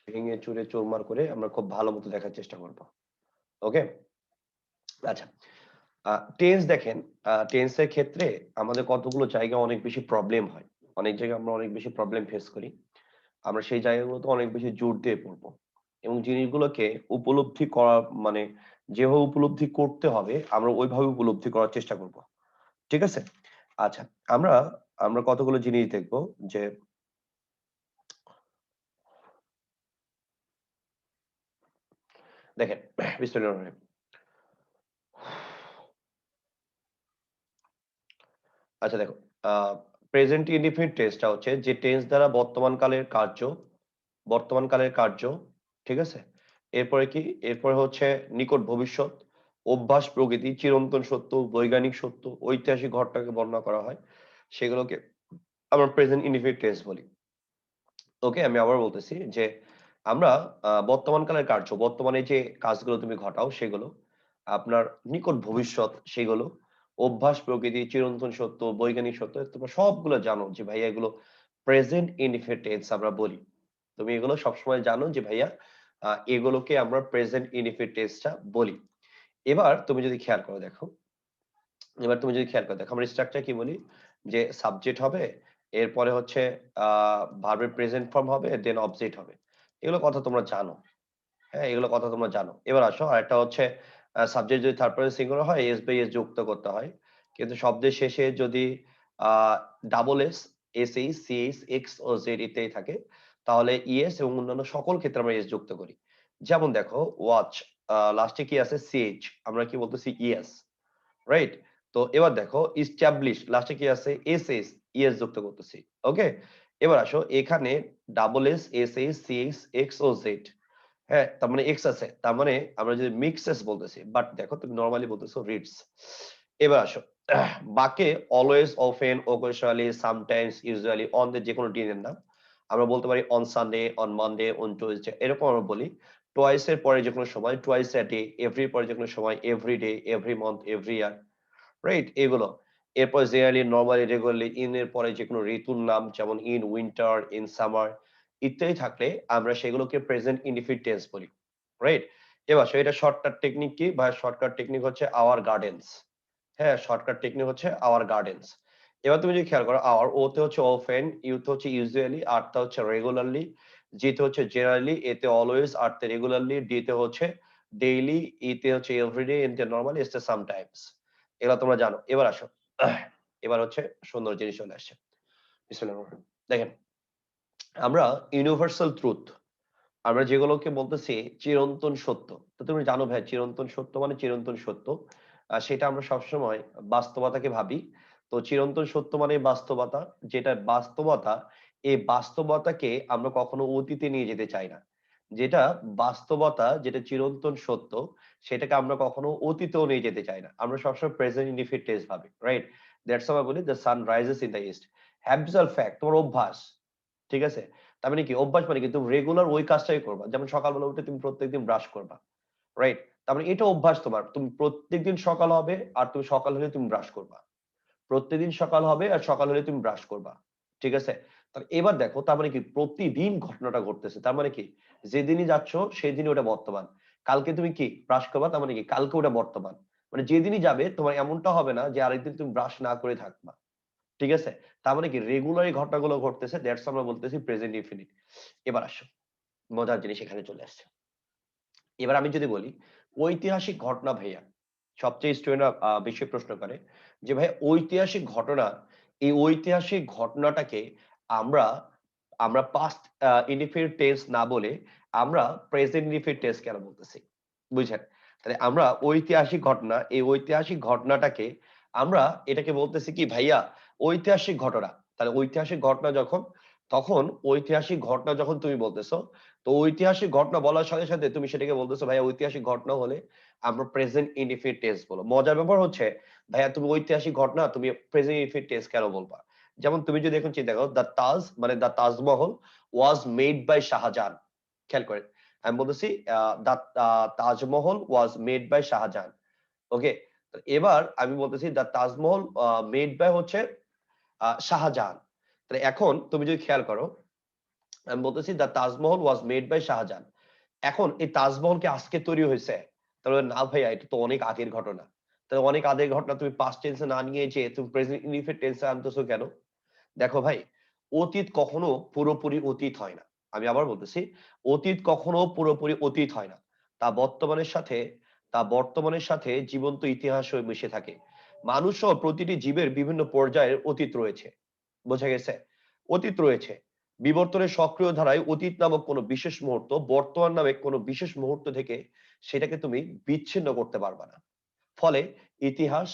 ভেঙে চুরে চুরমার করে আমরা খুব ভালো মতো দেখার চেষ্টা করব। ওকে? আচ্ছা। টেন্স দেখেন, টেন্সের ক্ষেত্রে আমাদের কতগুলো জায়গায় অনেক বেশি প্রবলেম হয়। অনেক জায়গায় আমরা অনেক বেশি প্রবলেম ফেস করি। আমরা সেই জায়গাগুলোতে অনেক বেশি জোর দিয়ে পড়বো। এবং জিনিসগুলোকে উপলব্ধি করা মানে যেভাবে উপলব্ধি করতে হবে আমরা ওইভাবে উপলব্ধি করার চেষ্টা করব। ঠিক আছে? আচ্ছা, আমরা আমরা কতগুলো জিনিস দেখব যে দেখেন বিসমিল্লাহির রহমানির রহিম। আচ্ছা দেখো, আ প্রেজেন্ট ইনডিফিনিট টেন্সটা হচ্ছে যে টেন্স দ্বারা বর্তমান কালের কার্য, ঠিক আছে? এরপরে কি? এরপরে হচ্ছে নিকট ভবিষ্যৎ, অভ্যাস, প্রকৃতি, চিরন্তন সত্য, বৈজ্ঞানিক সত্য, ঐতিহাসিক ঘটনাকে বর্ণনা করা হয়। সেগুলোকে আমরা প্রেজেন্ট ইনডিফিনিট টেন্স বলি। ওকে? আমি আবার বলতেছি যে আমরা বর্তমান কালের কার্য, বর্তমানে যে কাজগুলো তুমি ঘটাও সেগুলো, আপনার নিকট ভবিষ্যৎ সেগুলো, অভ্যাস, প্রকৃতি, চিরন্তন সত্য, বৈজ্ঞানিক সত্য তোমরা সবগুলো জানো যে ভাইয়া এগুলো প্রেজেন্ট ইনডিফিনিট টেন্স আমরা বলি। তুমি এগুলো সবসময় জানো যে ভাইয়া এগুলোকে আমরা প্রেজেন্ট ইনডিফিনিট টেন্সটা বলি। এবার তুমি যদি খেয়াল করে দেখো, আমরা স্ট্রাকচার কি বলি? যে সাবজেক্ট হবে, এরপরে হচ্ছে ভার্বের প্রেজেন্ট ফর্ম হবে, দেন অবজেক্ট হবে। এগুলো কথা তোমরা জানো। হ্যাঁ, এগুলো কথা তোমরা জানো। এবার আসো আরেকটা হচ্ছে সাবজেক্ট যদি থার্ড পারসন সিঙ্গুলার হয় এস বাই এস যুক্ত করতে হয়। কিন্তু শব্দের শেষে যদি আ double S, SH, CH, X ও জেড ইত্যাদি থাকে তাহলে ইএস এবং অন্যান্য সকল ক্ষেত্রে আমরা এস যুক্ত করি। যেমন দেখো ওয়াচ, লাস্টে কি আছে? সিএইচ, আমরা কি বলতেছি? ES, right? তো এবার দেখো এস্টাবলিশ, লাস্টে কি আছে? এসএস, ইএস যুক্ত করতেছি। ওকে? এবার আসো এখানে double S, SH, CH, X ও জেড। হ্যাঁ, তার মানে এক্স আছে। তার মানে আমরা যদি মিক্সেস বলতেছি, বাট দেখো তুমি নরমালি বলতেছো রিডস। এবার আসো বাক্যে always, often, occasionally, sometimes, usually, on যে যেকোনো দিনের নাম। আমরা বলতে পারি on Sunday, on Monday, on Tuesday, এরকম আমরা বলি। টুয়াইস এর পরে যেকোনো সময়, টুয়াইস এ ডে, এভরি এর পরে যেকোনো সময়, every day, every month, every year, right? এগুলো। এরপর জেনারেলি, নরমালি, রেগুলারলি, ইন এর পরে যেকোনো ঋতুর নাম যেমন ইন উইন্টার, ইন সামার ইত্যাদি থাকলে আমরা সেগুলোকে প্রেজেন্ট ইনডিফিনিট টেন্স বলি। রাইট? এবার এটা শর্টকাট টেকনিক কি? বা শর্টকাট টেকনিক হচ্ছে আওয়ার গার্ডেন্স। হ্যাঁ, শর্টকাট টেকনিক হচ্ছে আওয়ার গার্ডেন্স। এবার তুমি যদি খেয়াল করো আওয়ার, ও তে হচ্ছে অফেন, ইউ তে হচ্ছে ইউজুয়ালি, আর তে হচ্ছে রেগুলারলি, জি তে হচ্ছে জেনারেলি, এ তে অলওয়েজ, আর তে রেগুলারলি, ডি তে হচ্ছে ডেইলি, ই তে হচ্ছে এভরিডে, এন তে নরমালি, এস তে সামটাইমস। এগুলো তোমরা জানো। এবার আসো। এবার হচ্ছে সুন্দর জিনিস চলে আসছে। বিসমিল্লাহির রহমানির রহিম। দেখেন, আমরা ইউনিভার্সাল ট্রুথ, আমরা যেগুলোকে বলতেছি চিরন্তন সত্য। তো তুমি জানো ভাই চিরন্তন সত্য মানে চিরন্তন সত্য। সেটা আমরা সবসময় বাস্তবতাকে ভাবি। তো চিরন্তন সত্য মানে বাস্তবতা, যেটা বাস্তবতা, এই বাস্তবতাকে আমরা কখনো অতীতে নিয়ে যেতে চাই না। যেটা বাস্তবতা, যেটা চিরন্তন সত্য, সেটাকে আমরা কখনো অতীতেও নিয়ে যেতে চাই না। আমরা সবসময় প্রেজেন্ট ইনডিফিনিট টেন্স ভাবি, রাইট? দ্যাটস হাউ আই বলি the sun rises in the east. Habitual fact, তোমার অভ্যাস। ঠিক আছে? তার মানে কি? অভ্যাস মানে কি? তুমি রেগুলার ওই কাজটাই করবা। যেমন সকালবেলা উঠে তুমি প্রত্যেকদিন ব্রাশ করবা। রাইট? তার মানে এটা অভ্যাস তোমার। তুমি প্রত্যেকদিন সকাল হবে আর তুমি সকাল হলে তুমি ব্রাশ করবা। প্রত্যেকদিন সকাল হবে আর সকাল হলে তুমি ব্রাশ করবা। ঠিক আছে? তাহলে এবার দেখো তার মানে কি? প্রতিদিন ঘটনাটা ঘটতেছে। তার মানে কি? যেদিনই যাচ্ছ সেদিনই ওটা বর্তমান। কালকে তুমি কি? ব্রাশ করবা, তার মানে কি? কালকে ওটা বর্তমান। মানে যেদিনই যাবে তোমার এমনটা হবে না যে আরেকদিন তুমি ব্রাশ না করে থাকবা। ঠিক আছে? তার মানে কি? রেগুলার এই ঘটনাগুলো ঘটতেছে। দ্যাটস আমরা বলতেছি প্রেজেন্ট ইনফিনিট। এবার আসো। মজার জিনিস এখানে চলে আসছে। এবার আমি যদি বলি ঐতিহাসিক ঘটনা ভাইয়া, সবচেয়ে স্টুডেন্টরা বেশি প্রশ্ন করে যে ভাই ঐতিহাসিক ঘটনা, এই ঐতিহাসিক ঘটনাটাকে আমরা আমরা পাস্ট ইনডিফিনিট টেন্স না বলে আমরা প্রেজেন্ট ইনডিফিনিট টেন্স কেন বলতেছি? বুঝছেন? তাহলে আমরা ঐতিহাসিক ঘটনা, এই ঐতিহাসিক ঘটনাটাকে আমরা এটাকে বলতেছি কি ভাইয়া ঐতিহাসিক ঘটনা। তাহলে ঐতিহাসিক ঘটনা যখন, তখন ঐতিহাসিক ঘটনা যখন তুমি বলতেছো, তো ঐতিহাসিক ঘটনা বলার সাথে সাথে তুমি সেটাকে বলতেছো ভাইয়া ঐতিহাসিক ঘটনা হলে আমরা প্রেজেন্ট ইনডিফিনিট টেন্স বলবো। মজার ব্যাপার হচ্ছে ভাইয়া তুমি ঐতিহাসিক ঘটনা তুমি প্রেজেন্ট ইনডিফিনিট টেন্স কেন বলবা? যেমন তুমি যদি এখন চিন্তা করো দ্য তাজ মানে the Taj Mahal was made by Shah Jahan. খেয়াল করেন, আমি বলতেছি the Taj Mahal was made by Shah Jahan. Okay? এবার আমি বলতেছি দ্য তাজমহল মেড বাই হচ্ছে শাহজাহান। তাহলে এখন তুমি যদি খেয়াল করো আমি বলতেছি the Taj Mahal was made by Shah Jahan. এখন এই তাজমহল কি আজকে তৈরি হয়েছে? তাহলে না ভাইয়া, এটা তো অনেক আগের ঘটনা। তাহলে অনেক আগের ঘটনা তুমি পাস্ট টেন্সে না নিয়ে যে তুমি প্রেজেন্ট ইনডিফিনিট টেন্সে আনতেছো কেন? দেখো ভাই, অতীত কখনো পুরোপুরি অতীত হয় না। আমি আবার বলতেছি, অতীত কখনো পুরোপুরি অতীত হয় না। তা বর্তমানের সাথে জীবন্ত ইতিহাস হয়ে মিশে থাকে। মানুষসহ প্রতিটি জীবের বিভিন্ন পর্যায়ের অতীত রয়েছে। বোঝা গেছে? অতীত রয়েছে। বিবর্তনের সক্রিয় ধারায় অতীত নামক কোনো বিশেষ মুহূর্ত বর্তমান নামে কোনো বিশেষ মুহূর্ত থেকে সেটাকে তুমি বিচ্ছিন্ন করতে পারবা না। ফলে ইতিহাস,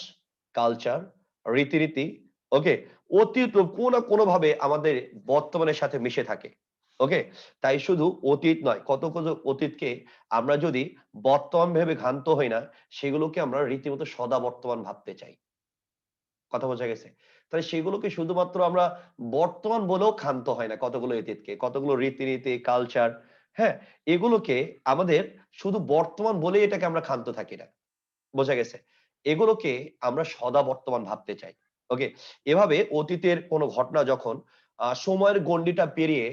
কালচার, রীতিনীতি, ওকে, অতীত কোনো না কোনো ভাবে আমাদের বর্তমানের সাথে মিশে থাকে। ওকে, তাই শুধু অতীত নয়, কত কত অতীতকে আমরা যদি বর্তমান ভেবে ক্ষান্ত হই না, সেগুলোকে আমরা রীতিমতো সদা বর্তমান ভাবতে চাই। কথা বোঝা গেছে? তাহলে সেগুলোকে শুধুমাত্র আমরা বর্তমান বলেও ক্ষান্ত হয় না, কতগুলো অতীতকে, কতগুলো রীতিনীতি, কালচার, হ্যাঁ, এগুলোকে আমাদের শুধু বর্তমান বলেই এটাকে আমরা ক্ষান্ত থাকি না। বোঝা গেছে? এগুলোকে আমরা সদা বর্তমান ভাবতে চাই। ওকে? এভাবে অতীতের কোনো ঘটনা যখন সময়ের গণ্ডিটা পেরিয়ে,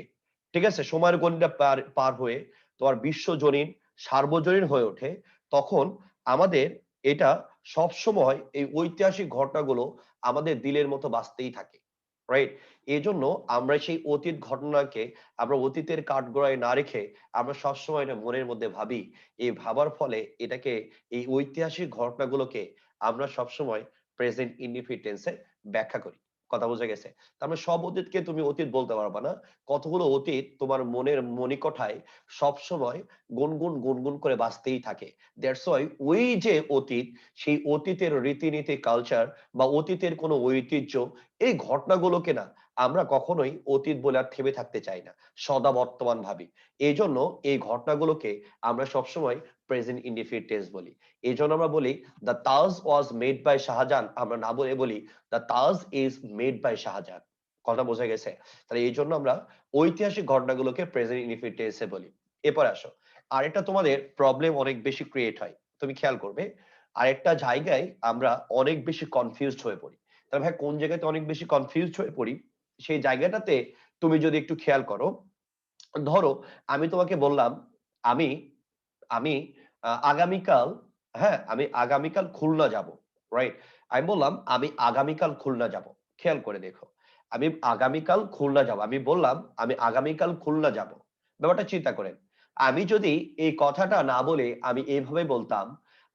ঠিক আছে? সময়ের গণ্ডিটা পার পার হয়ে তোমার বিশ্বজনীন, সার্বজনীন হয়ে ওঠে, তখন আমাদের এটা সবসময় এই ঐতিহাসিক ঘটনাগুলো আমাদের দিলের মতো বাজতেই থাকে। রাইট? এজন্য আমরা সেই অতীত ঘটনাকে আমরা অতীতের কাঠগড়ায় না রেখে আমরা সবসময় এটা মনের মধ্যে ভাবি। এই ভাবার ফলে এটাকে, এই ঐতিহাসিক ঘটনাগুলোকে আমরা সবসময় প্রেজেন্ট ইনডিফিনিট টেন্সে ব্যাখ্যা করি। কথা বোঝা গেছে? তার মানে সব অতীতকে তুমি অতীত বলতে পারবা না। কতগুলো অতীত তোমার মনের মণিকোঠায় সবসময় গুনগুন গুনগুন করে বাজতেই থাকে। দ্যাটস ওয়াই ওই যে অতীত, সেই অতীতের রীতিনীতি, কালচার বা অতীতের কোনো ঐতিহ্য, এই ঘটনাগুলোকে না আমরা কখনোই অতীত বলে আর থেমে থাকতে চাই না। সদা বর্তমান ভাবি। এইজন্য এই ঘটনাগুলোকে আমরা সবসময় প্রেজেন্ট ইনডিফিনিট টেন্স বলি। এইজন্য আমরা বলি the Taj was made by Shah Jahan, আমরা না বলে বলি the Taj is made by Shah Jahan. কথা বোঝা গেছে? তাহলে এই জন্য আমরা ঐতিহাসিক ঘটনাগুলোকে প্রেজেন্ট ইনডিফিনিট টেন্সে বলি। এরপর আসো, আরেকটা তোমাদের প্রবলেম অনেক বেশি ক্রিয়েট হয়, তুমি খেয়াল করবে। আরেকটা জায়গায় আমরা অনেক বেশি কনফিউজড হয়ে পড়ি। তাহলে ভাই কোন জায়গাতে অনেক বেশি কনফিউজড হয়ে পড়ি, সেই জায়গাটাতে তুমি যদি একটু খেয়াল করো। ধরো আমি তোমাকে বললাম, আমি আমি আগামীকাল, হ্যাঁ, আমি আগামীকাল খুলনা যাব। রাইট? আমি বললাম আমি আগামীকাল খুলনা যাব। খেয়াল করে দেখো। আমি আগামীকাল খুলনা যাব। আমি বললাম আমি আগামীকাল খুলনা যাব। ব্যাপারটা চিন্তা করেন। আমি যদি এই কথাটা না বলে আমি এভাবে বলতাম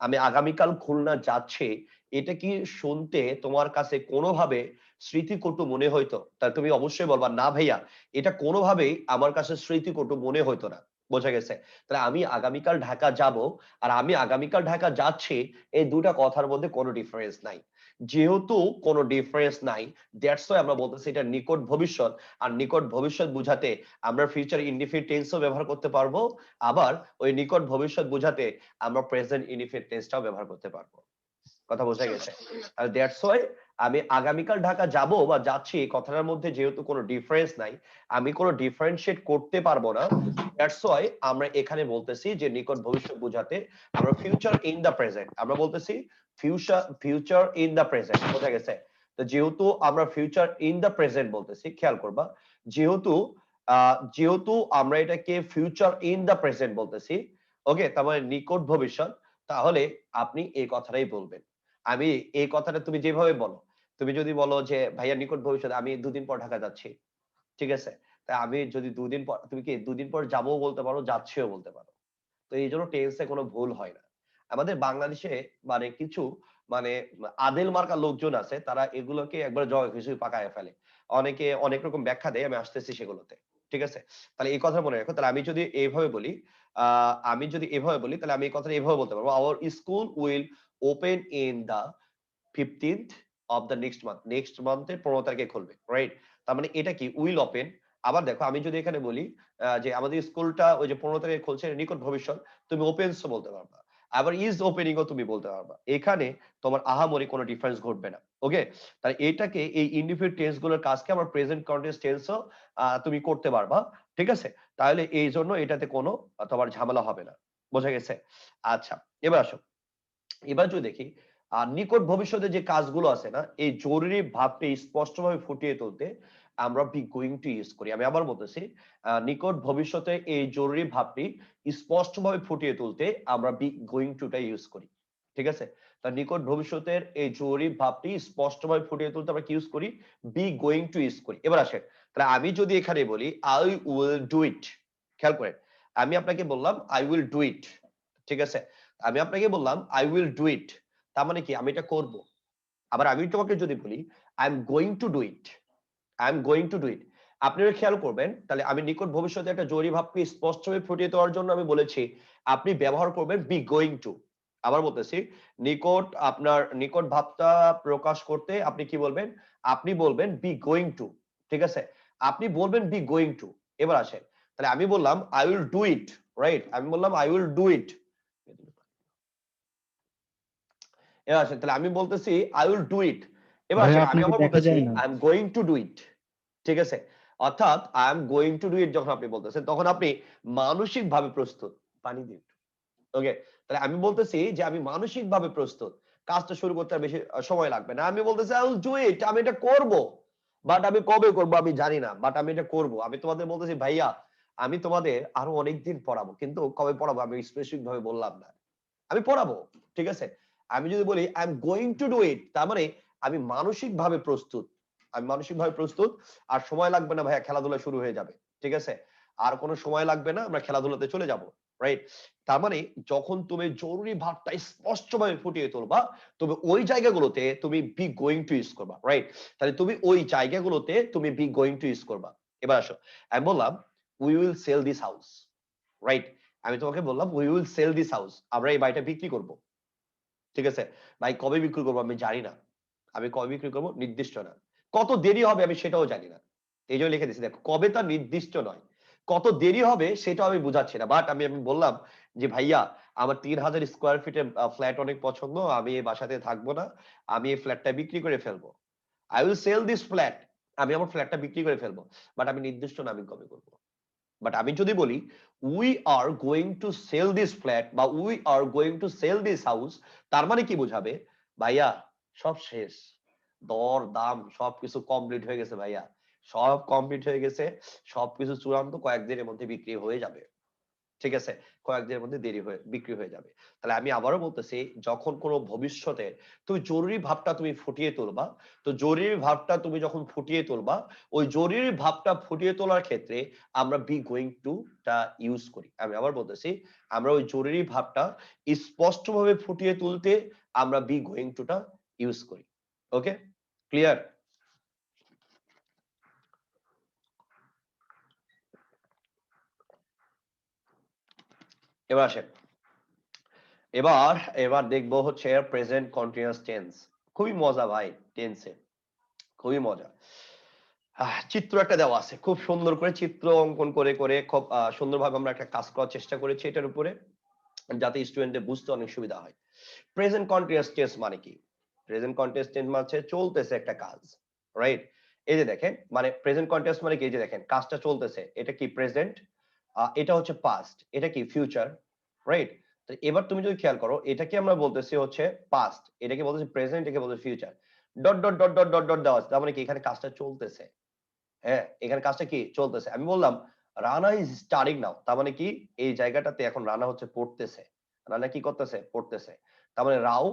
আমি আগামীকাল খুলনা যাচ্ছি, এটা কি শুনতে তোমার কাছে কোনোভাবে স্মৃতিকটু মনে হইতো? তাহলে তুমি অবশ্যই বলবা না ভাইয়া, এটা কোনোভাবেই আমার কাছে স্মৃতিকটু মনে হইতো না। বোঝা গেছে? তাহলে আমি আগামীকাল ঢাকা যাব আর আমি আগামীকাল ঢাকা যাচ্ছি, এই দুটা কথার মধ্যে কোনো ডিফারেন্স নাই। যেহেতু কোনো ডিফারেন্স নাই, দ্যাটস ওয়াই আমরা বলতেছি এটা নিকট ভবিষ্যৎ। আর নিকট ভবিষ্যৎ বুঝাতে আমরা ফিউচার ইনডিফিনিট টেন্সও ব্যবহার করতে পারবো। আবার ওই নিকট ভবিষ্যৎ বুঝাতে আমরা প্রেজেন্ট ইনডিফিনিট টেন্সটাও ব্যবহার করতে পারবো। কথা বোঝা গেছে? আর দ্যাটস ওয়াই আমি আগামীকাল ঢাকা যাব বা যাচ্ছি, এই কথাটার মধ্যে যেহেতু কোনো ডিফারেন্স নাই, আমি কোনো ডিফারেন্সিয়েট করতে পারবো না। দ্যাটস ওয়াই আমরা এখানে বলতেছি যে নিকট ভবিষ্যৎ বোঝাতে আমরা ফিউচার ইন দা প্রেজেন্ট, আমরা বলতেছি ফিউচার ইন দা প্রেজেন্ট। বোঝা গেছে? তো যেহেতু আমরা ফিউচার ইন দা প্রেজেন্ট বলতেছি, খেয়াল করবা, যেহেতু যেহেতু আমরা এটাকে ফিউচার ইন দা প্রেজেন্ট বলতেছি, ওকে, তার মানে নিকট ভবিষ্যৎ, তাহলে আপনি এই কথাটাই বলবেন। আমি এই কথাটা তুমি যেভাবে বলো, তুমি যদি বলো যে ভাইয়া নিকট ভবিষ্যতে আমি দুদিন পর ঢাকা যাচ্ছি, ঠিক আছে? তাই আমি যদি দুদিন পর, তুমি কি দুদিন পর যাবো বলতে পারো, যাচ্ছিও বলতে পারো। তো এই জন্য টেন্সে কোনো ভুল হয় না। আমাদের বাংলাদেশে মানে কিছু মানে আদেল মার্কা লোকজন আছে, তারা এগুলোকে একবার জগা খিচুড়ি পাকায় ফেলে। অনেকে অনেক রকম ব্যাখ্যা দেয়, আমি আসতেছি সেগুলোতে। ঠিক আছে? তাহলে এই কথা মনে রাখো। তাহলে আমি যদি এইভাবে বলি, তাহলে আমি এই কথাটা এভাবে বলতে পারবো, our school will open in the 15th of the next month. Next মান্থের 15 তারিখে খুলবে। রাইট? তার মানে এটা কি উইল ওপেন। আবার দেখো আমি যদি এখানে বলি যে আমাদের স্কুলটা ওই যে 15 তারিখে খুলছে, নিকট ভবিষ্যৎ, তুমি ওপেনস ও বলতে পারবা। আবার ইজ ওপেনিং ও তুমি বলতে পারবা। এখানে তোমার আহামরি কোনো ডিফারেন্স ঘটবে না। ওকে? তাহলে এটাকে, এই ইনডিফিনিট টেন্স গুলোর কাজকে আমরা প্রেজেন্ট কন্টিনিউয়াস টেন্সও তুমি করতে পারবা। ঠিক আছে? তাহলে এই জন্য এটাতে কোনো তোমার ঝামেলা হবে না। বোঝা গেছে? আচ্ছা, এবার আসো। এবার যদি দেখি নিকট ভবিষ্যতে যে কাজগুলো আছে না, এই জরুরি ভাবটি স্পষ্টভাবে ফুটিয়ে তুলতে আমরা বি গোয়িং টু ইউজ করি। আমি আবার বলতেছি, নিকট ভবিষ্যতে এই জরুরি ভাবটি স্পষ্টভাবে ফুটিয়ে তুলতে আমরা বি গোয়িং টুটা ইউজ করি। ঠিক আছে, তার নিকট ভবিষ্যতের এই জরুরি ভাবটি স্পষ্টভাবে ফুটিয়ে তুলতে আমরা কি ইউজ করি? বি গোয়িং টু ইউজ করি। এবার আসেন, তাহলে আমি যদি এখানে বলি আই উইল ডু ইট, খেয়াল করেন, আমি আপনাকে বললাম আই উইল ডু ইট। ঠিক আছে, আমি আপনাকে বললাম আই উইল ডু ইট, তার মানে কি আমি এটা করব। আবার আমি তোমাকে যদি বলি I am going to do it, I am going to do it, আপনারা খেয়াল করবেন, তাহলে আমি নিকট ভবিষ্যতে একটা জরুরি ভাবকে স্পষ্টভাবে ফুটিয়ে তোলার জন্য আমি বলেছি আপনি ব্যবহার করবেন বি গোয়িং টু। আবার বলতেছি, নিকট আপনার নিকট ভাবটা প্রকাশ করতে আপনি কি বলবেন? আপনি বলবেন বি গোয়িং টু। ঠিক আছে, আপনি বলবেন বি গোয়িং টু। এবার আসেন, তাহলে আমি বললাম I will do it, right, আমি বললাম আই উইল ডু ইট। এবার আসেন, তাহলে আমি বলতেছি আই উইল ডু ইট। এবার ভাইয়া আসেন, আমি আপনাকে আবার দেখা বলতেছি যায় না। I am going to do it. ঠিক আছে, অর্থাৎ I am going to do it যখন আপনি বলতেছেন তখন আপনি মানসিক ভাবে প্রস্তুত। পানি দিন। ওকে, তাহলে আমি বলতেছি যে আমি মানসিক ভাবে প্রস্তুত, কাজটা শুরু করতে আর বেশি সময় লাগবে না। আমি বলতেছি আই উইল ডু ইট, আমি এটা করব, বাট আমি কবে করব আমি জানি না, বাট আমি এটা করব। আমি তোমাদের বলতেছি ভাইয়া আমি তোমাদের আরো অনেকদিন পড়াবো, কিন্তু কবে পড়াবো আমি স্পেসিফিক ভাবে বললাম না, আমি পড়াবো। ঠিক আছে, আমি যদি বলি I am going to do it, তার মানে আমি মানসিক ভাবে প্রস্তুত, আমি মানসিক ভাবে প্রস্তুত। আর সময় লাগবে না ভাইয়া, খেলাধুলা শুরু হয়ে যাবে। ঠিক আছে, আর কোনো সময় লাগবে না, আমরা খেলাধুলাতে চলে যাব, রাইট। তার মানে যখন তুমি জরুরি ভাবটা স্পষ্টভাবে ফুটিয়ে তুলবা, তবে ওই জায়গাগুলোতে তুমি বি গোয়িং টু ইউজ করবা, রাইট। তাহলে তুমি ওই জায়গাগুলোতে তুমি বি গোয়িং টু ইউজ করবা। এবার আসো, আমি বললাম we will sell this house, right. আমি তোমাকে বললাম we will sell this house, আমরা এই বাড়িটা বিক্রি করব। ঠিক আছে, ভাই কবে বিক্রি করবো আমি জানি না, আমি কবে বিক্রি করবো নির্দিষ্ট না, কত দেরি হবে আমি সেটাও জানি না। এই জন্য লিখে দিচ্ছি, দেখো কবে তা নির্দিষ্ট নয়, কত দেরি হবে সেটাও আমি বুঝাচ্ছি না, বাট আমি আমি বললাম যে ভাইয়া আমার 3000 স্কোয়ার ফিটের ফ্ল্যাট অনেক পছন্দ, আমি এই বাসাতে থাকবো না, আমি এই ফ্ল্যাটটা বিক্রি করে ফেলবো, I will sell this flat, আমি আমার ফ্ল্যাটটা বিক্রি করে ফেলবো, বাট আমি নির্দিষ্ট না আমি কবে করবো। বাট আমি যদি বলি we are going to sell this flat বা we are going to sell this house, তার মানে কি বোঝাবে? ভাইয়া সব শেষ, দর দাম সবকিছু কমপ্লিট হয়ে গেছে ভাইয়া, সব কমপ্লিট হয়ে গেছে, সবকিছু চূড়ান্ত, কয়েকদিনের মধ্যে বিক্রি হয়ে যাবে। ঠিক আছে, কয়েকদিনের মধ্যে দেরি হয়ে বিক্রি হয়ে যাবে। তাহলে আমি আবারও বলতেছি, যখন কোনো ভবিষ্যতে তুমি জরুরি ভাবটা তুমি ফুটিয়ে তুলবা, তো জরুরি ভাবটা তুমি যখন ফুটিয়ে তুলবা, ওই জরুরি ভাবটা ফুটিয়ে তোলার ক্ষেত্রে আমরা বি গোয়িং টু টা ইউজ করি। আমি আবার বলতেছি, আমরা ওই জরুরি ভাবটা স্পষ্টভাবে ফুটিয়ে তুলতে আমরা বি গোয়িং টু টা ইউজ করি। ওকে, ক্লিয়ার? এবার আসেন, এবার এবার দেখবো হচ্ছে প্রেজেন্ট কন্টিনিউয়াস টেন্স। খুবই মজা ভাই টেন্সে, খুবই মজা। চিত্র একটা দেওয়া আছে, খুব সুন্দর করে চিত্র অঙ্কন করে করে খুব সুন্দরভাবে আমরা একটা কাজ করার চেষ্টা করেছি এটার উপরে, যাতে স্টুডেন্টদের বুঝতে অনেক সুবিধা হয়। প্রেজেন্ট কন্টিনিউয়াস টেন্স মানে কি? প্রেজেন্ট কন্টিনিউয়াস টেন্স মানে চলতেছে একটা কাজ, রাইট। এই যে দেখেন, মানে প্রেজেন্ট কন্টিনিউয়াস মানে কি? এই যে দেখেন কাজটা চলতেছে, এটা কি প্রেজেন্ট, এটা হচ্ছে পাস্ট, এটা কি ফিউচার, রাইট। তো এবার তুমি যদি খেয়াল করো, এটাকে আমরা বলতেছি হচ্ছে পাস্ট, এটাকে বলতেছি প্রেজেন্ট, এটাকে বলতেছি future. Dot dot dot dot dot dot দেওয়া আছে, তার মানে কি এখানে কাজটা চলতেছে। হ্যাঁ, এখানে কাজটা কি চলতেছে। আমি বললাম রানা ইজ স্টাডিং নাও, তার মানে কি এই জায়গাটাতে এখন রানা হচ্ছে পড়তেছে, রানা কি করতেছে? পড়তেছে। তার মানে now,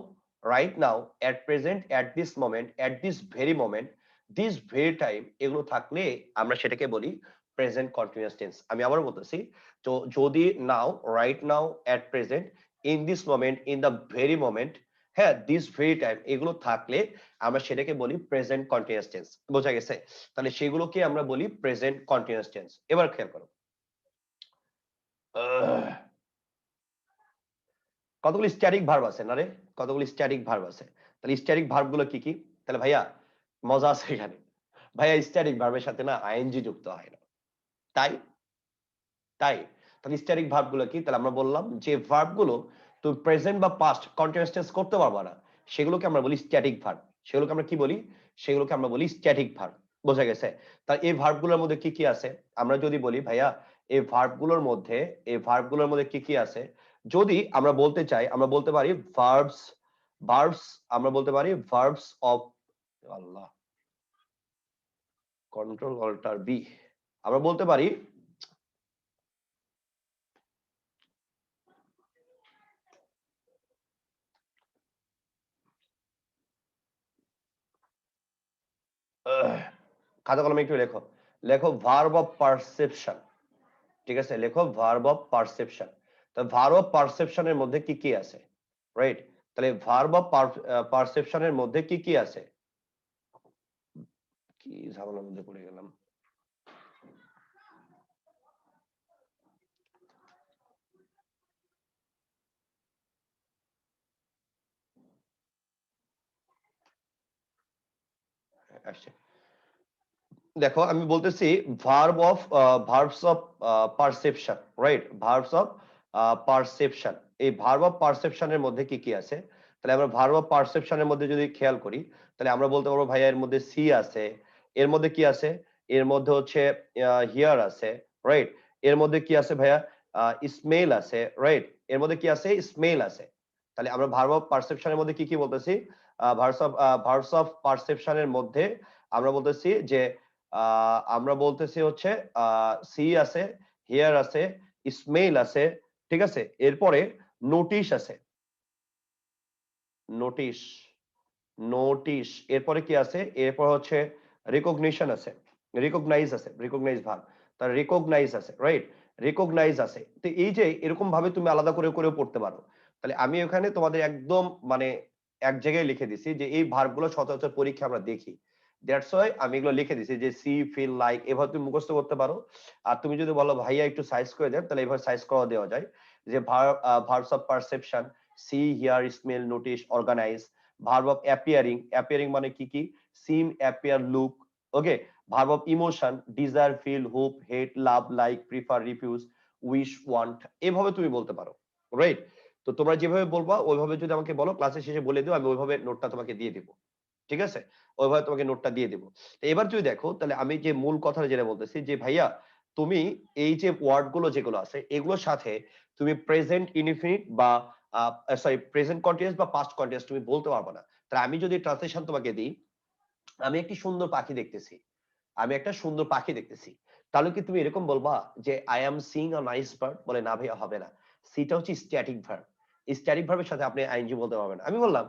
right now, at present, at this moment, at this very moment, this very time, এগুলো থাকলে আমরা সেটাকে বলি প্রেজেন্ট কন্টিনিউয়াস টেন্স। আমি আবারও বলতেছি, তো যদি now, right now, at present, in this moment, in the very moment, হ্যাঁ দিস ভেরি টাইম, এগুলো থাকলে আমরা সেটাকে বলি প্রেজেন্ট কন্টিনিউয়াস টেন্স। বোঝা গেছে? তাহলে সেগুলোকে আমরা বলি প্রেজেন্ট কন্টিনিউয়াস টেন্স। এবার খেয়াল করো, কতগুলি স্ট্যাটিক ভার্ব আছে না রে? কতগুলি স্ট্যাটিক ভার্ব আছে। তাহলে স্ট্যাটিক ভার্ব গুলো কি কি? তাহলে ভাইয়া মজা আছে এখানে, ভাইয়া স্ট্যাটিক ভার্বের সাথে না আইএনজি যুক্ত হয় না। তাই তাই তাহলে স্ট্যাটিক ভার্ব গুলো কি? তাহলে আমরা বললাম যে ভার্ব গুলো তুমি প্রেজেন্ট বা পাস্ট কন্টিনিউয়াস টেন্স করতে পারবা না, সেগুলোকে আমরা বলি স্ট্যাটিক ভার্ব। সেগুলোকে আমরা কি বলি? সেগুলোকে আমরা বলি স্ট্যাটিক ভার্ব। বোঝা গেছে? তাহলে এই ভার্ব গুলোর মধ্যে কি কি আছে? আমরা যদি বলি ভাইয়া এই ভার্ব গুলোর মধ্যে, এই ভার্ব গুলোর মধ্যে কি কি আছে, যদি আমরা বলতে চাই, আমরা বলতে পারি ভার্বস, ভার্বস, আমরা বলতে পারি ভার্বস অফ, আল্লাহ, কন্ট্রোল অল্টার বি আমরা বলতে পারি খাতা কলমে একটু লেখো, লেখো ভার্ব অফ পারসেপশন। ঠিক আছে, লেখো ভার্ব অফ পারসেপশন। তো ভার্ব অফ পারসেপশনের মধ্যে কি কি আছে, রাইট? তাহলে ভার্ব অফ পারসেপশনের মধ্যে কি কি আছে? কি ঝামেলার মধ্যে পড়ে গেলাম। আসছে, দেখো আমি বলতেছি verbs of perception, right? Verbs of perception, এই ভার্ব অফ পারসেপশনের মধ্যে কি কি আছে? তাহলে আমরা ভার্ব অফ পারসেপশনের মধ্যে যদি খেয়াল করি, তাহলে আমরা বলতে পারবো ভাইয়া এর মধ্যে সি আছে, এর মধ্যে কি আছে, এর মধ্যে হচ্ছে হিয়ার আছে, রাইট? এর মধ্যে কি আছে ভাইয়া, স্মেল আছে, রাইট? এর মধ্যে কি আছে, স্মেল আছে। তাহলে আমরা ভার্ব অফ পারসেপশনের মধ্যে কি কি বলতেছি? ভার্বস অফ পারসেপশনের মধ্যে আমরা বলতেছি যে আমরা বলতেছি হচ্ছে সি আছে, হিয়ার আছে, স্মেল আছে, ঠিক আছে? এরপরে নোটিশ আছে, নোটিশ, নোটিশ। এরপরে কি আছে? এরপর হচ্ছে রিকগনিশন আছে, রিকগনাইজ আছে, রিকগনাইজ ভার্ব, তার রিকগনাইজ আছে, রাইট? রিকগনাইজ আছে। তো এই যে এরকম ভাবে তুমি আলাদা করে করেও পড়তে পারো। তাহলে আমি ওখানে তোমাদের একদম মানে এক জায়গায় লিখে দিছি যে এই ভার্বগুলো সচরাচর পরীক্ষা আমরা দেখি, দ্যাটস ওয়াই আমি এগুলো লিখে দিছি যে সি, ফিল, লাইক, এভাবে তুমি মুখস্থ করতে পারো। আর তুমি যদি বলো ভাইয়া একটু সাইজ করে দেন, তাহলে এভাবে সাইজ করা দেওয়া যায় যে verbs of perception, see, hear, smell, notice, organise. Verb of appearing, appearing মানে কি কি? Seem, appear, look, okay? Verb of emotion, desire, feel, hope, hate, love, like, prefer, refuse, wish, want, এভাবে তুমি বলতে পারো, রাইট? তো তোমরা যেভাবে বলবা ওইভাবে যদি আমাকে বলো, ক্লাসের শেষে বলে দিও, আমি ওইভাবে নোটটা তোমাকে দিয়ে দিব, ঠিক আছে? ওইভাবে তোমাকে নোটটা দিয়ে দিব। এবার যদি দেখো, তাহলে আমি যে মূল কথাটা যেটা বলতেছি যে ভাইয়া তুমি এই যে ওয়ার্ড গুলো যেগুলো আছে এগুলোর সাথে তুমি প্রেজেন্ট ইনডিফিনিট বা সরি প্রেজেন্ট কন্টিনিউয়াস বা পাস্ট কন্টিনিউয়াস তুমি বলতে পারবে না। তাহলে আমি যদি ট্রান্সলেশন তোমাকে দিই, আমি একটি সুন্দর পাখি দেখতেছি, আমি একটা সুন্দর পাখি দেখতেছি, তাহলে কি তুমি এরকম বলবা যে I am seeing a nice bird? বলে না ভাইয়া, হবে না। সিটা হচ্ছে স্ট্যাটিক ভার্ব, স্ট্যাটিক ভার্বের সাথে আপনি আইএনজি বলতে পারবেন না। আমি বললাম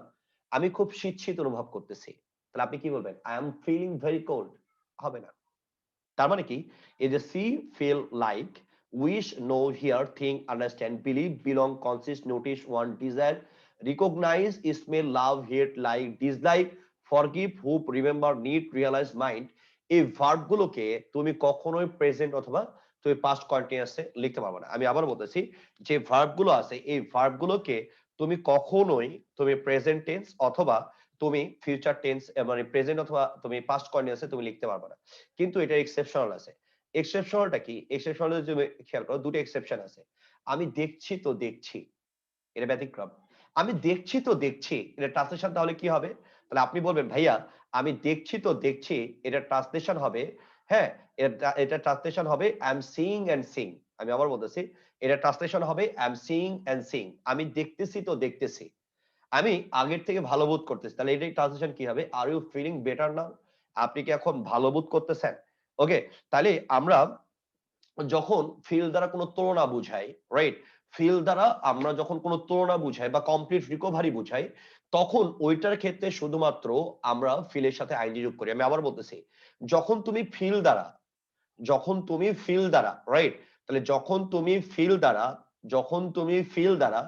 আমি খুব শীত শীত অনুভব করতেছি, তাহলে আপনি কি বলবেন? I am feeling very cold, হবে না। তার মানে কি? এই যে see, feel, like, wish, know, hear, think, understand, believe, belong, consist, notice, want, desire, recognise, smell, love, hate, like, dislike, forgive, hope, remember, need, realise, mind, এই verb গুলোকে তুমি কখনোই প্রেজেন্ট অথবা তুমি পাস্ট কন্টিনিউয়াসে লিখতে পারবে না। আমি আবার বলতেছি, যে ভার্ব গুলো আছে এই ভার্ব গুলোকে তুমি কখনোই তুমি প্রেজেন্ট টেন্স অথবা তুমি ফিউচার টেন্স মানে প্রেজেন্ট অথবা তুমি পাস্ট কন্টিনিউয়াসে তুমি লিখতে পারবে না। কিন্তু এটা এক্সেপশনাল আছে। এক্সেপশনালটা কি? এক্সেপশনাল যদি তুমি খেয়াল করো, দুটো এক্সেপশন আছে। আমি দেখছি তো দেখছি, এটা ব্যতিক্রম। আমি দেখছি তো দেখছি, এটা ট্রান্সলেশন তাহলে কি হবে? তাহলে আপনি বলবেন ভাইয়া আমি দেখছি তো দেখছি, এটা ট্রান্সলেশন হবে, হ্যাঁ, এটা ট্রান্সলেশন হবে I am seeing and sing. আমি আবার বলতেছি, এটা ট্রান্সলেশন হবে I am seeing and sing. আমি দেখতেছি তো দেখতেছি, আমি আগের থেকে ভালো বোধ করতেছি। তাহলে এটাই ট্রান্সলেশন কি হবে? Are you feeling better now? আপনি কি এখন ভালো বোধ করতেছেন? ওকে, তাহলে আমরা যখন ফিল দ্বারা কোনো তুলনা বুঝাই, রাইট? ফিল দ্বারা আমরা যখন কোনো তুলনা বুঝাই বা কমপ্লিট রিকভারি বুঝাই, তখন ওইটার ক্ষেত্রে শুধুমাত্র আমরা ফিলের সাথে আইনজি যোগ করি। আমি আবার বলতেছি, যখন তুমি ফিল দ্বারা, যখন তুমি ফিল দ্বারা, রাইট? তাহলে যখন তুমি ফিল দ্বারা, যখন তুমি ফিল দ্বারা,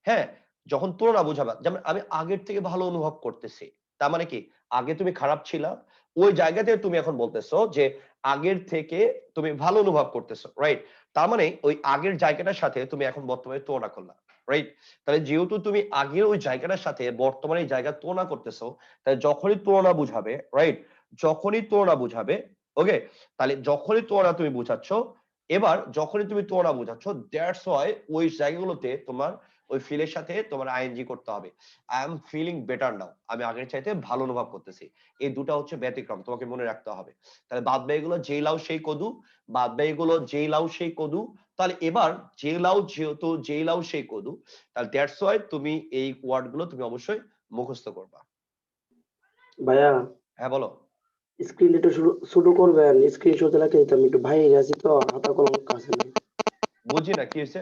হ্যাঁ, যখন তুলনা বুঝাবা, যেমন আমি আগের থেকে ভালো অনুভব করতেছি, তার মানে কি? আগে তুমি খারাপ ছিলা, ওই জায়গাতে তুমি এখন বলতেছো যে আগের থেকে তুমি ভালো অনুভব করতেছো, রাইট? তার মানে ওই আগের জায়গাটার সাথে তুমি এখন বর্তমানে তুলনা করলা, রাইট? তাহলে যেহেতু তুমি আগের ওই জায়গাটার সাথে বর্তমানে এই জায়গা তুলনা করতেছো, তাই যখনই তুলনা বুঝাবে, রাইট, যখনই তুলনা বুঝাবে, ওকে, তাহলে যখনই তুলনা তুমি বুঝাচ্ছ, এবার যখনই তুমি তুলনা বুঝাচ্ছ, দ্যাটস ওয়াই ওই জায়গাগুলোতে তোমার ওই ফিলের সাথে তোমার আইএনজি করতে হবে। I am feeling better now, আমি আগের চাইতে ভালো অনুভব করতেছি। এই দুটা হচ্ছে ব্যতিক্রম, তোমাকে মনে রাখতে হবে। তাহলে বাদ বাকিগুলো যেই লাউ সেই কদু, বাদ বাকিগুলো যেই লাউ সেই কদু। তাহলে এবার যে লাউ, যেহেতু যেই লাউ সেই কদু, তাহলে দ্যাটস ওয়াই তুমি এই ওয়ার্ড গুলো তুমি অবশ্যই মুখস্থ করবা। ভাইয়া হ্যাঁ বলো। স্ক্রিন একটু ছোট করবেন, স্ক্রিনশট রাখতে দিতাম, একটু ভাই আছি তো, হাতা কলম কাছে নেই। বুঝি না কি হয়েছে।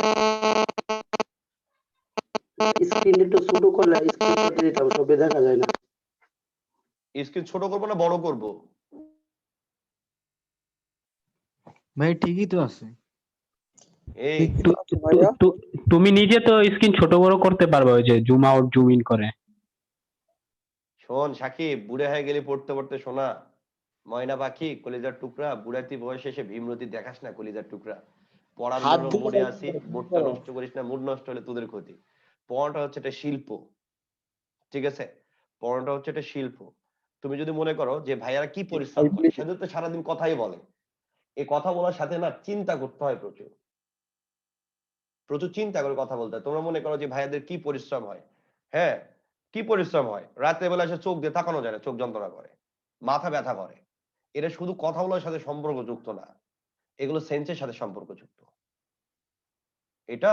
স্ক্রিন একটু ছোট করলে স্ক্রিনশট দিতাম, সবে দেখা যায় না। স্ক্রিন ছোট করবো না বড় করবো? ভাই ঠিকই তো আছে। এই তুমি নিজে তো স্ক্রিন ছোট বড় করতে পারবে, ওই যে জুম আউট জুম ইন করে। শোন সাকিব, বুড়ে হয়ে গেলে পড়তে পড়তে শোনা, ময়না পাখি কলিজার টুকরা, বুড়াতি বয়সে এসে ভীমরতি দেখাস না কলিজার টুকরা। পড়ার হাত জন্য দিয়ে মুডে আসি, মুডটা নষ্ট করিস না, মুড নষ্ট হলে তোদের ক্ষতি। পড়াটা হচ্ছে একটা শিল্প, ঠিক আছে? পড়াটা হচ্ছে একটা শিল্প। তুমি যদি মনে করো যে ভাইয়ারা কি পরিশ্রম করে, সেদের তো সারাদিন কথাই বলে, এই কথা বলার সাথে না চিন্তা করতে হয়, প্রচুর প্রচুর চিন্তা করে কথা বলতে হয়। তোমরা মনে করো যে ভাইয়াদের কি পরিশ্রম হয়, হ্যাঁ কি পরিশ্রম হয়, রাতের বেলা এসে চোখ দিয়ে তাকানো যায় না, চোখ যন্ত্রণা করে, মাথা ব্যথা করে। এটা শুধু কথাগুলোর সাথে সম্পর্কযুক্ত না, এগুলো সেন্সের সাথে সম্পর্কযুক্ত। এটা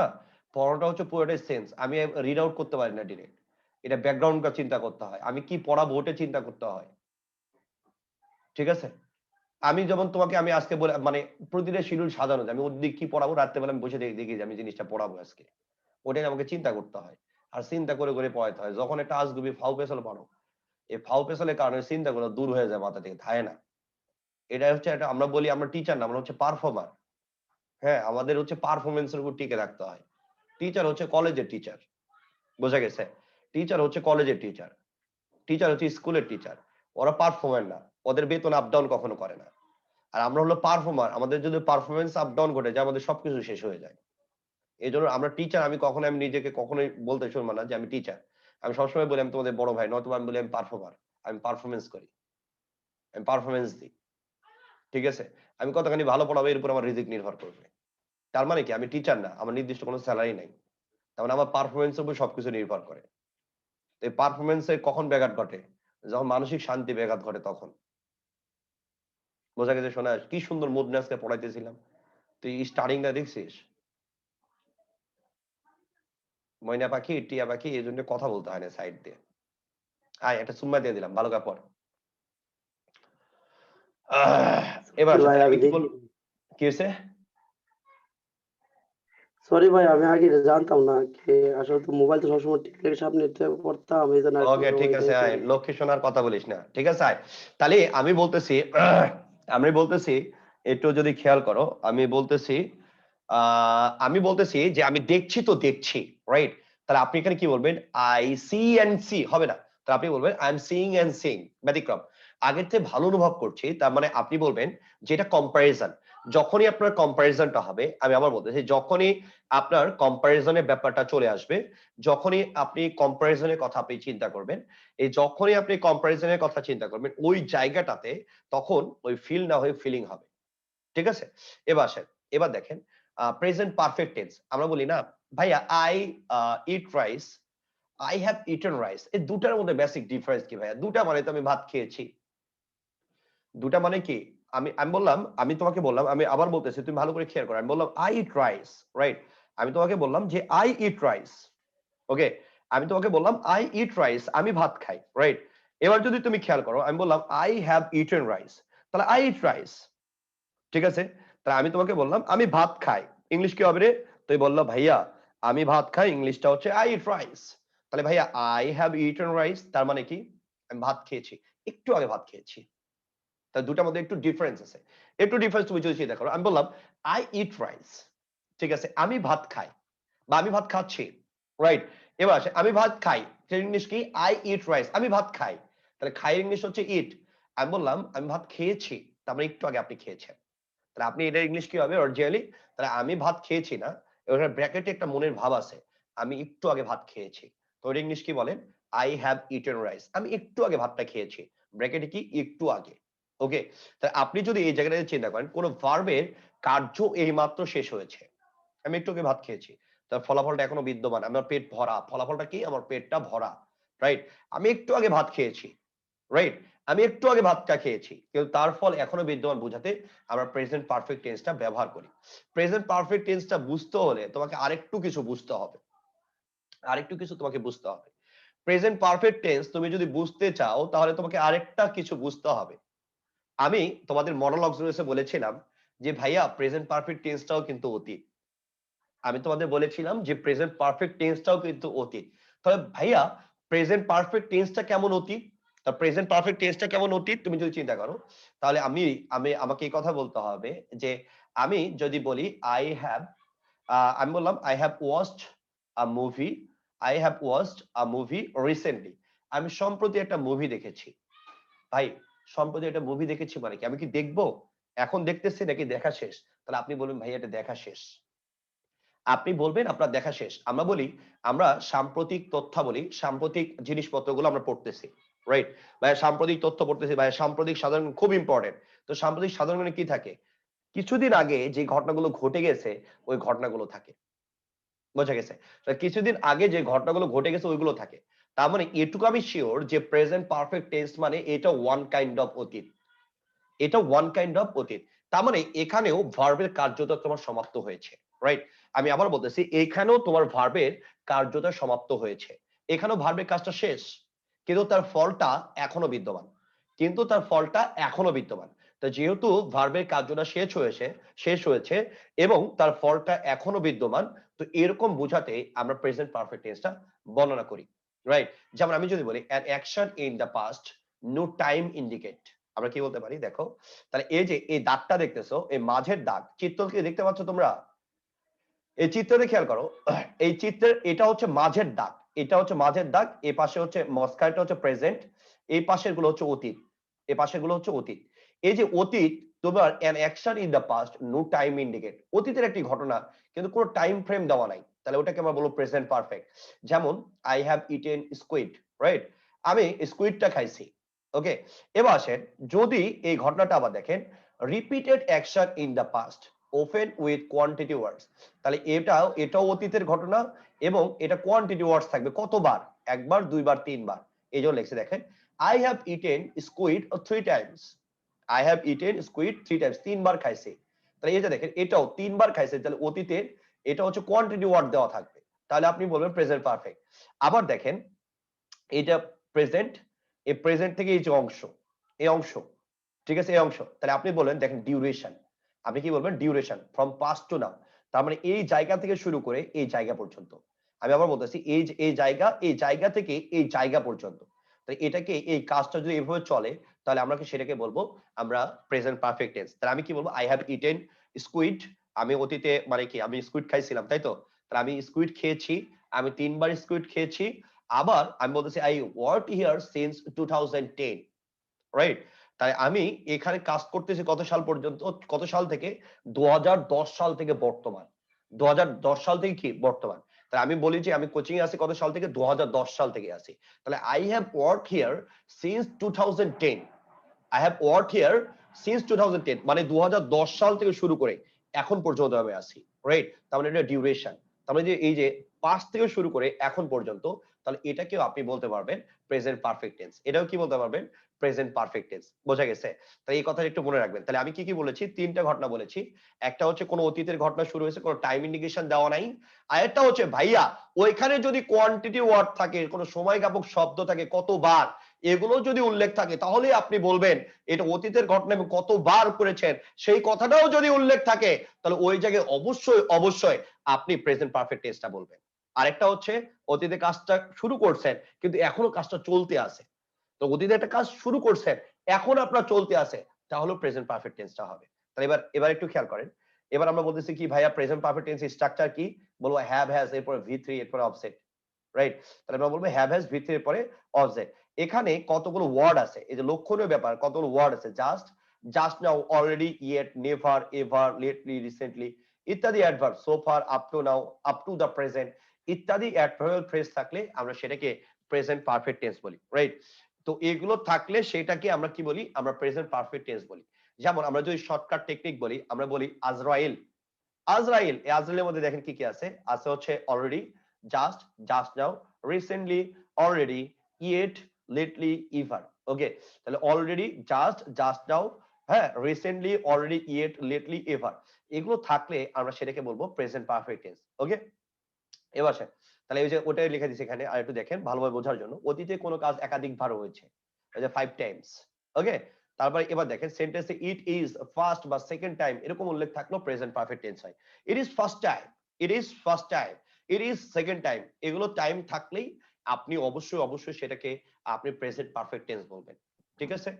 পড়াটা হচ্ছে পুরোটাই সেন্স। আমি রিড আউট করতে পারি না ডিরেক্ট, এটা ব্যাকগ্রাউন্ডটা চিন্তা করতে হয়, আমি কি পড়াবো ওটা চিন্তা করতে হয়, ঠিক আছে? আমি যেমন তোমাকে আমি আজকে বলে মানে প্রতিটা শিডিউল সাজানো যায়, আমি ওর দিক কি পড়াবো, রাত্রেবেলা আমি বসে দেখি যে আমি জিনিসটা পড়াবো আজকে, ওটাই আমাকে চিন্তা করতে হয়। আর চিন্তা করে করে পড়াতে হয়। যখন একটা আজগুবি ফাউ পেছাল পারো, এই ফাউ পেছালের কারণে চিন্তাগুলো দূর হয়ে যায় মাথা থেকে, থাকে না। এটা হচ্ছে একটা, আমরা বলি আমরা টিচার না, আমরা হচ্ছে পারফর্মার। হ্যাঁ, আমাদের হচ্ছে পারফরমেন্সের উপর টিকে রাখতে হয়। টিচার হচ্ছে কলেজের টিচার, বোঝা গেছে? টিচার হচ্ছে কলেজের টিচার, টিচার হচ্ছে স্কুলের টিচার। ওরা পারফর্মার না, ওদের বেতন আপ ডাউন কখনো করে না। আর আমরা হলো পারফর্মার, আমাদের যদি পারফরমেন্স আপ ডাউন ঘটে যায় আমাদের সবকিছু শেষ হয়ে যায়। এই জন্য আমরা টিচার, আমি কখনো আমি নিজেকে কখনোই বলতে শুনবো না যে আমি টিচার। আমি সবসময় বলি আমি তোমাদের বড় ভাই, নয়তো আমি বলি আমি পারফর্মার, আমি পারফরমেন্স করি, আমি পারফরমেন্স দিই, ঠিক আছে? আমি কতখানি ভালো পড়াবো এর উপর আমার রিজিক নির্ভর করবে। তার মানে কি আমি টিচার না, আমার নির্দিষ্ট কোনো স্যালারি নাই, তার মানে আমার পারফরমেন্সের উপর সবকিছু নির্ভর করে। এই পারফরমেন্সে কখন ব্যাঘাত ঘটে, যখন মানসিক শান্তি ব্যাঘাত ঘটে তখন। বোঝা গেছে? শোনা, কি সুন্দর মুড নিয়ে আজকে পড়াইতেছিলাম, তুই স্টার্টিংটা দেখছিস? ময়না পাখি টিয়া পাখি, এই জন্য কথা বলতে হয় না সাইড দিয়ে। আয় একটা সুম্মা দিয়ে দিলাম, ভালো করে পড়। এবার আসো, ভাই তাহলে আমি আমি কি দেখি। বল, কি হয়েছে? সরি ভাই, আমি আগে জানতাম না কে আসলে, তো মোবাইল তো সবসময় টেবিলের সামনে পড়তাম, এই জন্য একটু ওকে ঠিক আছে, আয় দেখলাম। লক্ষ্মী শোনার কথা বলিস না, ঠিক আছে? আয় তাহলে আমি বলতেছি, আমি বলতেছি একটু যদি খেয়াল করো, আমি বলতেছি যে আমি দেখছি তো দেখছি, রাইট? তাহলে আপনি এখানে কি বলবেন? আই সি এন্ড সি হবে না, তাহলে আপনি বলবেন I am seeing and seeing, ব্যতিক্রম। আগের থেকে ভালো অনুভব করছি, তার মানে আপনি বলবেন যেটা কম্পারিজন। যখনই আপনার কম্পারিজনটা হবে, আমি আবার বলতেছি, যখনই আপনার কম্পারিজনের ব্যাপারটা চলে আসবে, যখনই আপনি কম্পারিজনের কথা আপনি চিন্তা করবেন, এই যখনই আপনি কম্পারিজনের কথা চিন্তা করবেন ওই জায়গাটাতে, তখন ওই ফিল না হয়ে ফিলিং হবে, ঠিক আছে? এবার আসেন, এবার দেখেন প্রেজেন্ট পারফেক্ট টেন্স। আমরা বলি না ভাইয়া I eat rice, I have eaten rice, এই দুটার মধ্যে বেসিক ডিফারেন্স কি ভাইয়া? দুটা মানে তো আমি ভাত খেয়েছি, দুটা মানে কি? আমি আমি বললাম, আমি তোমাকে বললাম, আমি আবার বলতেছি তুমি ভালো করে খেয়াল করো, আমি বললাম আই ইট রাইস, রাইট? আমি তোমাকে বললাম যে আই ইট রাইস, ওকে? আমি তোমাকে বললাম আই ইট রাইস, আমি ভাত খাই, রাইট? এবার যদি তুমি খেয়াল করো, আমি বললাম আই হ্যাভ ইটেন রাইস, তাহলে আই ইট রাইস, ঠিক আছে? তাহলে আমি তোমাকে বললাম আমি ভাত খাই, ইংলিশ কি হবে রে? তুই বললো ভাইয়া আমি ভাত খাই, ইংলিশটা হচ্ছে আই ইট রাইস। তাহলে ভাইয়া আই হ্যাভ ইটেন রাইস তার মানে কি? আমি ভাত খেয়েছি, একটু আগে ভাত খেয়েছি। তার দুটার মধ্যে একটু ডিফারেন্স আছে, একটু ডিফারেন্স তুমি যদি চিন্তা করো। আমি বললাম আই ইট রাইস, ঠিক আছে, আমি ভাত খাই বা আমি ভাত খাচ্ছি, রাইট? এবার আসে আমি ভাত খাই, ইংলিশ কি? আই ইট রাইস, আমি ভাত খাই। তাহলে খাই ইংলিশ হচ্ছে ইট। আমি বললাম আমি ভাত খেয়েছি, তার মানে একটু আগে আপনি খেয়েছেন। তাহলে আপনি এটা ইংলিশ কি হবে অরিজিনালি? তাহলে আমি ভাত খেয়েছি না, এবার ব্র্যাকেটে একটা মনের ভাব আছে, আমি একটু আগে ভাত খেয়েছি, তো এটা ইংলিশ কি বলেন? আই হ্যাভ ইটেন রাইস, আমি একটু আগে ভাতটা খেয়েছি, ব্র্যাকেটে কি? একটু আগে, ওকে? তাহলে আপনি যদি এই জায়গাটাতে চিন্তা করেন কোন ভার্বের কার্য এইমাত্র শেষ হয়েছে, আমি একটু আগে ভাত খেয়েছি, তার ফলাফলটা এখনো বিদ্যমান, আমার পেট ভরা, ফলাফলটা কি? আমার পেটটা ভরা, রাইট? আমি একটু আগে ভাত খেয়েছি, রাইট? আমি একটু আগে ভাতটা খেয়েছি, কিন্তু তার ফল এখনো বিদ্যমান বোঝাতে আমরা প্রেজেন্ট পারফেক্ট টেন্সটা ব্যবহার করি। প্রেজেন্ট পারফেক্ট টেন্সটা বুঝতে হলে তোমাকে আরেকটু কিছু বুঝতে হবে, আরেকটু কিছু তোমাকে বুঝতে হবে। প্রেজেন্ট পারফেক্ট টেন্স তুমি যদি বুঝতে চাও তাহলে তোমাকে আরেকটা কিছু বুঝতে হবে। আমি তোমাদের মনোলগস রয়েছে বলেছিলাম যে ভাইয়া প্রেজেন্ট পারফেক্ট টেন্সটাও কিন্তু অতীত। আমি তোমাদের বলেছিলাম যে প্রেজেন্ট পারফেক্ট টেন্সটাও কিন্তু অতীত। তাহলে ভাইয়া প্রেজেন্ট পারফেক্ট টেন্সটা কেমন অতীত? তা প্রেজেন্ট পারফেক্ট টেন্সটা কেমন অতীত তুমি যদি চিন্তা করো, তাহলে আমাকে এই কথা বলতে হবে যে আমি যদি বলি আমি বললাম I have watched a movie, I have watched a movie recently. আমি সম্প্রতি একটা মুভি দেখেছি। ভাই সম্প্রতি একটা মুভি দেখেছি মানে কি আমি কি দেখবো? এখন দেখতেছি নাকি দেখা শেষ? তাহলে আপনি বলবেন ভাই এটা দেখা শেষ। আপনি বলবেন আপনার দেখা শেষ। আমরা সাম্প্রতিক তথ্যাবলী, সাম্প্রতিক জিনিসপত্রগুলো আমরা পড়তেছি, রাইট? ভাইয়া সাম্প্রতিক তথ্য পড়তেছি, ভাইয়া সাম্প্রতিক সাধারণ খুব ইম্পর্টেন্ট। তো সাম্প্রতিক সাধারণে কি থাকে? কিছুদিন আগে যে ঘটনাগুলো ঘটে গেছে ওই ঘটনাগুলো থাকে। বোঝা গেছে? তো কিছুদিন আগে যে ঘটনাগুলো ঘটে গেছে ওইগুলো থাকে। তার মানে এটুকু আমি সিওর যে প্রেজেন্ট পারফেক্ট টেন্স মানে এটা ওয়ান কাইন্ড অফ অতীত। এটা ওয়ান কাইন্ড অফ অতীত। তার মানে এখানেও ভার্বের কার্যতা তোমার সমাপ্ত হয়েছে, রাইট? আমি আবার বলতেছি এখানেও তোমার ভার্বের কার্যতা সমাপ্ত হয়েছে। এখানেও ভার্বের কাজটা শেষ, কিন্তু তার ফলটা এখনো বিদ্যমান। তো যেহেতু ভার্বের কার্যটা শেষ হয়েছে এবং তার ফলটা এখনো বিদ্যমান, তো এরকম বোঝাতে আমরা প্রেজেন্ট পারফেক্ট টেন্সটা বর্ণনা করি, রাইট? যেমন আমি যদি বলি an action in the past no time indicate, আমরা কি বলতে পারি দেখো। তাহলে এই যে এই দাগটা দেখতেছো, এই মাঝের দাগ, চিত্রকে দেখতে পাচ্ছ তোমরা? এই চিত্রতে খেয়াল করো, এই চিত্রের এটা হচ্ছে মাঝের দাগ, এটা হচ্ছে মাঝের দাগ, এই পাশে হচ্ছে মস্কারটা হচ্ছে প্রেজেন্ট, এই পাশের গুলো হচ্ছে অতীত, এই পাশের গুলো হচ্ছে অতীত। এই যে অতীত তোমার an action in the past no time indicate, অতীতের একটি ঘটনা কিন্তু কোনো টাইম ফ্রেম দেওয়া নাই, তাহলে ওটাকে আমরা বলবো প্রেজেন্ট পারফেক্ট। যেমন I have eaten squid, right? আমি স্কুইডটা খাইছি, ওকে। এবার আসেন যদি এই ঘটনাটা আবার দেখেন, repeated action in the past open with quantity words, তাহলে এটাও অতীতের ঘটনা এবং এটা কোয়ান্টিটি ওয়ার্ডস থাকবে কতবার? একবার, দুইবার, তিনবার। এই জন্য লেখছে দেখেন I have eaten squid 3 Times, I have eaten squid 3 Times, তিনবার খাইছে। তাহলে এই যে দেখেন এটাও তিনবার খাইছে, তাহলে অতীতের এটা হচ্ছে কোয়ান্টিটি ওয়ার্ড দেওয়া থাকবে, তাহলে আপনি বলবেন প্রেজেন্ট পারফেক্ট। আবার দেখেন এটা প্রেজেন্ট, এই প্রেজেন্ট থেকে এই যে অংশ, এই অংশ, ঠিক আছে, এই অংশ, তাহলে আপনি বলেন দেখেন ডিউরেশন, আপনি কি বলবেন? ডিউরেশন ফ্রম পাস্ট টু নাও, তার মানে এই জায়গা থেকে শুরু করে এই জায়গা পর্যন্ত। আমি আবার বলতেছি এই জায়গা থেকে এই জায়গা পর্যন্ত। তো এটাকে এই কাজটা যদি এভাবে চলে তাহলে আমরা কি সেটাকে বলবো আমরা প্রেজেন্ট পারফেক্ট টেন্স। তাহলে আমি কি বলবো? আই হ্যাভ ইটেন স্কুইড, আমি অতীতে মানে কি আমি স্কুইড খাইছিলাম, তাই তো? তাহলে আমি স্কুইড খেয়েছি, আমি তিনবার স্কুইড খেয়েছি। আবার আমি বলতেছি I work here since 2010, right? তাই আমি এখানে কাজ করতেছি কত সাল পর্যন্ত, কত সাল থেকে? 2010 সাল থেকে বর্তমান, 2010 সাল থেকে কি বর্তমান। তাই আমি বলি যে আমি কোচিং এ আছি কত সাল থেকে? 2010 সাল থেকে আছি। তাহলে I have work here since 2010, I have work here since 2010 মানে 2010 সাল থেকে শুরু করে এখন পর্যন্ত আমি আছি, রাইট? তার মানে এটা ডিউরেশন, তার মানে যে এই যে পাস্ট থেকে শুরু করে এখন পর্যন্ত, তাহলে এটাকেও আপনি বলতে পারবেন প্রেজেন্ট পারফেক্ট টেন্স। এটাও কি বলতে পারবেন? Present perfect tense. বোঝা গেছে? তাই এই কথাটা একটু মনে রাখবেন। তাহলে আমি কি কি বলেছি? তিনটা ঘটনা বলেছি। একটা হচ্ছে কোনো অতীতের ঘটনা শুরু হয়েছে, কোনো টাইম ইন্ডিকেশন দেওয়া নাই। আরেকটা হচ্ছে ভাইয়া ওইখানে যদি কোয়ান্টিটি ওয়ার্ড থাকে, কোনো সময়জ্ঞাপক শব্দ থাকে কতবার, এগুলো যদি উল্লেখ থাকে তাহলে আপনি বলবেন এটা অতীতের ঘটনা এবং কতবার করেছেন সেই কথাটাও যদি উল্লেখ থাকে তাহলে ওই জায়গায় অবশ্যই আপনি প্রেজেন্ট পারফেক্ট টেন্সটা বলবেন। আরেকটা হচ্ছে অতীতে কাজটা শুরু করছেন কিন্তু এখনো কাজটা চলতে আছে, তো অতীতে একটা কাজ শুরু করছেন এখন আপনার চলতে আছে, তাহলে প্রেজেন্ট পারফেক্ট টেন্সটা হবে। তাহলে এবার একটু খেয়াল করেন, এবার আমরা বলতেছি কি ভাইয়া প্রেজেন্ট পারফেক্ট টেন্স স্ট্রাকচার কি? বলবো হ্যাভ হ্যাজ এরপরে V3 এরপরে অবজেক্ট, রাইট? তাহলে আমরা বলবো হ্যাভ হ্যাজ V3 এর পরে অবজেক্ট। এখানে কতগুলো ওয়ার্ড আছে, এই যে লক্ষণীয় ব্যাপার, কতগুলো ওয়ার্ড আছে, just now, already, yet, never, ever, lately, recently ইত্যাদি adverb, so far, up to now, up to the present ইত্যাদি অ্যাডভার্বিয়াল ফ্রেজ থাকলে আমরা সেটাকে প্রেজেন্ট পারফেক্ট টেন্স বলি, রাইট? তো এগুলো থাকলে সেটাকে আমরা কি বলি? আমরা প্রেজেন্ট পারফেক্ট টেন্স বলি। যেমন আমরা যদি শর্টকাট টেকনিক বলি, আমরা বলি আজরাইল, আজরাইল, এই আজরাইলের মধ্যে দেখেন কি কি আছে হচ্ছে already, just now, recently, already, yet, lately, ever, okay. তাহলে অলরেডি, জাস্ট নাও, হ্যাঁ, recently, already, yet, lately, ever, এগুলো থাকলে আমরা সেটাকে বলবো প্রেজেন্ট পারফেক্ট টেন্স, ওকে। এবার আসেন, তাহলে এই যে ওটাই লিখে দিচ্ছি এখানে, আর একটু দেখেন ভালোভাবে বোঝার জন্য, অতীতে কোনো কাজ একাধিকবার হয়েছে, এই যে 5 টাইমস, ওকে। তারপরে এবার দেখেন সেন্টেন্সে ইট ইজ ফার্স্ট বা সেকেন্ড টাইম এরকম উল্লেখ থাকলো প্রেজেন্ট পারফেক্ট টেন্স হয়। It is first time, it is first time, it is second time, এগুলো টাইম থাকলেই আপনি অবশ্যই সেটাকে আপনি প্রেজেন্ট পারফেক্ট টেন্স বলবেন। ঠিক আছে,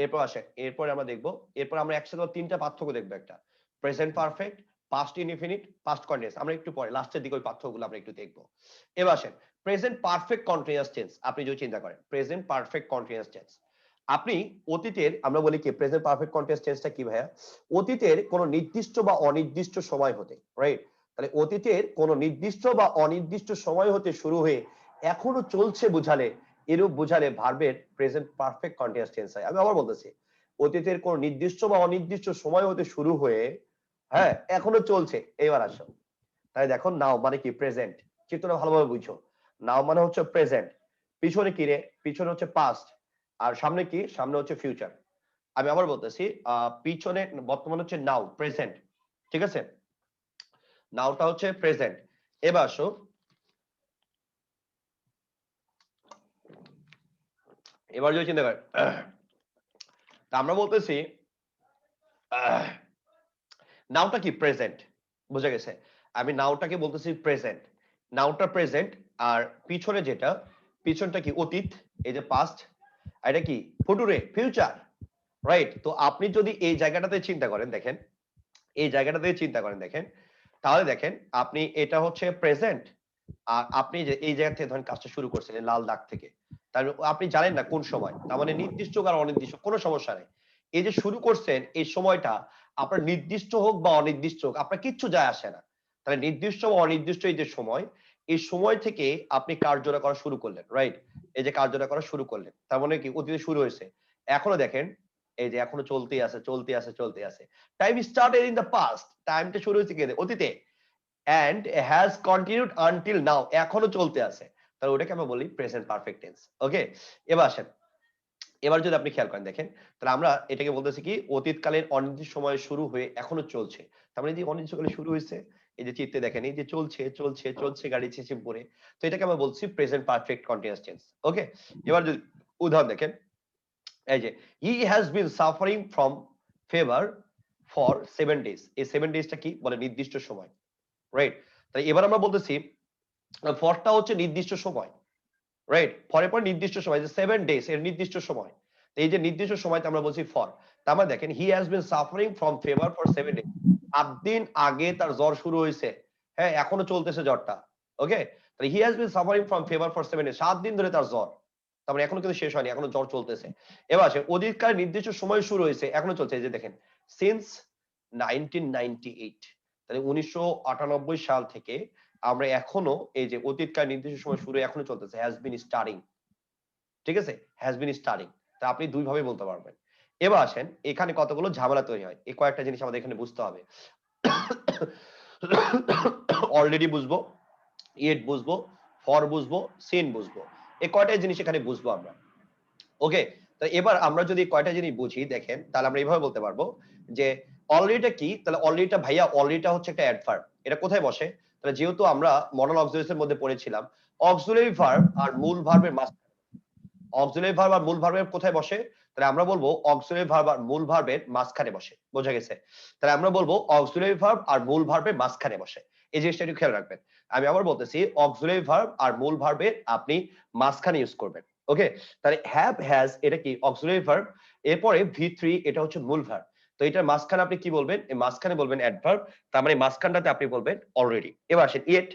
এরপর আসে, এরপর আমরা দেখবো, এরপর আমরা একসাথে তিনটা পার্থক্য দেখবো। একটা present perfect, past indefinite, past continuous. আমরা একটু পরে লাস্টের দিকে ওই পার্থক্যগুলো আমরা একটু দেখবো। এবার আসেন প্রেজেন্ট পারফেক্ট কন্টিনিউয়াস টেন্স। আপনি যদি চিন্তা করেন প্রেজেন্ট পারফেক্ট কন্টিনিউয়াস টেন্স, আপনি অতীতের, আমরা বলি কি প্রেজেন্ট পারফেক্ট কন্টিনিউয়াস টেন্সটা কি ভাইয়া, অতীতের কোন নির্দিষ্ট বা অনির্দিষ্ট সময় হতে, রাইট? তাহলে অতীতের কোন নির্দিষ্ট বা অনির্দিষ্ট সময় হতে শুরু হয়ে এখনো চলছে বুঝালে, এরূপ বুঝালে ভার্বের প্রেজেন্ট পারফেক্ট কন্টিনিউয়াস টেন্স হয়। আমি আবার বলতেছি, অতীতের কোন নির্দিষ্ট বা অনির্দিষ্ট সময় হতে শুরু হয়ে হ্যাঁ এখনো চলছে। এবার আসো, তাই দেখো নাও মানে কি প্রেজেন্ট, চিত্রটা ভালোভাবে বুঝো। নাও মানে হচ্ছে প্রেজেন্ট, পিছনে কি রে, পিছনে হচ্ছে পাস্ট, আর সামনে কি, সামনে হচ্ছে ফিউচার। আমি আবার বলতেছি, পিছনে বর্তমান হচ্ছে নাও প্রেজেন্ট, ঠিক আছে, নাওটা হচ্ছে প্রেজেন্ট। এবার আসো, এবার যদি চিন্তা করেন, তা আমরা বলতেছি নাওটা কি প্রেজেন্ট, বুঝা গেছে? আমি নাওটাকে বলতেছি প্রেজেন্ট, নাওটা প্রেজেন্ট, আর পিছনে যেটা, পিছনটা কি অতীত, এই যে পাস্ট, এটা কি ফুটুরে ফিউচার, রাইট? তো আপনি যদি এই জায়গাটাতে চিন্তা করেন, দেখেন এই জায়গাটাতে চিন্তা করেন, দেখেন তাহলে দেখেন আপনি এটা হচ্ছে প্রেজেন্ট, আর আপনি যে এই জায়গা থেকে ধরেন কাজটা শুরু করছেন লাল দাগ থেকে, তার আপনি জানেন না কোন সময়, তার মানে নির্দিষ্ট আর অনির্দিষ্ট কোনো সমস্যা নেই। এই যে শুরু করছেন এই সময়টা আপনার নির্দিষ্ট হোক বা অনির্দিষ্ট হোক আপনার কিচ্ছু যায় আসে না। তাহলে নির্দিষ্ট বা অনির্দিষ্ট এই যে সময়, এই সময় থেকে আপনি কার্যটা করা শুরু করলেন, রাইট? এই যে কার্যটা করা শুরু করলেন, তার মানে কি অতীতে শুরু হয়েছে, এখনো দেখেন এই যে এখনো চলতেই আছে চলতে আছে চলতে আছে। Time started in the past, টাইমটা শুরু হয়েছে কি অতীতে, and has continued until now, এখনো চলতে আছে, তাহলে ওটাকে আমরা বলি প্রেজেন্ট পারফেক্ট টেন্স। ওকে, এবার আসেন, এবার যদি আপনি খেয়াল করেন দেখেন, তাহলে আমরা এটাকে বলতেছি কি অতীতকালের অনির্দিষ্ট সময় শুরু হয়ে এখনো চলছে, তার মানে যে অনির্দিষ্টকালে শুরু হয়েছে, এই যে চিত্রে দেখেন এই যে চলছে চলছে চলছে গাড়ি ছেঁচে পড়ে, তো এটাকে আমরা বলছি প্রেজেন্ট পারফেক্ট কন্টিনিউয়াস টেন্স। ওকে, এবার যদি উদাহরণ দেখেন, এই যে he has been suffering from fever for 7 days, এই 7 ডেজটা কি বলে নির্দিষ্ট সময়, রাইট? তাই এবার আমরা বলতেছি ফরটা হচ্ছে নির্দিষ্ট সময়, রাইট? ফরের পর নির্দিষ্ট সময়, যে 7 days এর নির্দিষ্ট সময়, তো এই যে নির্দিষ্ট সময়টা আমরা বলছি ফর, তার মানে দেখেন he has been suffering from fever for 7 days, 7 দিন আগে তার জ্বর শুরু হয়েছে, হ্যাঁ এখনো চলতেছে জ্বরটা। ওকে, তাহলে he has been suffering from fever for 7 days, 7 দিন ধরে তার জ্বর, তার মানে এখনো কিন্তু শেষ হয়নি, এখনো জ্বর চলতেছে। এবার আসে অধিকার নির্দিষ্ট সময় শুরু হয়েছে এখনো চলছে, এই যে দেখেন সিন্স 1998, তাহলে 1998 সাল থেকে আমরা এখনো এই যে অতীতকাল নির্দিষ্ট সময় শুরু এখনো চলতেছে, হ্যাজ বিন স্টার্টিং, ঠিক আছে, হ্যাজ বিন স্টার্টিং, তা আপনি দুই ভাবে বলতে পারবেন। এবার আসেন এখানে কতগুলো ঝামেলা তৈরি হয়, এই কয়েকটা জিনিস আমাদের এখানে বুঝতে হবে। অলরেডি বুঝবো, ইয়েট বুঝবো, ফর বুঝবো, সিন বুঝবো, এই কয়টা জিনিস এখানে বুঝবো আমরা। ওকে, তো এবার আমরা যদি কয়টা জিনিস বুঝি দেখেন, তাহলে আমরা এইভাবে বলতে পারবো যে অলরেডিটা কি, তাহলে অলরেডিটা ভাইয়া অলরেডিটা হচ্ছে একটা অ্যাডভার্ব, এটা কোথায় বসে, তাহলে যেহেতু আমরা মডাল অক্সিলারিজ এর মধ্যে পড়েছিলাম অক্সিলারি ভার্ব আর মূল ভার্বের মাঝখানে, অক্সিলারি ভার্ব আর মূল ভার্বের কোথায় বসে, তাহলে আমরা বলবো অক্সিলারি ভার্ব আর মূল ভার্বের মাঝখানে বসে, বোঝা গেছে? তাহলে আমরা বলবো অক্সিলারি ভার্ব আর মূল ভার্বের মাঝখানে বসে, এই জিনিসটা একটু খেয়াল রাখবেন। আমি আবার বলতেছি অক্সিলারি ভার্ব আর মূল ভার্বের আপনি মাঝখানে ইউজ করবেন। ওকে, তাহলে হ্যাভ হ্যাজ এটা কি অক্সিলারি ভার্ব, এরপরে ভি3 এটা হচ্ছে মূল ভার্ব, তো এটার মাঝখানে আপনি কি বলবেন, এই মাঝখানে বলবেন অ্যাডভার্ব, তার মানে মাঝখানটাতে আপনি বলবেন অলরেডি। এবার আসেন ইয়েট,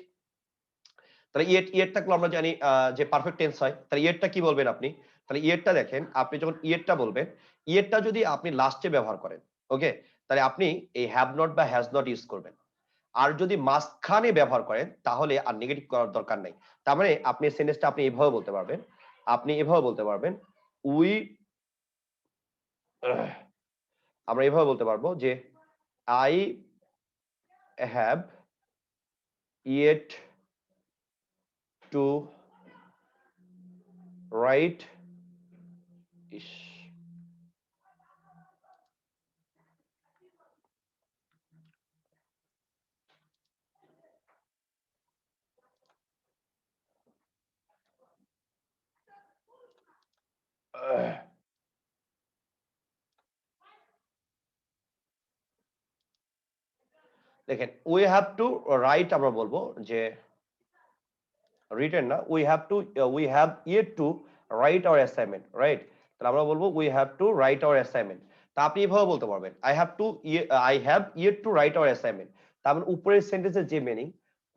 তাহলে ইয়েট থাকলে আমরা জানি যে পারফেক্ট টেন্স হয়, তাহলে ইয়েটটা কি বলবেন আপনি, তাহলে ইয়েটটা দেখেন আপনি যখন ইয়েটটা বলবেন, ইয়েটটা যদি আপনি লাস্টে ব্যবহার করেন, ওকে, তাহলে আপনি এই হ্যাভ নট বা হ্যাজ নট ইউজ করবেন, আর যদি মাঝখানে ব্যবহার করেন তাহলে আর নেগেটিভ করার দরকার নাই। তার মানে আপনি সেন্টেন্সটা আপনি এভাবে বলতে পারবেন, আপনি এভাবে বলতে পারবেন উই, আমরা এভাবে বলতে পারবো যে I have yet to write, ইস দেখেন উই হ্যাভ টু রাইট, আমরা বলবো যে রিটেন না, we have yet to right hour assignment, right? তাহলে আমরা বলবো we have to right hour assignment. তা আপনি এভাবে বলতে পারবেন I have yet to right hour assignment. তার মানে উপরের সেন্টেন্সের যে মিনিং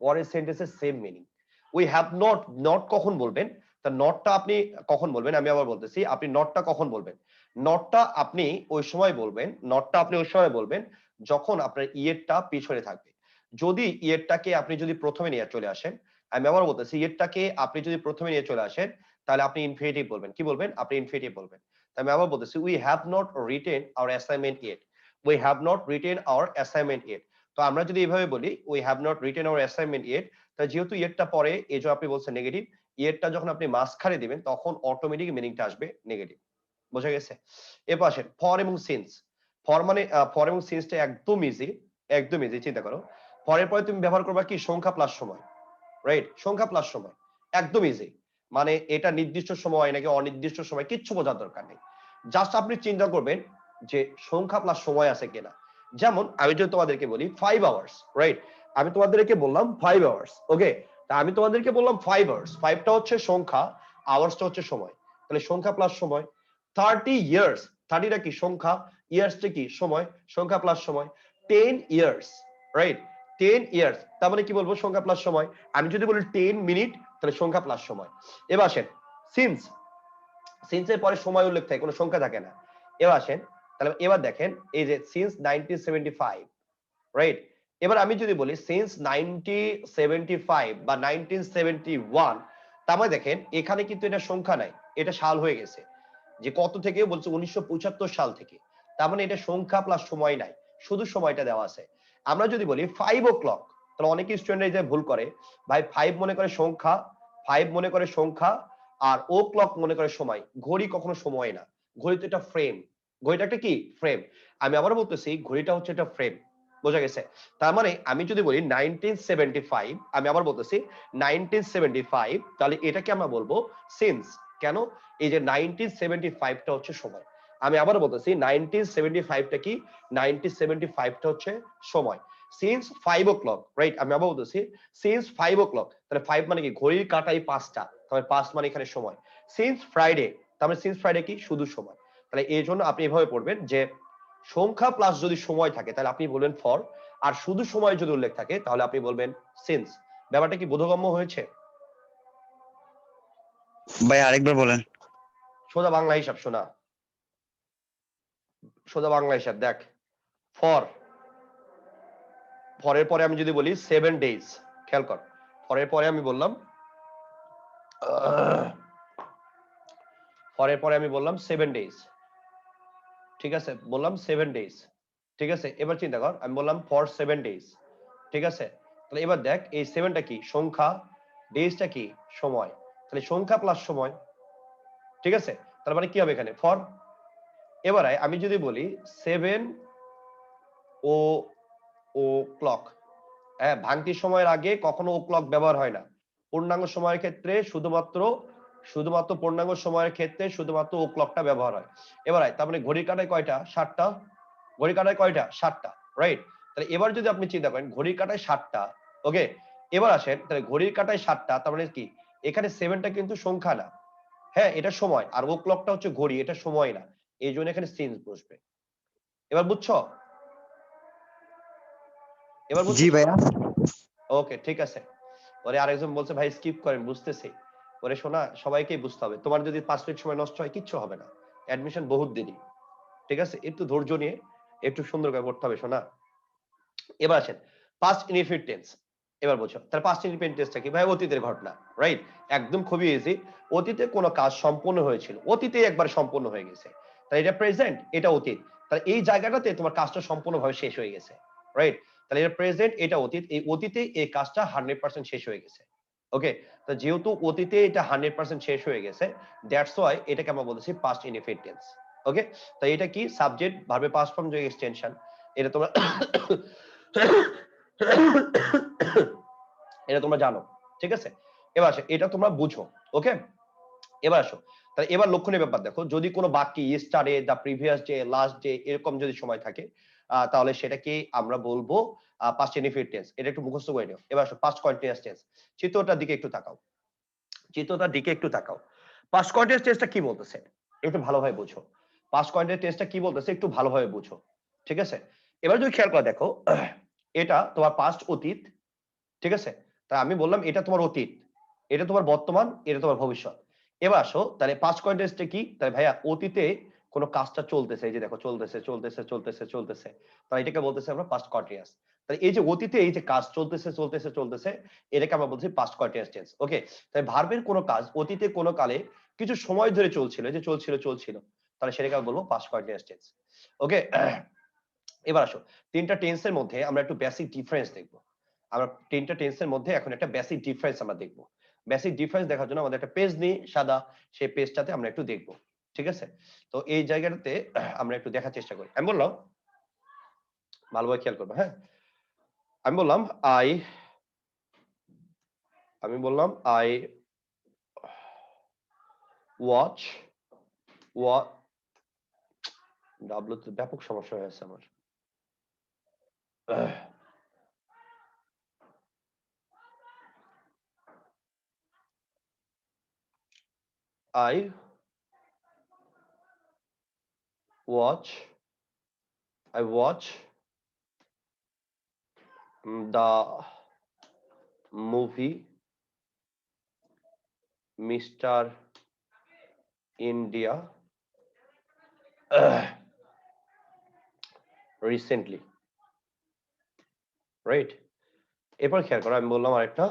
পরের সেন্টেন্সের same meaning. We have not, not কখন বলবেন? তা নটটা আপনি কখন বলবেন? আমি আবার বলতেছি, আপনি নটটা কখন বলবেন? নটটা আপনি ওই সময় বলবেন, নটটা আপনি ওই সময় বলবেন যখন আপনার ইয়েরটা পিছনে থাকবে। যদি ইয়েরটাকে আপনি যদি প্রথমে নিয়ে চলে আসেন, আমি আবার বলতেছি ইয়েরটাকে আপনি যদি প্রথমে নিয়ে চলে আসেন তাহলে আপনি ইনফিনিটিভ বলবেন। কি বলবেন? আপনি ইনফিনিটিভ বলবেন। আমি আবার বলতেছি we have not written our assignment yet, we have not written our assignment yet. তো আমরা যদি এইভাবে বলি we have not written our assignment yet, তাহলে যেহেতু ইয়েরটা পরে এই যে আপনি বলছেন নেগেটিভ, ইয়েরটা যখন আপনি মাঝখানে দিবেন তখন অটোমেটিক মিনিংটা আসবে নেগেটিভ। বোঝা গেছে? এরপর আসেন ফর এবং সিন্স। ফর মানে ফর এবং সিন্সটা একদম ইজি, একদম ইজি। চিন্তা করো, ফরের পরে তুমি ব্যবহার করবা কি? সংখ্যা প্লাস সময়, রাইট? সংখ্যা প্লাস সময়, একদম ইজি। মানে এটা নির্দিষ্ট সময় নাকি অনির্দিষ্ট সময় কিচ্ছু বোঝার দরকার নেই। জাস্ট আপনি চিন্তা করবেন যে সংখ্যা প্লাস সময় আছে কিনা। যেমন আমি যদি তোমাদেরকে বলি 5 আওয়ার্স, রাইট? আমি তোমাদেরকে বললাম 5 আওয়ার্স, ওকে? তা আমি তোমাদেরকে বললাম 5 আওয়ার্স, 5টা হচ্ছে সংখ্যা, আওয়ার্সটা হচ্ছে সময়। তাহলে সংখ্যা প্লাস সময়। 30 ইয়ার্স, 30টা কি? সংখ্যা, ইয়ার্সটা কি? সময়, সংখ্যা প্লাস সময়। 10 ইয়ার্স, রাইট? 10 ইয়ার্স, তার মানে কি বলবো? সংখ্যা প্লাস সময়। আমি যদি বলি 10 মিনিট, তাহলে সংখ্যা প্লাস সময়। এবার আসেন সিন্স, সিন্সের পরে সময় উল্লেখ থাকে, কোনো সংখ্যা থাকে না। এবার আসেন, তাহলে এবার দেখেন এই যে সিন্স 1975, রাইট? এবার আমি যদি বলি সিন্স 1975 বা 1971, তার মানে দেখেন এখানে কিন্তু এটা সংখ্যা নাই, এটা সাল হয়ে গেছে। যে কত থেকে বলছে? 1975 সাল থেকে। তার মানে এটা সংখ্যা প্লাস সময় নাই, শুধু সময়টা দেওয়া আছে। আমরা যদি বলি 5 o'clock, তাহলে অনেক স্টুডেন্ট এই যে ভুল করে, ভাই 5 মনে করে সংখ্যা, 5 মনে করে সংখ্যা, আর ও ক্লক মনে করে সময়। ঘড়ি কখনো সময় না, ঘড়ি তো এটা ফ্রেম, ঘড়িটা একটা কি? ফ্রেম। আমি আবার বলতেছি ঘড়িটা হচ্ছে এটা ফ্রেম। বোঝা গেছে? তার মানে আমি যদি বলি 1975, আমি আবার বলতেছি 1975, তাহলে এটাকে আমরা বলবো সিন্স। কেন? এই যে 1975টা হচ্ছে সময়। আমি আবার বলতেছি 1975টা কি? 1975টা হচ্ছে সময়। Since 5 o'clock, right? আমি আবার বলতেছি সিন্স 5 o'clock, তাহলে 5 মানে কি? ঘড়ির কাঁটায় 5টা, তাহলে 5 মানে এখানে সময়। সিন্স ফ্রাইডে, তার মানে সিন্স ফ্রাইডে কি? শুধু সময়। তাহলে এই জন্য আপনি এভাবে পড়বেন যে সংখ্যা প্লাস যদি সময় থাকে তাহলে আপনি বলবেন ফর, আর শুধু সময় যদি উল্লেখ থাকে তাহলে আপনি বলবেন সিন্স। ব্যাপারটা কি বোধগম্য হয়েছে? ভাই আরেকবার বলেন। সোজা বাংলা হিসাব শোনা, সোজা বাংলা হিসাব দেখ। ফর, ফরের পরে আমি যদি বলি 7 days, খেয়াল কর, ফরের পরে আমি বললাম ফরের পরে আমি বললাম 7 days, ঠিক আছে? বললাম 7 days, ঠিক আছে? এবার চিন্তা কর, আমি বললাম ফর 7 days, ঠিক আছে? তাহলে এবার দেখ এই 7টা কি? সংখ্যা, ডেজটা কি? সময়। তাহলে সংখ্যা প্লাস সময়, ঠিক আছে? তার মানে কি হবে এখানে? ফর। এবারে আমি যদি বলি 7 o'clock, হ্যাঁ, ভাঙতি সময়ের আগে কখনো ও ক্লক ব্যবহার হয় না। পূর্ণাঙ্গ সময়ের ক্ষেত্রে শুধুমাত্র পূর্ণাঙ্গ সময়ের ক্ষেত্রে শুধুমাত্র ও ক্লকটা ব্যবহার হয়। এবারে তার মানে ঘড়ির কাঁটায় কয়টা? 7টা। ঘড়ির কাঁটায় কয়টা? 7টা, রাইট? তাহলে এবার যদি আপনি চিন্তা করেন ঘড়ির কাঁটায় 7টা, ওকে? এবার আসেন, তাহলে ঘড়ির কাঁটায় 7টা, তার মানে কি? এখানে 7টা কিন্তু সংখ্যা না, হ্যাঁ এটা সময়, আর ও ক্লকটা হচ্ছে ঘড়ি, এটা সময় না। এই জন্য এখানে সিন্স বসবে। এবার বুঝছো? এবার বুঝছো? জি ভাইয়া। ওকে, ঠিক আছে। ওরে আরেকজন বলছে ভাই স্কিপ করেন, বুঝতেছি। ওরে শোনা, সবাইকেই বুঝতে হবে। তোমার যদি 5 মিনিট সময় নষ্ট হয় কিচ্ছু হবে না, অ্যাডমিশন বহুত দেরি, ঠিক আছে? একটু ধৈর্য নিয়ে একটু সুন্দর করে পড়তে হবে শোনা। এবার আসেন পাস্ট ইনডিফিনিট টেন্স। এবার বুঝো, তার পাস্ট ইনডিফিনিট টেন্সটা কি? ভাই অতীতের ঘটনা, রাইট? একদম খুবই ইজি। অতীতে কোনো কাজ সম্পন্ন হয়েছিল, অতীতে একবার সম্পন্ন হয়ে গেছে, তাই এটা প্রেজেন্ট, এটা অতীত। তাহলে এই জায়গাটাতে তোমার কাজটা সম্পূর্ণভাবে শেষ হয়ে গেছে, রাইট? তাহলে এটা প্রেজেন্ট, এটা অতীত, এই অতীতে এই কাজটা 100% শেষ হয়ে গেছে, ওকে? তো যেহেতু অতীতে এটা 100% শেষ হয়ে গেছে, দ্যাটস ওয়াই এটাকে আমরা বলতেছি পাস্ট ইনডিফিনিট টেন্স, ওকে? তো এটা কি? সাবজেক্ট ভার্বের পাস্ট ফর্ম যে এক্সটেনশন, এটা তোমরা এটা তোমরা জানো, ঠিক আছে? এবার আসো, এটা তোমরা বুঝো, ওকে? এবার আসো, তাহলে এবার লক্ষণীয় ব্যাপার দেখো, যদি কোনো বাক্যে yesterday, the previous day, last day এরকম যদি সময় থাকে তাহলে সেটাকে আমরা বলবো পাস্ট ইনডিফিনিট টেন্স। এটা একটু মুখস্থ করে নিও। এবার আসো পাস্ট কন্টিনিউয়াস টেন্স। চিত্রটার দিকে একটু তাকাও, চিত্রটার দিকে একটু তাকাও। পাস্ট কন্টিনিউয়াস টেন্সটা কি বলতেছে একটু ভালোভাবে বুঝো। পাস্ট কন্টিনিউয়াস টেন্সটা কি বলতেছে একটু ভালোভাবে বুঝো, ঠিক আছে? এবার যদি খেয়াল করে দেখো, এটা তোমার পাস্ট অতীত, ঠিক আছে? তা আমি বললাম এটা তোমার অতীত, এটা তোমার বর্তমান, এটা তোমার ভবিষ্যৎ। এবার আসো তাহলে পাস্ট কন্টিনিউয়াসটা কি? তাহলে ভাইয়া অতীতে কোনো কাজটা চলতেছে, এই যে দেখো চলতেছে চলতেছে চলতেছে চলতেছে, তাহলে এটাকে বলতেছে আমরা পাস্ট কন্টিনিউয়াস। তাহলে এই যে অতীতে এই যে কাজ চলতেছে চলতেছে চলতেছে, এটাকে আমরা বলছি পাস্ট কন্টিনিউয়াস টেন্স। ওকে, তাই ভার্বের কোনো কাজ অতীতে কোনো কালে কিছু সময় ধরে চলছিল, যে চলছিল চলছিল, তাহলে সেটাকে আমরা বলবো পাস্ট কন্টিনিউয়াস টেন্স। ওকে, এবার আসো তিনটা টেন্সের মধ্যে আমরা একটু বেসিক ডিফারেন্স দেখবো। আমরা তিনটা টেন্সের মধ্যে এখন একটা বেসিক ডিফারেন্স আমরা দেখবো। বেসিক ডিফারেন্স দেখার জন্য আমাদের একটা পেজ নিই সাদা, সেই পেজটাতে আমরা একটু দেখবো, ঠিক আছে? তো এই জায়গাটাতে আমরা একটু দেখার চেষ্টা করি। আমি বললাম, ভালোভাবে খেয়াল করবো, হ্যাঁ? আমি বললাম আই ওয়াচ ডাব্লিউ তে ব্যাপক সমস্যা হয়েছে আমার। I watch the movie Mr. India recently, right? এরপর খেয়াল করো, আমি বললাম আরেকটা,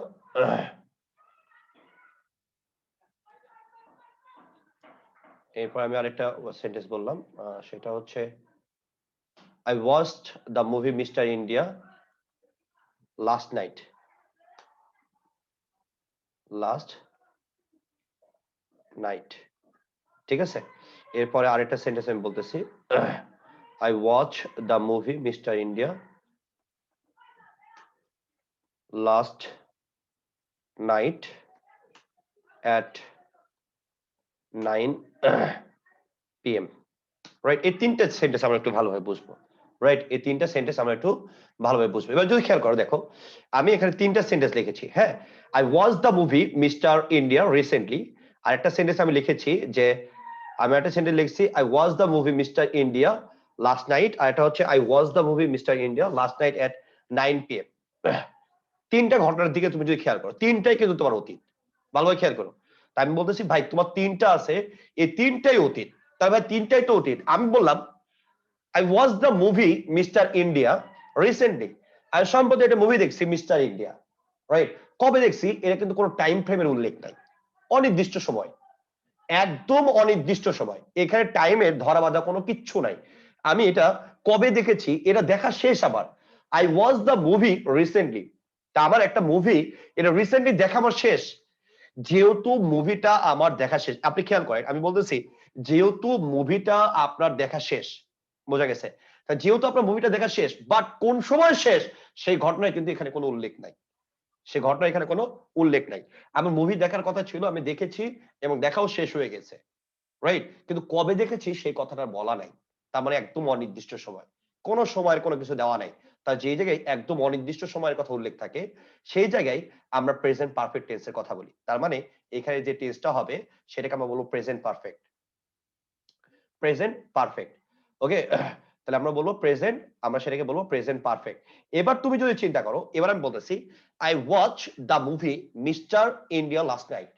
এরপর আমি আরেকটা সেন্টেন্স বললাম, সেটা হচ্ছে I watched the movie Mr. India last night. ঠিক আছে? এরপরে আরেকটা সেন্টেন্স আমি বলতেছি, I watched the movie Mr. India last night at 9 PM. Right? এই তিনটা সেন্টেন্স আমরা একটু ভালোভাবে বুঝবো। রাইট? এই তিনটা সেন্টেন্স আমরা একটু ভালোভাবে বুঝবো। এবার যদি খেয়াল করো দেখো, আমি এখানে তিনটা সেন্টেন্স লিখেছি, হ্যাঁ? I watched the movie Mr. India recently. আরেকটা সেন্টেন্স আমি লিখেছি যে আমি একটা সেন্টেন্স লিখছি I watched the movie Mr. India last night, আর এটা হচ্ছে I watched the movie Mr. India last night at 9 PM. তিনটা ঘটনার দিকে তুমি যদি খেয়াল করো, তিনটাই কিন্তু তোমার অতীত। ভালোভাবে খেয়াল করো। তাই আমি বলতেছি ভাই তোমার তিনটা আছে, এই তিনটাই অতীত। তাই ভাই তিনটাই তো অতীত। আমি বললাম I watched the movie Mr. India recently. আমি সম্প্রতি একটা মুভি দেখছি মিস্টার ইন্ডিয়া, রাইট? কবে দেখছি এটা কিন্তু কোনো টাইম ফ্রেমের উল্লেখ নাই, অনির্দিষ্ট সময়, একদম অনির্দিষ্ট সময়। এখানে টাইমের ধরা বাঁধা কোনো কিচ্ছু নাই। আমি এটা কবে দেখেছি এটা দেখা শেষ আমার। I watched the movie recently. তা আমার একটা মুভি এটা রিসেন্টলি দেখা আমার শেষ। যেহেতু মুভিটা আমার দেখা শেষ, আপনি খেয়াল করেন আমি বলতেছি যেহেতু মুভিটা আপনার দেখা শেষ, বোঝা গেছে? তা যেহেতু আপনার মুভিটা দেখা শেষ, বাট কোন সময় শেষ সেই ঘটনায় কিন্তু এখানে কোনো উল্লেখ নাই, সে ঘটনা এখানে কোনো উল্লেখ নাই। আমার মুভি দেখার কথা ছিল, আমি দেখেছি এবং দেখাও শেষ হয়ে গেছে, রাইট? কিন্তু কবে দেখেছি সেই কথাটা বলা নাই। তার মানে একদম অনির্দিষ্ট সময়, কোন সময়ের কোনো কিছু দেওয়া নাই। তা যে জায়গায় একদম অনির্দিষ্ট সময়ের কথা উল্লেখ থাকে সেই জায়গায় আমরা প্রেজেন্ট পারফেক্ট টেন্সের কথা বলি। তার মানে এখানে যে টেন্সটা হবে সেটাকে আমরা বলবো প্রেজেন্ট পারফেক্ট। প্রেজেন্ট পারফেক্ট, ওকে? তাহলে আমরা বলবো প্রেজেন্ট, আমরা সেটাকে বলবো প্রেজেন্ট পারফেক্ট। এবার তুমি যদি চিন্তা করো, এবার আমি বলতেছি I watched the movie Mr. India last night.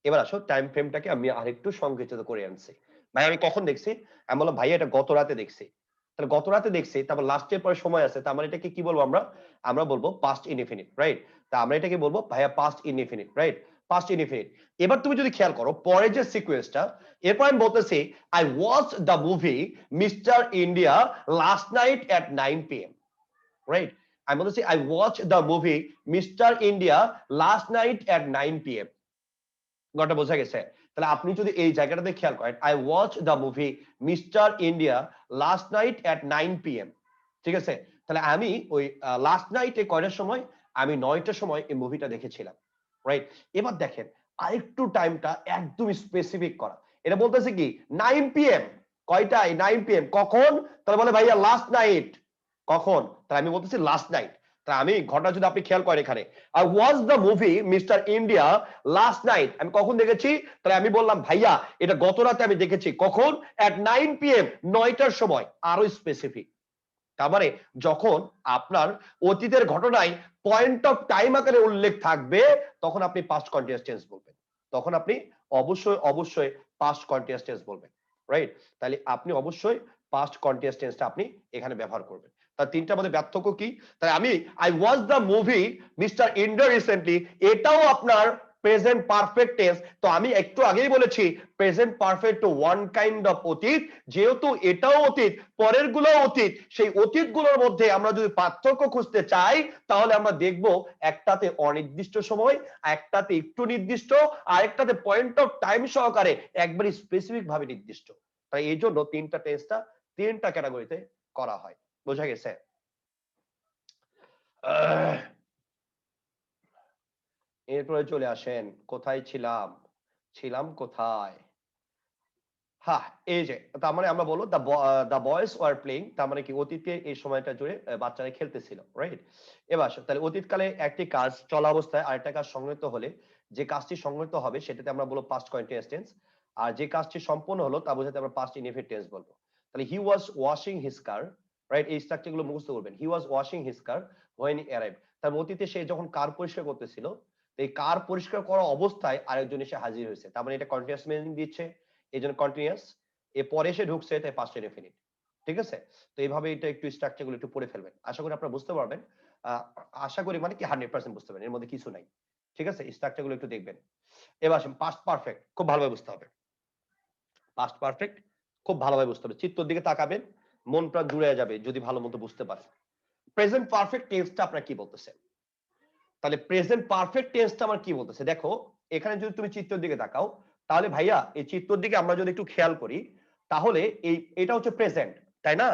এবার আসো টাইম ফ্রেমটাকে আমি আরেকটু সংকুচিত করে আনছি। ভাই আমি কখন দেখছি? আমি বললাম ভাই এটা গত রাতে দেখছি। তাহলে গত রাতে দেখছি, তারপর লাস্টের পরে সময় আছে, তার মানে এটাকে কি বলবো আমরা? আমরা বলবো পাস্ট ইনডিফিনিট, রাইট? তা আমরা এটাকে বলবো ভাইয়া past indefinite, right? Past indefinite. এবার তুমি যদি খেয়াল করো পরে যে সিকোয়েন্সটা, এরপর আমি বলতেছি I watched the movie Mr. India last night at 9 PM, right? আমি বলতেছি I watched the movie Mr. India last night at 9 PM. গল্পটা বোঝা গেছে? তাহলে আপনি যদি এই জায়গাটাতে খেয়াল করেন I watched the movie Mr. India last night at 9 PM, ঠিক আছে? তাহলে আমি ওই লাস্ট নাইটে কয়টার সময়? আমি 9টার সময় এই মুভিটা দেখেছিলাম, রাইট? এবার দেখেন আরেকটু টাইমটা একদম স্পেসিফিক করা। এটা বলতেছে কি 9 PM, কয়টায়? 9 PM। কখন? তাহলে বলে ভাইয়া লাস্ট নাইট। কখন? তাহলে আমি বলতেছি লাস্ট নাইট। তাহলে আমি ঘটনা যদি আপনি খেয়াল করেন এখানে, I watch the movie mister India last night, আমি কখন দেখেছি? তাহলে আমি বললাম ভাইয়া এটা গত রাতে আমি দেখেছি। কখন? এট 9 PM, 9টার সময়। আরো স্পেসিফিক। তার মানে যখন আপনার অতীতের ঘটনায় পয়েন্ট অফ টাইম আকারে উল্লেখ থাকবে তখন আপনি পাস্ট কন্টিনিউয়াস টেন্স বলবেন। তখন আপনি অবশ্যই পাস্ট কন্টিনিউয়াস টেন্স বলবেন, রাইট? তাহলে আপনি অবশ্যই পাস্ট কন্টিনিউয়াস টেন্সটা আপনি এখানে ব্যবহার করবেন। তার তিনটার মধ্যে পার্থক্য কি? তাই আমি I watch the movie mister India recently, এটাও আপনার প্রেজেন্ট পারফেক্ট টেন্স। তো আমি একটু আগেই বলেছি present perfect one kind of অতীত, যেহেতু এটাও অতীত পরের গুলো অতীত, সেই অতীত গুলোর মধ্যে আমরা যদি পার্থক্য খুঁজতে চাই তাহলে আমরা দেখব একটাতে অনির্দিষ্ট সময়, একটাতে একটু নির্দিষ্ট, আর একটাতে পয়েন্ট অফ টাইম সহকারে একবারই স্পেসিফিক ভাবে নির্দিষ্ট। তাই এই জন্য তিনটা টেস্টটা তিনটা ক্যাটাগরিতে করা হয়। বোঝা গেছে? এরপরে চলে আসেন, কোথায় ছিলাম কোথায়? হ্যাঁ, এই যে তার মানে আমরা বলবো দ্য বয়েজ ওয়ার প্লেইং, তার মানে কি অতীতে এই সময়টা জুড়ে বাচ্চারা খেলতেছিল, রাইট? এবার আসো, তাহলে অতীতকালে একটি কাজ চলা অবস্থায় আরেকটা কাজ সংগঠিত হলে যে কাজটি সংগঠিত হবে সেটাতে আমরা বলবো পাস্ট কন্টিনিউয়াস টেন্স, আর যে কাজটি সম্পন্ন হলো তা বোঝাতে আমরা পাস্ট ইনডেফিনিট টেন্স বলবো। তাহলে he was washing his car, right? এই স্ট্রাকচার গুলো মুখস্থ করবেন। He was washing his car when he arrived, তার অতীতে সে যখন কার পরিষ্কার করতেছিল, এই কার পরিষ্কার করা অবস্থায় আরেকজন এসে হাজির হয়েছে, তার মানে এটা কন্টিনিউয়াস মিনিং দিচ্ছে, এই জন্য কন্টিনিউয়াস। এ পরে এসে ঢুকছে তাই পাস্ট ইনডেফিনিট, ঠিক আছে? তো এইভাবে এটা একটু স্ট্রাকচার গুলো একটু পড়ে ফেলবেন, আশা করি আপনারা বুঝতে পারবেন। আশা করি মানে কি 100% বুঝতে পারবেন, এর মধ্যে কিছু নাই, ঠিক আছে? স্ট্রাকচার গুলো একটু দেখবেন। এবার আসেন পাস্ট পারফেক্ট, খুব ভালোভাবে বুঝতে হবে। পাস্ট পারফেক্ট খুব ভালোভাবে বুঝতে হবে, চিত্তর দিকে তাকাবেন, মন প্রাণ জুড়ে যাবে যদি ভালো মতো বুঝতে পারেন। প্রেজেন্ট পারফেক্ট টেন্সটা আপনার কি বলতেছে? তাহলে প্রেজেন্ট পারফেক্ট টেন্সটা আমার কি বলতেছে? দেখো এখানে যদি তুমি চিত্রের দিকে তাকাও তাহলে ভাইয়া এই চিত্রের দিকে আমরা যদি একটু খেয়াল করি তাহলে এটা হচ্ছে প্রেজেন্ট, তাই না?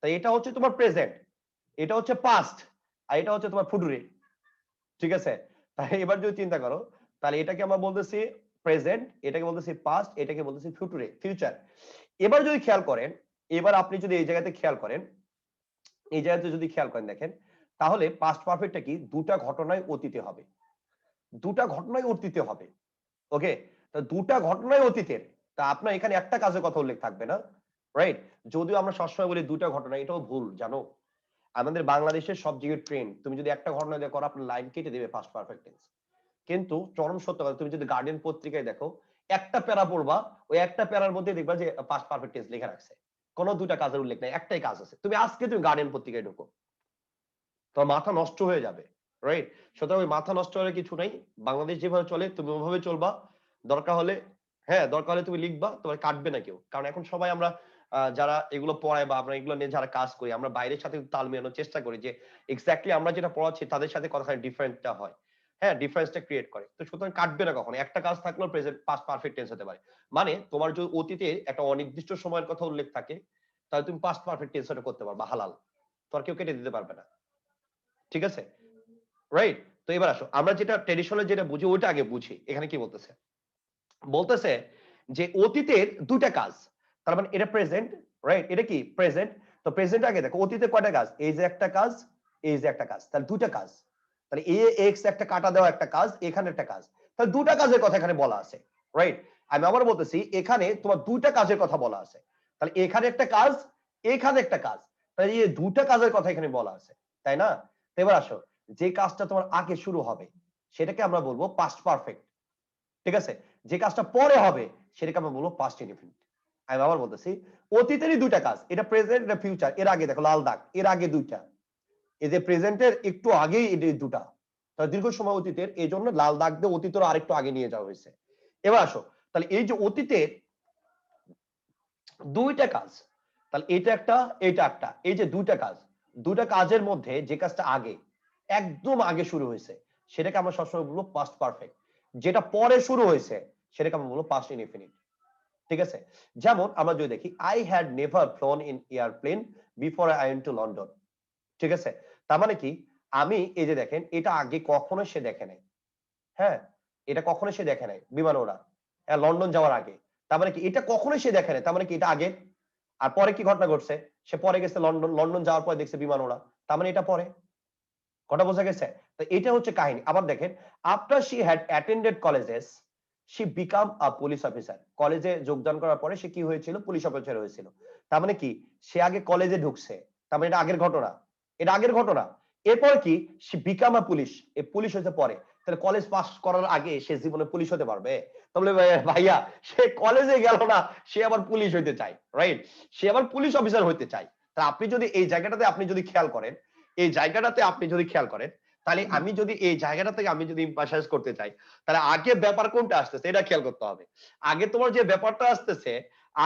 তাই এটা হচ্ছে তোমার প্রেজেন্ট, এটা হচ্ছে পাস্ট, আর এটা হচ্ছে তোমার ফুটুরে, ঠিক আছে? তাই এবার যদি চিন্তা করো তাহলে এটাকে আমরা বলতেছি প্রেজেন্ট, এটাকে বলতেছি পাস্ট, এটাকে বলতেছি ফুটুরে, ফিউচার। এবার যদি খেয়াল করেন, এবার আপনি যদি এই জায়গাতে খেয়াল করেন, এই জায়গাতে যদি খেয়াল করেন দেখেন তাহলে পাস্ট পারফেক্টটা কি? দুটা ঘটনায় অতীতে হবে, দুটা ঘটনায় অতীতে হবে, ওকে? তো দুটা ঘটনায় অতীতের, তা আপনার এখানে একটা কাজের কথা উল্লেখ থাকবে না, রাইট? যদিও আমরা সবসময় বলি দুটা ঘটনা, এটাও ভুল জানো। আমাদের বাংলাদেশের সব জায়গায় ট্রেন্ড, তুমি যদি একটা ঘটনা দিয়ে করো আপনার লাইন কেটে দেবে পাস্ট পারফেক্ট টেন্স। কিন্তু চরম সত্য কথা, তুমি যদি গার্ডিয়ান পত্রিকায় দেখো একটা প্যারা পড়বা, ওই একটা প্যারার মধ্যে দেখবা যে পাস্ট পারফেক্ট টেন্স লেখা রাখছে, কোনো দুটা কাজের উল্লেখ নাই, একটাই কাজ আছে। তুমি আজকে তুমি গার্ডিয়ান পত্রিকায় ঢুকো, তোমার মাথা নষ্ট হয়ে যাবে, রাইট? সুতরাং ওই মাথা নষ্ট হলে কিছু নাই, বাংলাদেশ যেভাবে চলে তুমি ওভাবে চলবা, দরকার হলে দরকার হলে তুমি লিখবা, তোমার কাটবে না কেউ। কারণ এখন সবাই আমরা যারা এগুলো পড়ায় বা আমরা এগুলো নিয়ে যারা কাজ করি, আমরা বাইরের সাথে তাল মেলানোর চেষ্টা করি যে এক্স্যাক্টলি আমরা যেটা পড়াচ্ছি তাদের সাথে কতখানি ডিফারেন্সটা হয়, ডিফারেন্সটা ক্রিয়েট করে। তো সুতরাং কাটবে না কখনো, একটা কাজ থাকলেও প্রেজেন্ট পাস্ট পারফেক্ট টেন্স হতে পারে। মানে তোমার যদি অতীতে একটা অনির্দিষ্ট সময়ের কথা উল্লেখ থাকে তাহলে তুমি পাস্ট পারফেক্ট টেন্স ওটা করতে পারবা, হালাল, তোমার কেউ কেটে দিতে পারবে না, ঠিক আছে? রাইট? তো এবার আসো, আমরা যেটা ট্র্যাডিশনাল যেটা বুঝি ওইটা আগে বুঝি। এখানে কি বলতেছে? বলতেছে যে অতীতের দুইটা কাজ, তার মানে এটা প্রেজেন্ট, রাইট? এটা কি প্রেজেন্ট? তো প্রেজেন্ট আগে দেখো অতীতে কয়টা কাজ? এই যে একটা কাজ, এই যে একটা কাজ, তাহলে দুইটা কাজ। তাহলে এ এক্স একটা কাটা দেওয়া একটা কাজ, এখানে একটা কাজ, তাহলে দুটা কাজের কথা এখানে বলা আছে, রাইট? আমি আবার বলতেছি এখানে তোমার দুইটা কাজের কথা বলা আছে, তাহলে এখানে একটা কাজ, এখানে একটা কাজ, তাহলে এই দুটা কাজের কথা এখানে বলা আছে, তাই না? তো এবার আসো, যে কাজটা তোমার আগে শুরু হবে সেটাকে আমরা বলবো পাস্ট পারফেক্ট, ঠিক আছে? যে কাজটা পরে হবে সেটাকে আমরা বলবো পাস্ট ইনডেফিনিট। আমি আবার বলতেছি অতীতেরই দুইটা কাজ, এটা প্রেজেন্ট, এটা ফিউচার। এর আগে দেখো লাল দাগ, এর আগে দুইটা, এই যে প্রেজেন্টের একটু আগেই এই দুটা, তাহলে দীর্ঘ সময় অতীতের, এই জন্য লাল দাগ দিয়ে অতীতের আরেকটু আগে নিয়ে যাওয়া হয়েছে। এবার আসো, তাহলে এই যে অতীতের দুইটা কাজ, তাহলে এটা একটা, এটা একটা, এই যে দুইটা কাজ, দুইটা কাজের মধ্যে যে কাজটা আগে, একদম আগে শুরু হয়েছে সেটাকে আমরা সবসময় বলবো পাস্ট পারফেক্ট। যেটা পরে শুরু হয়েছে সেটাকে আমরা বলবো পাস্ট ইনডেফিনিট, ঠিক আছে? যেমন আমরা যদি দেখি I had never flown in airplane before I went to London, ঠিক আছে? তার মানে কি আমি, এই যে দেখেন এটা আগে কখনো সে দেখে নাই, হ্যাঁ, এটা কখনো সে দেখে নাই বিমান ওড়া, হ্যাঁ লন্ডন যাওয়ার আগে। তার মানে কি এটা কখনোই সে দেখে নাই, তার মানে কি এটা আগে। আর পরে কি ঘটনা ঘটছে, সে পরে গেছে লন্ডন, লন্ডন যাওয়ার পরে দেখছে বিমান ওড়া, তার মানে এটা পরে। কথা বোঝা গেছে? তো এটা হচ্ছে কাহিনী। আবার দেখেন, after she had attended colleges she become a police officer. কলেজে যোগদান করার পরে সে কি হয়েছিল, পুলিশ অফিসার হয়েছিল। তার মানে কি সে আগে কলেজে ঢুকছে, তার মানে এটা আগের ঘটনা, এটা আগের ঘটনা। এরপর কি সে বিকাম আ পুলিশ, এই পুলিশ হতে পরে। তাহলে কলেজ পাস করার আগে সে জীবনে পুলিশ হতে পারবে? তাহলে ভাইয়া সে কলেজে গেল না, সে আবার পুলিশ হইতে চায়, রাইট? সে আবার পুলিশ অফিসার হইতে চায়। তা আপনি যদি এই জায়গাটাতে আপনি যদি খেয়াল করেন, এই জায়গাটাতে আপনি যদি খেয়াল করেন, তাহলে আমি যদি এই জায়গাটা থেকে আমি যদি এমফাসাইজ করতে চাই, তাহলে আগে ব্যাপার কোনটা আসতেছে এটা খেয়াল করতে হবে। আগে তোমার যে ব্যাপারটা আসতেছে,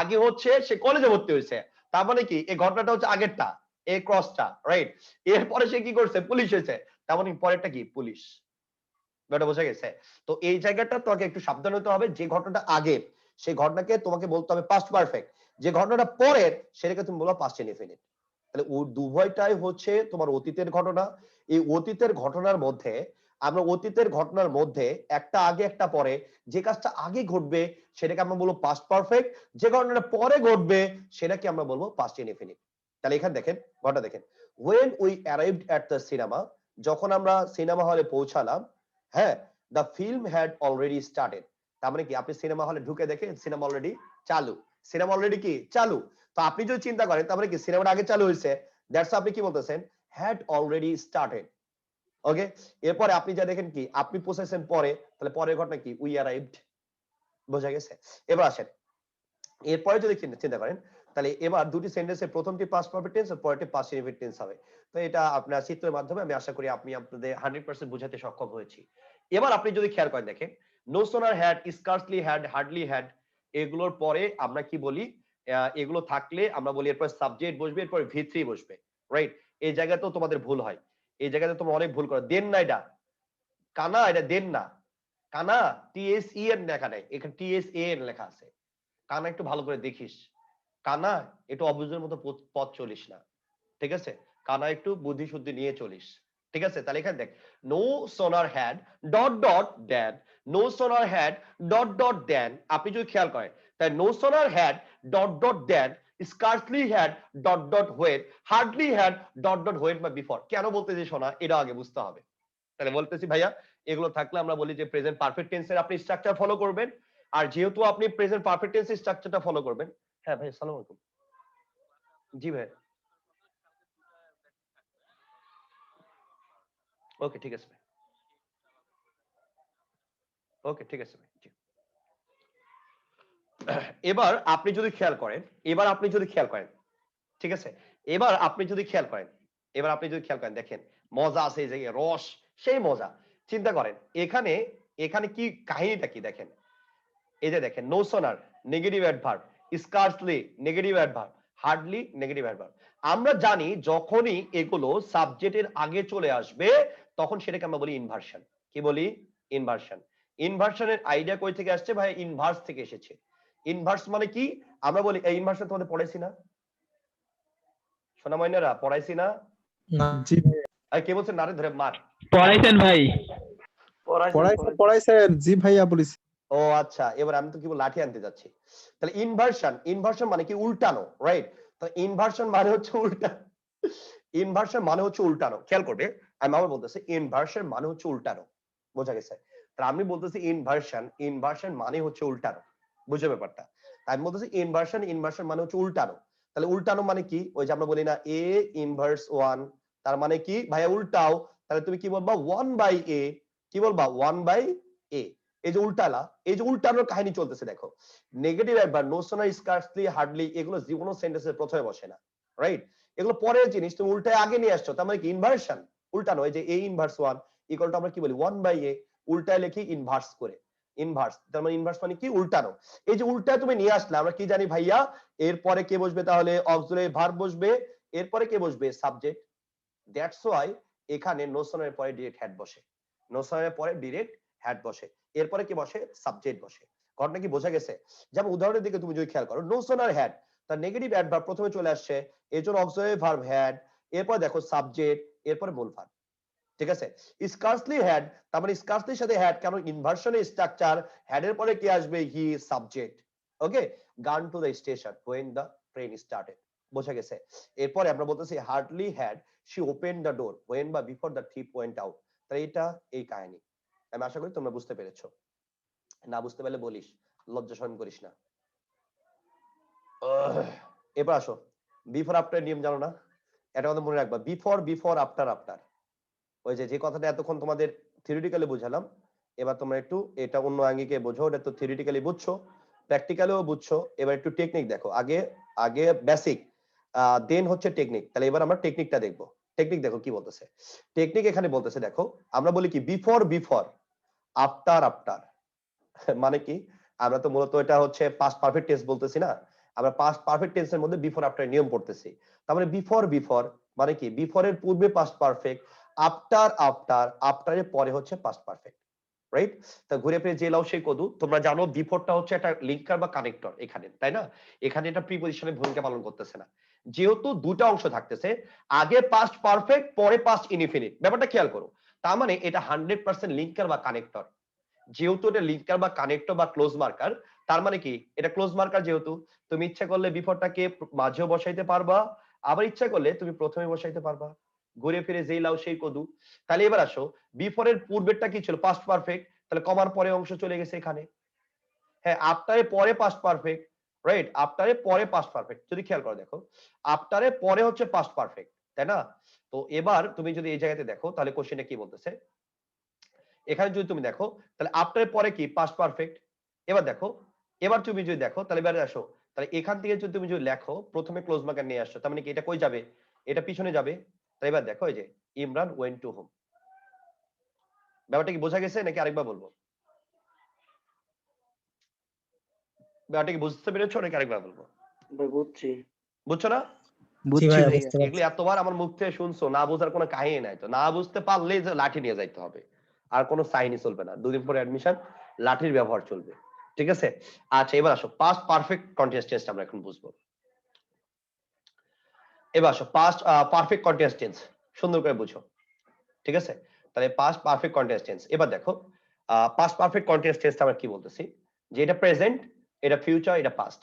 আগে হচ্ছে সে কলেজে ভর্তি হয়েছে, তার মানে কি এই ঘটনাটা হচ্ছে আগেরটা, এই ক্রসটা, রাইট? এরপরে সে কি করছে, পুলিশ হয়েছে, তার মানে পরেরটা কি, পুলিশ। ব্যাপারটা বোঝা গেছে? তো এই জায়গাটা তোমাকে একটু সাবধান হতে হবে, যে ঘটনাটা আগের সেই ঘটনাকে তোমাকে বলতে হবে পাস্ট পারফেক্ট, যে ঘটনাটা পরের সেটাকে তুমি বলবা পাস্ট ইনডিফিনিট। তাহলে উভয়টাই হচ্ছে তোমার অতীতের ঘটনা। এই অতীতের ঘটনার মধ্যে আমরা অতীতের ঘটনার মধ্যে একটা আগে একটা পরে, যে কাজটা আগে ঘটবে সেটাকে আমরা বলবো পাস্ট পারফেক্ট, যে ঘটনাটা পরে ঘটবে সেটাকে আমরা বলবো পাস্ট ইনডিফিনিট। তাহলে এখানে দেখেন ঘটনা দেখেন, when we arrived at the cinema, যখন আমরা সিনেমা হলে পৌঁছালাম, হ্যাঁ, the film had already started। তার মানে কি আপনি সিনেমা হলে ঢুকে দেখেন সিনেমা অলরেডি চালু, সিনেমা অলরেডি কি চালু। তো আপনি যদি চিন্তা করেন তার মানে কি সিনেমাটা আগে চালু হয়েছে, দ্যাটস আপনি কি বলতেছেন, had already started। ওকে, এরপরে আপনি যা দেখেন কি আপনি পৌঁছেছেন পরে, তাহলে পরের ঘটনা কি, we arrived। বোঝা গেছে? এবার আসেন, এরপরে যদি চিন্তা করেন, তাহলে এবার দুটি সেন্টেন্সের প্রথমটি পাস্ট পারফেক্ট টেন্স আর পরেরটি পাস্ট ইনডিফিনিট টেন্স হবে। তো এটা আপনার চিত্রের মাধ্যমে আমি আশা করি আপনি আপনাদের 100% বোঝাতে সক্ষম হয়েছি। এবার আপনি যদি খেয়াল করেন দেখেন, no sooner had, scarcely had, hardly had, এগুলোর পরে আমরা কি বলি, এগুলো থাকলে আমরা বলি এরপর সাবজেক্ট বসবে, এরপর V3 বসবে, রাইট? এই জায়গাতেও তোমাদের ভুল হয়, এই জায়গাতে তোমরা অনেক ভুল করো। দেন না, এটা কানা, এটা দেন না, কানা TSEN লেখা নেই, এখানে TSAN লেখা আছে। কানা একটু ভালো করে দেখিস, কানা একটু অবুঝের মতো পথ চলিস না, ঠিক আছে? কানা একটু বুদ্ধি শুদ্ধি নিয়ে চলিস, ঠিক আছে? তাহলে এখানে দেখ, no sooner had dot dot than, no sooner had dot dot than, আপনি যদি খেয়াল করেন তাই no sooner had dot dot than, scarcely had dot dot when, hardly had dot dot when বা বিফোর। কেন বলতেছি শোনা, এটা আগে বুঝতে হবে। তাহলে বলতেছি ভাইয়া, এগুলো থাকলে আমরা বলি যে প্রেজেন্ট পারফেক্ট টেন্সের আপনি স্ট্রাকচার ফলো করবেন। আর যেহেতু আপনি প্রেজেন্ট পারফেক্ট টেন্সের স্ট্রাকচারটা ফলো করবেন, হ্যাঁ ভাই আসসালামু আলাইকুম, জি ভাই, ওকে ঠিক আছে ভাই, ওকে ঠিক আছে ভাই, জি। এবার আপনি যদি খেয়াল করেন, এবার আপনি যদি খেয়াল করেন, ঠিক আছে, এবার আপনি যদি খেয়াল করেন, এবার আপনি যদি খেয়াল করেন দেখেন মজা আছে এই জায়গায়, রস সেই মজা। চিন্তা করেন এখানে, এখানে কি কাহিনীটা কি দেখেন, এই যে দেখেন no sooner negative adverb, scarcely negative adverb, hardly negative adverb. আমরা জানি যখনই এগুলো সাবজেক্টের আগে চলে আসবে তখন সেটাকে আমরা বলি ইনভার্সন। কি বলি, ইনভার্সন। ইনভার্সনের আইডিয়া কই থেকে আসছে ভাই, ইনভার্স থেকে এসেছে। ইনভার্স মানে কি, আমরা বলি এই ইনভার্সন তোমাদের পড়াইছি না সোনা ময়নারা, পড়াইছি না? না জি আর কে বলছেন নারে ধরে মার, পড়াইছেন ভাই। পড়াইছেন, জি ভাইয়া বলেছি। ও আচ্ছা, এবার আমি তো কি লাঠি আনতে যাচ্ছি। তাহলে ইনভার্সন, ইনভার্সন মানে কি উল্টানো, রাইট? তো ইনভার্সন মানে হচ্ছে উল্টা, ইনভার্সন মানে হচ্ছে উল্টানো। খেয়াল করবে আমি আবার বলতেছি, ইনভার্সন মানে হচ্ছে উল্টানো। বোঝা গেছে? তাহলে আমি বলতেছি ইনভার্সন, ইনভার্সন মানে হচ্ছে উল্টানো। বুঝে ব্যাপারটা? তাই আমি বলতেছি ইনভার্সন, ইনভার্সন মানে হচ্ছে উল্টানো। তাহলে উল্টানো মানে কি, ওই যে আমরা বলি না A ইনভার্স 1, তার মানে কি ভাইয়া উল্টাও। তাহলে তুমি কি বলবা 1/A, কি বলবা 1/A। এই যে উল্টালা, এই যে উল্টানোর কাহিনী চলতেছে দেখো। নেগেটিভ একবার নো সোনার, স্কার্সলি, হার্ডলি এগুলো জীবনও সেন্টেন্সের প্রথমে বসে না, রাইট? এগুলো পরের জিনিস, তুমি উল্টায় আগে নিয়ে আসছো, তার মানে কি ইনভার্সন, উল্টানো। এই যে A ইনভার্স 1 ইকুয়াল টু আমরা কি বলি 1/A, উল্টায় লিখি ইনভার্স করে, ইনভার্স। তার মানে ইনভার্স মানে কি উল্টানো। এই যে উল্টায় তুমি নিয়ে আসলে আমরা কি জানি ভাইয়া, এরপরে কে বসবে তাহলে, অক্সিলারি ভার্ব বসবে, এরপরে কে বসবে, সাবজেক্ট। দ্যাটস ওয়াই এখানে নো সোনার পরে ডিরেক্ট হ্যাড বসে, নো সোনার পরে ডিরেক্ট হ্যাড বসে, এরপরে কি বসে, সাবজেক্ট বসে। ঘটনা কি বোঝা গেছে? যেমন উদাহরণের দিকে তুমি যদি খেয়াল করো, নো সোনার হ্যাড, তার নেগেটিভ অ্যাডভার্ব প্রথমে চলে আসছে, এর জন্য অক্সিলারি ভার্ব হ্যাড, এরপর দেখো সাবজেক্ট, এরপরে মূল ভার্ব। ঠিক আছে, স্কার্সলি হ্যাড, তার মানে স্কার্সলির সাথে হ্যাড, কেন ইনভার্সনে স্ট্রাকচার, হ্যাড এর পরে কি আসবে, হি subject. Okay, gone to the station when the train started, বোঝা গেছে। এরপরে আমরা বলতেছি hardly had she opened the door when বা before the thief went out। তাই এটা এই কাহিনী। আমি আশা করি তোমরা বুঝতে পেরেছো, না বুঝতে পারলে বলিস, লজ্জা শরম করিস না। এবার আসো, বিফোর আফটার নিয়ম জানো না, এটা কথা মনে রাখবা, বিফোর বিফোর আফটার আফটার, ওই যে কথাটা এতক্ষণ তোমাদের থিওরিটিক্যালি বুঝালাম, এবার তোমরা একটু এটা অন্য আঙ্গিকে বোঝো। এটা তো থিওরিটিক্যালি বুঝছো, প্র্যাকটিক্যালিও বুঝছো, এবার একটু টেকনিক দেখো। আগে আগে বেসিক, দেন হচ্ছে টেকনিক। তাহলে এবার আমরা টেকনিকটা দেখবো। টেকনিক দেখো কি বলতেছে। টেকনিক এখানে বলতেছে, দেখো আমরা বলি কি বিফোর বিফোর, আফটার আফটার, মানে কি, আমরা তো মূলত এটা হচ্ছে পাস্ট পারফেক্ট টেন্স বলতেছি না, আমরা পাস্ট পারফেক্ট টেন্সের মধ্যে বিফোর আফটার নিয়ম পড়তেছি। তার মানে বিফোর বিফোর মানে কি, বিফোর এর পূর্বে পাস্ট পারফেক্ট, আফটার আফটার, আফটারের পরে হচ্ছে পাস্ট পারফেক্ট, রাইট। তা ঘুরে ফিরে যে লাও সেই কদু, তোমরা জানো বিফোরটা হচ্ছে একটা লিঙ্কার বা কানেক্টর এখানে, তাই না? এখানে এটা প্রিপজিশনের ভূমিকা পালন করতেছে না, যেহেতু দুটো অংশ থাকতেছে, আগে পাস্ট পারফেক্ট পরে পাস্ট ইনডিফিনিট, ব্যাপারটা খেয়াল করো। তার মানে এটা 100% লিঙ্কার বা কানেক্টর। যেহেতু এটা লিঙ্কার বা কানেক্টর বা ক্লোজ মার্কার, তার মানে কি এটা ক্লোজ মার্কার, যেহেতু তুমি ইচ্ছা করলে বিফোরটাকে মাঝেও বসাইতে পারবা, আবার ইচ্ছা করলে তুমি প্রথমে বসাইতে পারবা, ঘুরে ফিরে যেই লাও সেই কদু। তাহলে এবার আসো, বিফোর এর পূর্বেরটা কি ছিল, পাস্ট পারফেক্ট, তাহলে কমার পরে অংশ চলে গেছে এখানে। হ্যাঁ, আফটারে পরে পাস্ট পারফেক্ট, রাইট, আফটারে পরে পাস্ট পারফেক্ট, যদি খেয়াল করে দেখো আফটারে পরে হচ্ছে পাস্ট পারফেক্ট, তাই না? তো এবার তুমি যদি এই জায়গাতে দেখো, তাহলে কোশ্চেনে কি বলতেছে, এখানে যদি তুমি দেখো তাহলে আফটারের পরে কি পাস্ট পারফেক্ট। এবার দেখো, এবার তুমি যদি দেখো তাহলে এবারে আসো, তাহলে এখান থেকে যদি তুমি যদি লেখো প্রথমে ক্লোজ মার্কার নিয়ে আসছো, তার মানে কি এটা কই যাবে, এটা পিছনে যাবে। তাই এবার দেখো এই যে ইমরান ওয়েন্ট টু হোম, ব্যাপারটা কি বোঝা গেছে নাকি আরেকবার বলবো? ব্যাপারটা কি বুঝতে পেরেছো নাকি আরেকবার বলবো? ভাই বুঝছি। বুঝছো না? জি বুঝছি ভাইয়া ভাইয়া। বুঝতে এগুলি পারছি। এতবার আমার মুখ থেকে শুনছো, না বোঝার কোনো কাহিনী নাই তো, না বুঝতে পারলে যে লাঠি নিয়ে যাইতে হবে, আর কোনো সাইনই চলবে না, দুদিন পরে অ্যাডমিশন, লাঠির ব্যবহার চলবে, ঠিক আছে? আচ্ছা এবার আসো পাস্ট পারফেক্ট কন্টিনিউয়াস টেন্স আমরা এখন বুঝবো। এবার আসো পাস্ট পারফেক্ট কন্টিনিউয়াস টেন্স, সুন্দর করে বুঝো, ঠিক আছে? তাহলে পাস্ট পারফেক্ট কন্টিনিউয়াস টেন্স, এবার দেখো পাস্ট পারফেক্ট কন্টিনিউয়াস টেন্স আমরা কি বলতেছি, যে এটা প্রেজেন্ট, এটা ফিউচার, এটা past,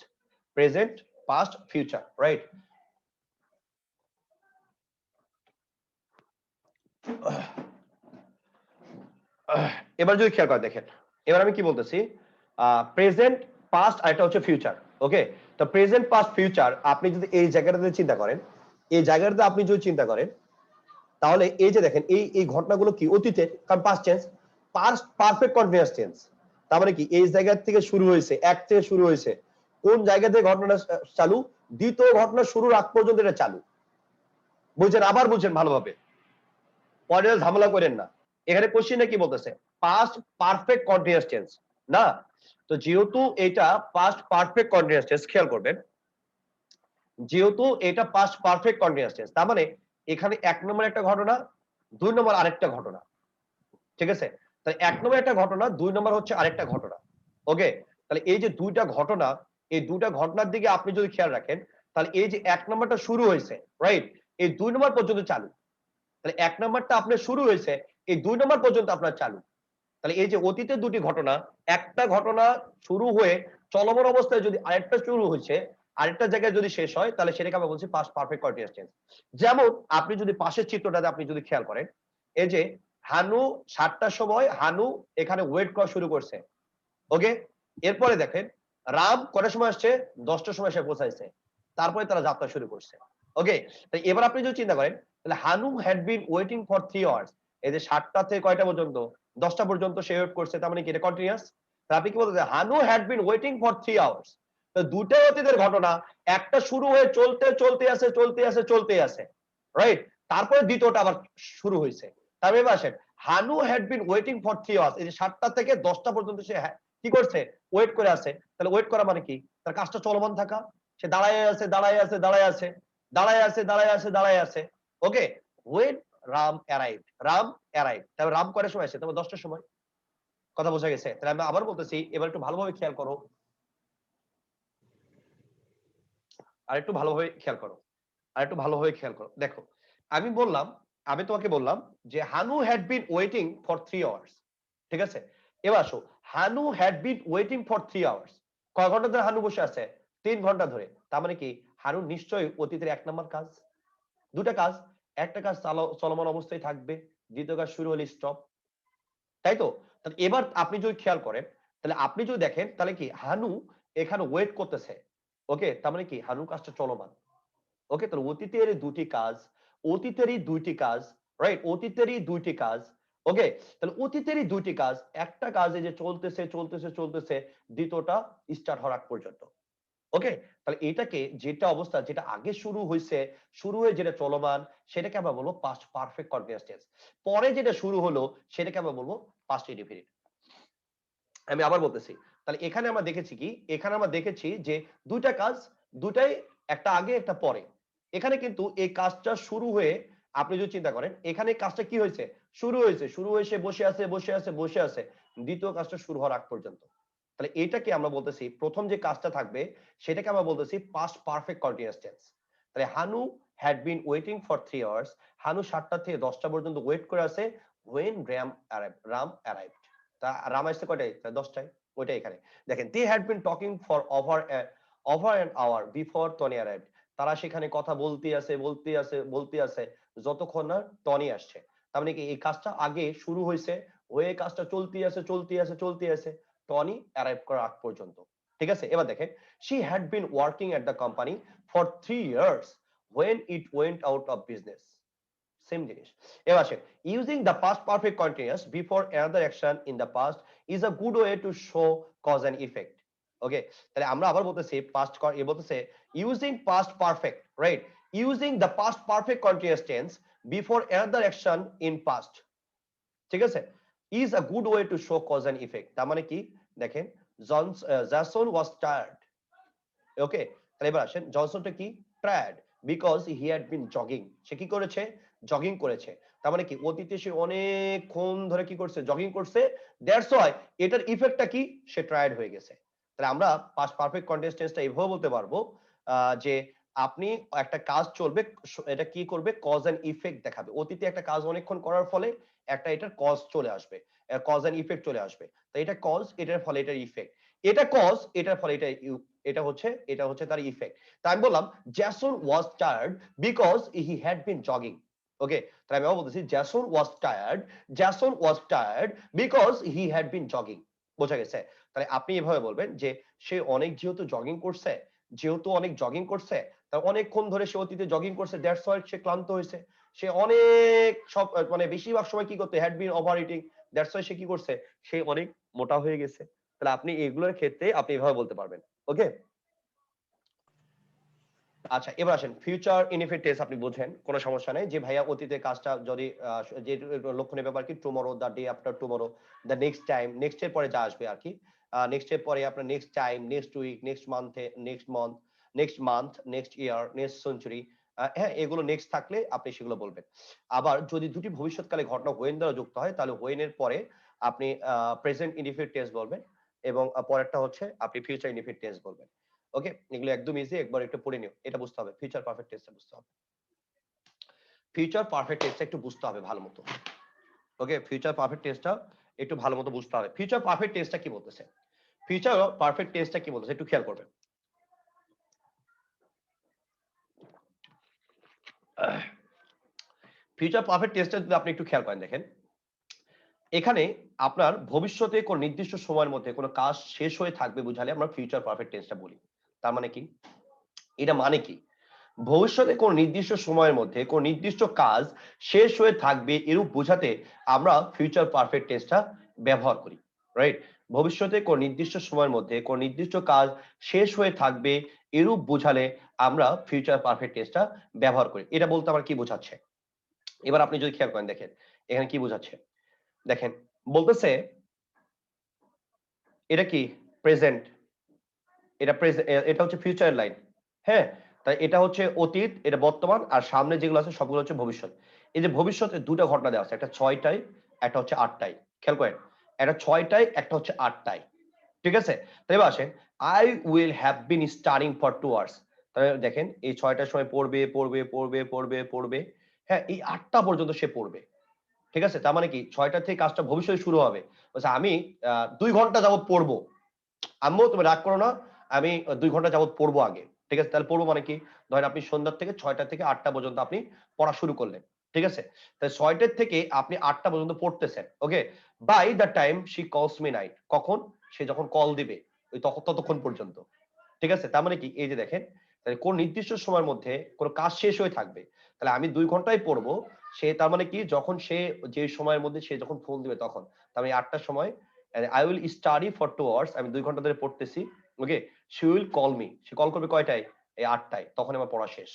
present past future, right. এবার যদি খেয়াল করে দেখেন, এবার আমি কি বলতেছি, প্রেজেন্ট পাস্ট আর এটা হচ্ছে ফিউচার, ওকে। তো প্রেজেন্ট পাস্ট ফিউচার আপনি যদি এই জায়গাটাতে চিন্তা করেন, এই জায়গাটাতে আপনি যদি চিন্তা করেন, তাহলে এই যে দেখেন এই এই ঘটনাগুলো কি অতীতের, কারণ past tense, past perfect continuous tense, তার মানে কি এই জায়গা থেকে শুরু হয়েছে, এক থেকে শুরু হয়েছে, কোন জায়গা থেকে ঘটনাটা চালু, দ্বিতীয় ঘটনা শুরুর আগ পর্যন্ত এটা চালু, বুঝছেন? আবার বুঝছেন ভালোভাবে, পরে ঝামেলা করেন না। এখানে কোশ্চেনে কি বলতেছে, পাস্ট পারফেক্ট কন্টিনিউয়াস টেন্স না, তো যেহেতু এটা পাস্ট পারফেক্ট কন্টিনিউয়াস টেন্স, খেয়াল করবেন, যেহেতু এটা পাস্ট পারফেক্ট কন্টিনিউয়াস টেন্স, তার মানে এখানে এক নম্বর একটা ঘটনা, দুই নম্বর আরেকটা ঘটনা, ঠিক আছে? তাহলে এক নম্বর একটা ঘটনা, দুই নম্বর হচ্ছে আরেকটা ঘটনা, ওকে। তাহলে এই যে দুইটা ঘটনা, এই দুইটা ঘটনার দিকে আপনি যদি খেয়াল রাখেন, তাহলে এই যে এক নম্বরটা শুরু হয়েছে, রাইট, এই দুই নম্বর পর্যন্ত চালু, তাহলে এক নম্বরটা আপনার শুরু হয়েছে, এই দুই নম্বর পর্যন্ত আপনার চালু। তাহলে এই যে অতীতের দুটি ঘটনা, একটা ঘটনা শুরু হয়ে চলমান অবস্থায় যদি আরেকটা শুরু হয়েছে, আরেকটা জায়গায় যদি শেষ হয়, তাহলে সেটাকে আমরা বলছি পাস্ট পারফেক্ট কন্টিনিউয়াস টেন্স। যেমন আপনি যদি পাশের চিত্রটাতে আপনি যদি খেয়াল করেন, এই যে হানু 7টার সময় হানু এখানে ওয়েট করা শুরু করছে, ওকে। এরপরে দেখেন রাম কটার সময় আসছে, 10টার সময় সে পৌঁছাইছে, তারপরে তারা যাত্রা শুরু করছে, ওকে। তাই এবার আপনি যদি চিন্তা করেন, তাহলে Hanu had been waiting for 3 hours, এই যে 7টা থেকে কয়টা পর্যন্ত, 10টা পর্যন্ত সে ওয়েট করছে, তার মানে কি এটা কন্টিনিউয়াস। তাহলে আপনি কি বলতে, Hanu had been waiting for 3 hours, তো দুটাই অতীতের ঘটনা, একটা শুরু হয়ে চলতে চলতে আসে চলতে আসে চলতে আসে, রাইট, তারপরে দ্বিতীয়টা আবার শুরু হয়েছে। তারপরে এবার আসেন, Hanu had been waiting for 3 hours, এই যে 7টা থেকে 10টা পর্যন্ত সে কি করছে, ওয়েট করে আছে। তাহলে ওয়েট করা মানে কি, তার কাজটা চলমান থাকা, সে দাঁড়ায় আছে দাঁড়ায় আছে দাঁড়ায় আছে দাঁড়ায় আছে দাঁড়ায় আছে দাঁড়ায় আছে, okay. When Ram arrived, Ram arrived, তাহলে রাম করার সময় আসে, তারপর 10টার সময়, কথা বোঝা গেছে? তাহলে আমি আবার বলতেছি, এবার একটু ভালোভাবে খেয়াল করো, আর একটু ভালোভাবে খেয়াল করো, আর একটু ভালোভাবে খেয়াল করো, দেখো আমি বললাম আমি তোমাকে বললাম যে Hanu had been waiting for 3 hours, ঠিক আছে? এবার আসো, Hanu had been waiting for 3 hours, কয় ঘন্টা ধরে হানু বসে আছে? 3 ঘন্টা ধরে। তার মানে কি হানু নিশ্চয়ই অতীতের 1 নম্বর কাজ। দুটা কাজ, একটা কাজ চলমান অবস্থায় থাকবে, দ্বিতীয় কাজ শুরু হলে স্টপ, তাই তো? তাহলে এবার আপনি যদি খেয়াল করেন, তাহলে আপনি যদি দেখেন তাহলে কি হানু এখানে ওয়েট করতেছে, ওকে? তার মানে কি হানুর কাজটা চলমান, ওকে? তাহলে অতীতের দুটি কাজ, অতীতেরই দুইটি কাজ, রাইট? অতীতেরই দুইটি কাজ, ওকে? তাহলে অতীতেরই দুইটি কাজ, একটা কাজে যে চলতেছে চলতেছে চলতেছে, দ্বিতীয়টা স্টার্ট হওয়ার আগ পর্যন্ত, ওকে? তাহলে এটাকে যেটা অবস্থা, যেটা আগে শুরু হয়েছে, শুরু হয়ে যেটা চলমান, সেটাকে আমরা বলবো পাস্ট পারফেক্ট কন্টিনিউয়াস টেন্স। পরে যেটা শুরু হলো সেটাকে আমরা বলবো পাস্ট ইনডিফিনিট। আমি আবার বলতেছি, তাহলে এখানে আমরা দেখেছি কি, এখানে আমরা দেখেছি যে দুইটা কাজ, দুটাই একটা আগে একটা পরে। এখানে কিন্তু এই কাজটা শুরু হয়ে, আপনি যদি চিন্তা করেন এখানে কাজটা কি হয়েছে, শুরু হয়েছে, শুরু হয়ে সে বসে আছে বসে আছে বসে আছে, দ্বিতীয় কাজটা শুরু হওয়ার আগ পর্যন্ত। তাহলে এটাকে আমরা বলতেছি, প্রথম যে কাজটা থাকবে সেটাকে আমরা বলতেছি পাস্ট পারফেক্ট কন্টিনিউয়াস টেন্স। তাহলে Hanu had been waiting for 3 hours, Hanu 7টা থেকে 10টা পর্যন্ত ওয়েট করে আছে, when রাম arrived, তা রাম আসছে কয়টায়? 10টায়, ওইটা এখানে দেখেন, they had been talking for over an hour before Tony arrived, তারা সেখানে কথা বলতে আছে বলতে আছে বলতে আছে যতক্ষণ না টনি আসছে। তার মানে কি এই কাজটা আগে শুরু হয়েছে, হয়ে কাজটা চলতে আছে চলতে আছে চলতে আছে, টনি অ্যারাইভ করার আগ পর্যন্ত, ঠিক আছে? এবার দেখেন, she had been working at the company for 3 years when it went out of business, same জিনিস। এবার আসেন, using the past perfect continuous before another action in the past is a good way to show cause and effect, okay? তাহলে আমরা আবার বলতেছি past, এ বলতেছে using past perfect, right? Using the past perfect continuous tense before another action in past, ঠিক আছে, is a good way to show cause and effect. তার মানে কি দেখেন, জ্যাসন ওয়াজ টায়ার্ড, ওকে? তাহলে এবার আসেন, জনসনটা কি tired because he had been jogging, সে কি করেছে? জগিং করেছে। তার মানে কি অতীতে সে অনেকক্ষণ ধরে কি করছে? জগিং করছে, দ্যাটস ওয়াই এটার ইফেক্টটা কি? সে টায়ার্ড হয়ে গেছে। তাহলে আমরা পাস্ট পারফেক্ট কন্টিনিউয়াস টেন্সটা এইভাবে বলতে পারবো যে আপনি একটা কাজ চলবে, এটা কি করবে? কজ এন্ড ইফেক্ট দেখাবে। অতীতে একটা কাজ অনেকক্ষণ করার ফলে একটা এটার কজ চলে আসবে, কজ এন্ড ইফেক্ট চলে আসবে। তো এটা কজ, এটার ফলে এটার ইফেক্ট, এটা কজ, এটার ফলে এটা হচ্ছে তার ইফেক্ট। তাই আমি বললাম Jason was tired because he had been jogging, okay? তাই আমি বলতেছি Jason was tired because he had been jogging, বোঝা গেছে? তাহলে আপনি এভাবে বলবেন যে সে অনেক যেহেতু অনেক জগিং করছে, তার অনেকক্ষণ ধরে সে অতীতে জগিং করছে, দ্যাটস ওয়াই সে ক্লান্ত হয়েছে, সে অনেক সব মানে বেশিরভাগ সময় কি করতে? Had been overeating, that's why সে কি করছে? সে অনেক মোটা হয়ে গেছে। তাহলে আপনি এগুলোর ক্ষেত্রে আপনি এভাবে বলতে পারবেন, ওকে? আচ্ছা, এবার আসেন ফিউচার ইনডিফিনিট টেন্স। আপনি বুঝেন, কোনো সমস্যা নেই যে ভাইয়া অতীতে কাজটা যদি যে লক্ষণীয় ব্যাপার কি tomorrow, the day after tomorrow, the next time, next এর পরে যা আসবে আর কি, নেক্সট এর পরে আপনার next time, next week, next month, next year, next century, হ্যাঁ, এগুলো নেক্সট থাকলে আপনি সেগুলো বলবেন। আবার যদি দুটি ভবিষ্যৎকালে ঘটনা হোয়েন দ্বারা যুক্ত হয়, তাহলে হোয়েন এর পরে আপনি প্রেজেন্ট ইনডিফিনিট টেন্স বলবেন, এবং পরেরটা হচ্ছে আপনি ফিউচার ইনডিফিনিট টেন্স বলবেন, ওকে? এগুলো একদম ইজি, একবার একটু পড়ে নিও, এটা বুঝতে হবে, ফিউচার পারফেক্ট টেন্সটা বুঝতে হবে, ফিউচার পারফেক্ট টেন্সটা একটু বুঝতে হবে ভালো মতো, ওকে? ফিউচার পারফেক্ট টেন্সটা একটু ভালো মতো বুঝতে হবে। ফিউচার পারফেক্ট টেন্সটা কি বলতেছে? ফিউচার পারফেক্ট টেন্সটা কি বলতেছে একটু খেয়াল করবেন। ফিউচার পারফেক্ট টেন্সটা যদি আপনি একটু খেয়াল করেন, দেখেন এখানে আপনার ভবিষ্যতে কোন নির্দিষ্ট সময়ের মধ্যে কোনো কাজ শেষ হয়ে থাকবে বুঝালে আমরা ফিউচার পারফেক্ট টেন্সটা বলি। তার মানে কি? এটা মানে কি? ভবিষ্যতে কোন নির্দিষ্ট সময়ের মধ্যে কোন নির্দিষ্ট কাজ শেষ হয়ে থাকবে এরূপ বোঝাতে আমরা ফিউচার পারফেক্ট টেন্সটা ব্যবহার করি, রাইট? ভবিষ্যতে কোন নির্দিষ্ট সময়ের মধ্যে কোন নির্দিষ্ট কাজ শেষ হয়ে থাকবে এরূপ বোঝালে আমরা ফিউচার পারফেক্ট টেন্সটা ব্যবহার করি। এটা বলতে আমার কি বোঝাচ্ছে? এবার আপনি যদি খেয়াল করেন, দেখেন এখানে কি বোঝাচ্ছে, দেখেন বলতেছে এটা কি প্রেজেন্ট, এটা হচ্ছে ফিউচার লাইন, হ্যাঁ? তাই এটা হচ্ছে অতীত, এটা বর্তমান, আর সামনে যেগুলো আছে সবগুলো হচ্ছে ভবিষ্যৎ। এই যে ভবিষ্যতে দুটো ঘটনা দেওয়া আছে, একটা 6টায়, একটা হচ্ছে 8টায়, খেয়াল করেন, একটা 6টায়, একটা হচ্ছে 8টায়, ঠিক আছে? তাই এবার আসেন, I will have been studying for 2 hours, তাহলে দেখেন এই 6টার সময় পড়বে পড়বে পড়বে পড়বে পড়বে, হ্যাঁ, এই 8টা পর্যন্ত সে পড়বে। ঠিক আছে? তার মানে কি 6টা থেকে কাজটা ভবিষ্যতে শুরু হবে। বলছে আমি 2 ঘন্টা যাবত পড়বো। আম্মু তুমি রাগ করো না। আমি 2 ঘন্টা যাবত পড়বো আগে। ঠিক আছে? তাহলে পড়বো মানে কি? ধরেন আপনি সন্ধ্যা থেকে 6টা থেকে 8টা পর্যন্ত আপনি পড়া শুরু করলেন। ঠিক আছে? তাহলে 6টা থেকে আপনি 8টা পর্যন্ত পড়তেছেন। Okay? By the time she calls me night. কখন? সে যখন কল দিবে ওই ততক্ষণ পর্যন্ত। ঠিক আছে? তার মানে কি? এই যে দেখেন, তাহলে কোন নির্দিষ্ট সময়ের মধ্যে কোন কাজ শেষ হয়ে থাকবে। তাহলে আমি 2 ঘন্টাই পড়বো। সে তার মানে কি? যখন সে যে সময়ের মধ্যে সে যখন ফোন দিবে তখন। তার মানে 8টার সময় I will study for 2 hours আমি 2 ঘন্টা ধরে পড়তেছি। ওকে? She will call me say call করবে কয়টায়? এই 8টায়। তখন আমার পড়া শেষ।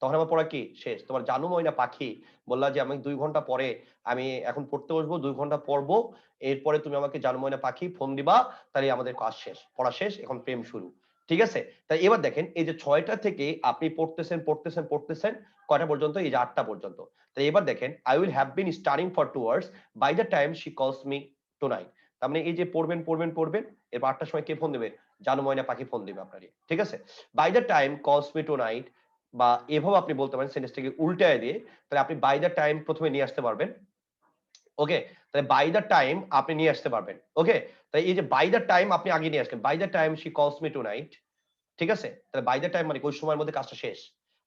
তখন আমার পড়া কি? শেষ। তোমার জানু ময়না পাখি বললা যে আমি 2 ঘন্টা পরে আমি এখন পড়তে বসবো, 2 ঘন্টা পড়বো। এরপরে তুমি আমাকে জানু ময়না পাখি ফোন দিবা, তাহলে আমাদের কাজ শেষ। পড়া শেষ, এখন প্রেম শুরু। ঠিক আছে? তাই এবার দেখেন এই যে 6টা থেকে আপনি পড়তেছেন কয়টা পর্যন্ত? এই যে 8টা পর্যন্ত। তাই এবার দেখেন I will have been studying for 2 hours by the time she calls me tonight তার মানে এই যে পড়বেন এরপর 8টার সময় কে ফোন দিবে? জানু ময়না পাখি ফোন দিবে আপনারই। ঠিক আছে? by the time calls me tonight বা এভাবে আপনি বলতে পারেন সেন্টেন্সটাকে উল্টায় দিয়ে তাহলে আপনি by the time প্রথমে নিয়ে আসতে পারবেন। ওকে? তাহলে by the time আপনি নিয়ে আসতে পারবেন। ওকে? তাই এই যে by the time আপনি আগে নিয়ে আসলেন। by the time she calls me tonight ঠিক আছে? তাহলে by the time মানে ওই সময়ের মধ্যে কাজটা শেষ।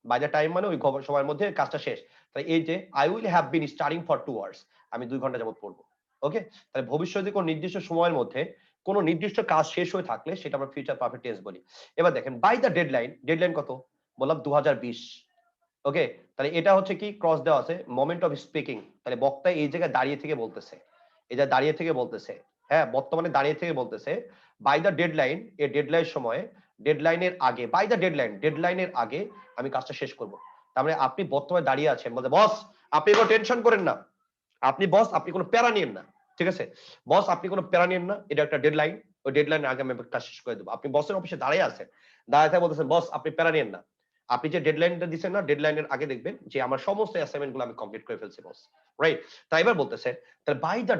by the time মানে ওই সময়ের মধ্যে কাজটা শেষ। তাই এই যে I will have been studying for 2 hours আমি 2 ঘন্টা যাবত পড়বো। ওকে? তাহলে ভবিষ্যতে কোন নির্দিষ্ট সময়ের মধ্যে কোন নির্দিষ্ট কাজ শেষ হয়ে থাকলে সেটা আমরা ফিউচার পারফেক্ট টেন্স বলি। এবার দেখেন by the deadline, ডেডলাইন কত? বললাম 2020 ওকে? তাহলে এটা হচ্ছে কি ক্রস দেওয়া আছে মোমেন্ট অফ স্পিকিং। তাহলে বক্তা এই জায়গায় দাঁড়িয়ে থেকে বলতেছে। এই যে দাঁড়িয়ে থেকে বলতেছে। হ্যাঁ, বর্তমানে দাঁড়িয়ে থেকে বলতেছে বাই দ্য ডেডলাইন এই ডেডলাইন সময়ে ডেডলাইনের আগে বাই দ্য ডেডলাইনের আগে আমি কাজটা শেষ করব। তার মানে আপনি বর্তমানে দাঁড়িয়ে আছেন বলতে বস আপনি কোনো টেনশন করেন না। আপনি কোনো প্যারা নিয়েন না। ঠিক আছে? বস আপনি কোনো প্যারা নিয়েন না। এটা একটা ডেডলাইন। ওই ডেডলাইনের আগে আমি কাজ শেষ করে দেব। আপনি বসের অফিসে দাঁড়িয়ে আছেন। দাঁড়িয়ে থেকে বলতেছেন বস আপনি প্যারা নিয়েন না। আপনি যে ডেডলাইনটা দিচ্ছেন না ডেডলাইনের আগে দেখবেন যে আমার সমস্ত অ্যাসাইনমেন্ট গুলো আমি কমপ্লিট করে ফেলছি বস। রাইট? তাই এবার বলতেছে তাহলে বাই দ্য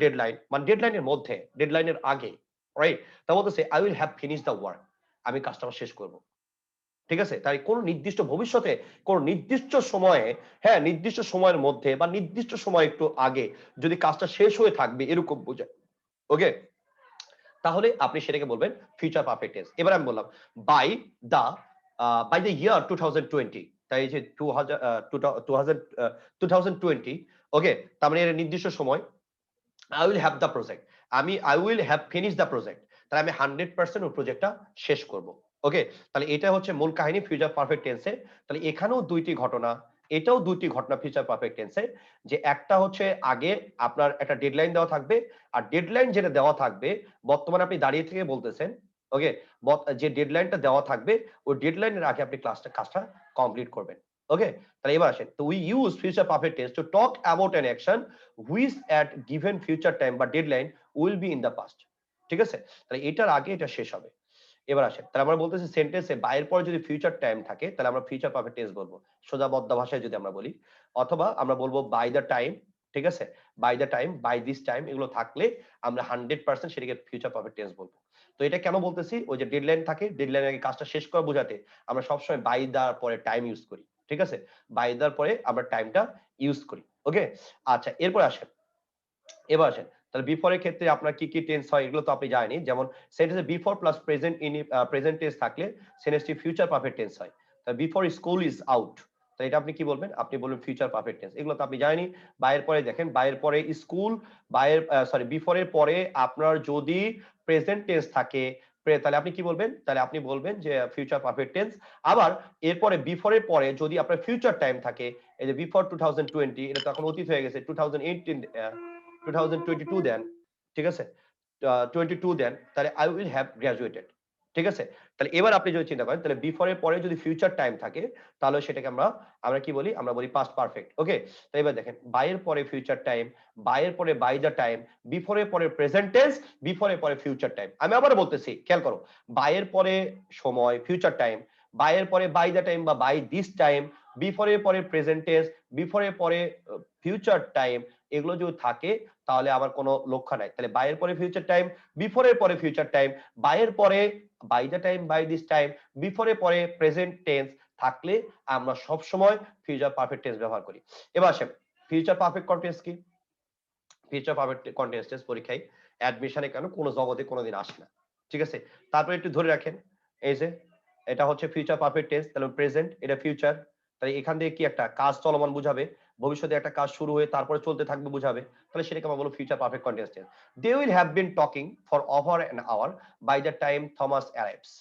ডেডলাইন মানে ডেডলাইনের মধ্যে ডেডলাইনের আগে রাইট? তা বলতেছে I will have finish the work আমি কাজটা আমার শেষ করব। ঠিক আছে? তাই কোন নির্দিষ্ট ভবিষ্যতে কোন নির্দিষ্ট সময়ে হ্যাঁ নির্দিষ্ট সময়ের মধ্যে বা নির্দিষ্ট সময় একটু আগে যদি কাজটা শেষ হয়ে থাকবে এরকম বোঝায়। ওকে? তাহলে আপনি সেটাকে বলবেন ফিউচার পারফেক্ট টেন্স। এবার আমি বললাম বাই দ্য ইয়ার 2020 তাই এই যে 2020 ওকে? তার মানে এর নির্দিষ্ট সময় I will have the project I will have finished the project তাহলে আমি 100% ওই প্রজেক্টটা শেষ করব। ওকে? তাহলে এটা হচ্ছে মূল কাহিনী ফিউচার পারফেক্ট টেন্সে। তাহলে এখানেও দুইটি ঘটনা এটাও দুইটি ঘটনা ফিউচার পারফেক্ট টেন্সে যে একটা হচ্ছে আগে আপনার একটা ডেডলাইন দেওয়া থাকবে আর ডেডলাইন যেটা দেওয়া থাকবে বর্তমানে আপনি দাঁড়িয়ে থেকে বলতেছেন ওকে? যে ডেডলাইনটা দেওয়া থাকবে ওই ডেডলাইনের আগে আপনি কাজটা কমপ্লিট করবেন। ওকে? তাহলে এবার আসেন তো we use future perfect tends to talk about an action which at given future time বা deadline will be in the past ঠিক আছে? তাহলে এটার আগে এটা শেষ হবে। এবার আসেন তাহলে আমরা বলতেছি সেন্টেন্সে বাই এর পরে যদি ফিউচার টাইম থাকে তাহলে আমরা ফিউচার পারফেক্ট টেন্স বলবো। সোজা বদ্দা ভাষায় যদি আমরা বলি অথবা আমরা বলবো বাই দ্য টাইম ঠিক আছে? By the time by this time এগুলো থাকলে আমরা 100% সেটাকে ফিউচার পারফেক্ট টেন্স বলবো। তো এটা কেন বলতেছি ওই যে ডেডলাইন থাকে ডেডলাইনের আগে কাজটা শেষ করা বোঝাতে আমরা সবসময় বাই দার পরে টাইম ইউজ করি। ঠিক আছে? বাই দার পরে আমরা টাইমটা ইউজ করি। ওকে? আচ্ছা এরপর আসেন এবার আসেন তাহলে বিফোর এর ক্ষেত্রে আপনার কি কি টেন্স হয় এগুলো তো আপনি জানেনই যেমন সেন্টেন্সে before plus present in present tense থাকলে সেন্টেন্সটি ফিউচার পারফেক্ট টেন্স হয়। তাহলে বিফোর স্কুল ইজ আউট তো এটা আপনি কি বলবেন? আপনি বলবেন ফিউচার পারফেক্ট টেন্স। এগুলো তো আপনি জানেনই। বাইয়ের পরে দেখেন বাইয়ের পরে স্কুল বিফোর এর পরে আপনার যদি প্রেজেন্ট টেন্স থাকে তাহলে আপনি কি বলবেন? তাহলে আপনি বলবেন যে ফিউচার পারফেক্ট টেন্স। আবার এরপরে বিফোর এর পরে যদি আপনার ফিউচার টাইম থাকে এই যে বিফোর 2020 এটা তো এখন অতীত হয়ে গেছে 2022 দেন ঠিক আছে? 22 দেন তাহলে I will have graduated ঠিক আছে? তাহলে এবার আপনি যদি চিন্তা করেন তাহলে বিফোর এর পরে যদি ফিউচার টাইম থাকে তাহলে সেটাকে আমরা কি বলি? আমরা বলি পাস্ট পারফেক্ট। ওকে? তো এবার দেখেন বাই এর পরে ফিউচার টাইম, বাই এর পরে বাই দ্য টাইম, বিফোর এর পরে প্রেজেন্ট টেন্স, বিফোর এর পরে ফিউচার টাইম। আমি আবারও বলতেছি খেয়াল করো। বাই এর পরে সময় ফিউচার টাইম, বাই এর পরে বাই দ্য টাইম বা বাই দিস টাইম, বিফোর এর পরে প্রেজেন্ট টেন্স, বিফোর এর পরে ফিউচার টাইম এগুলো যদি থাকে তাহলে আবার কোনো লক্ষ্য নাই। তাহলে বাই এর পরে ফিউচার টাইম, বিফোর এর পরে ফিউচার টাইম, বাই এর পরে by the time, by this time, before এর পরে প্রেজেন্ট টেন্স থাকলে আমরা সব সময় ফিউচার পারফেক্ট টেন্স ব্যবহার করি। এবার আসেন ফিউচার পারফেক্ট কন্টিনিউয়াস কি? ফিউচার পারফেক্ট কন্টিনিউয়াস টেন্স পরীক্ষায় অ্যাডমিশনে কেন কোনো জগতে কোনোদিন আসে না, ঠিক আছে? তারপরে একটু ধরে রাখেন, এই যে এটা হচ্ছে ফিউচার পারফেক্ট টেন্স, তাহলে প্রেজেন্ট, এটা ফিউচার, তাহলে এখান থেকে কি একটা কাজ চলমান বুঝাবে, ভবিষ্যতে একটা কাজ শুরু হয়ে তারপরে চলতে থাকবে বুঝাবে, তাহলে সেটাকে আমরা বলবো future perfect continuous tense. They will have been talking for over an hour by the time Thomas arrives,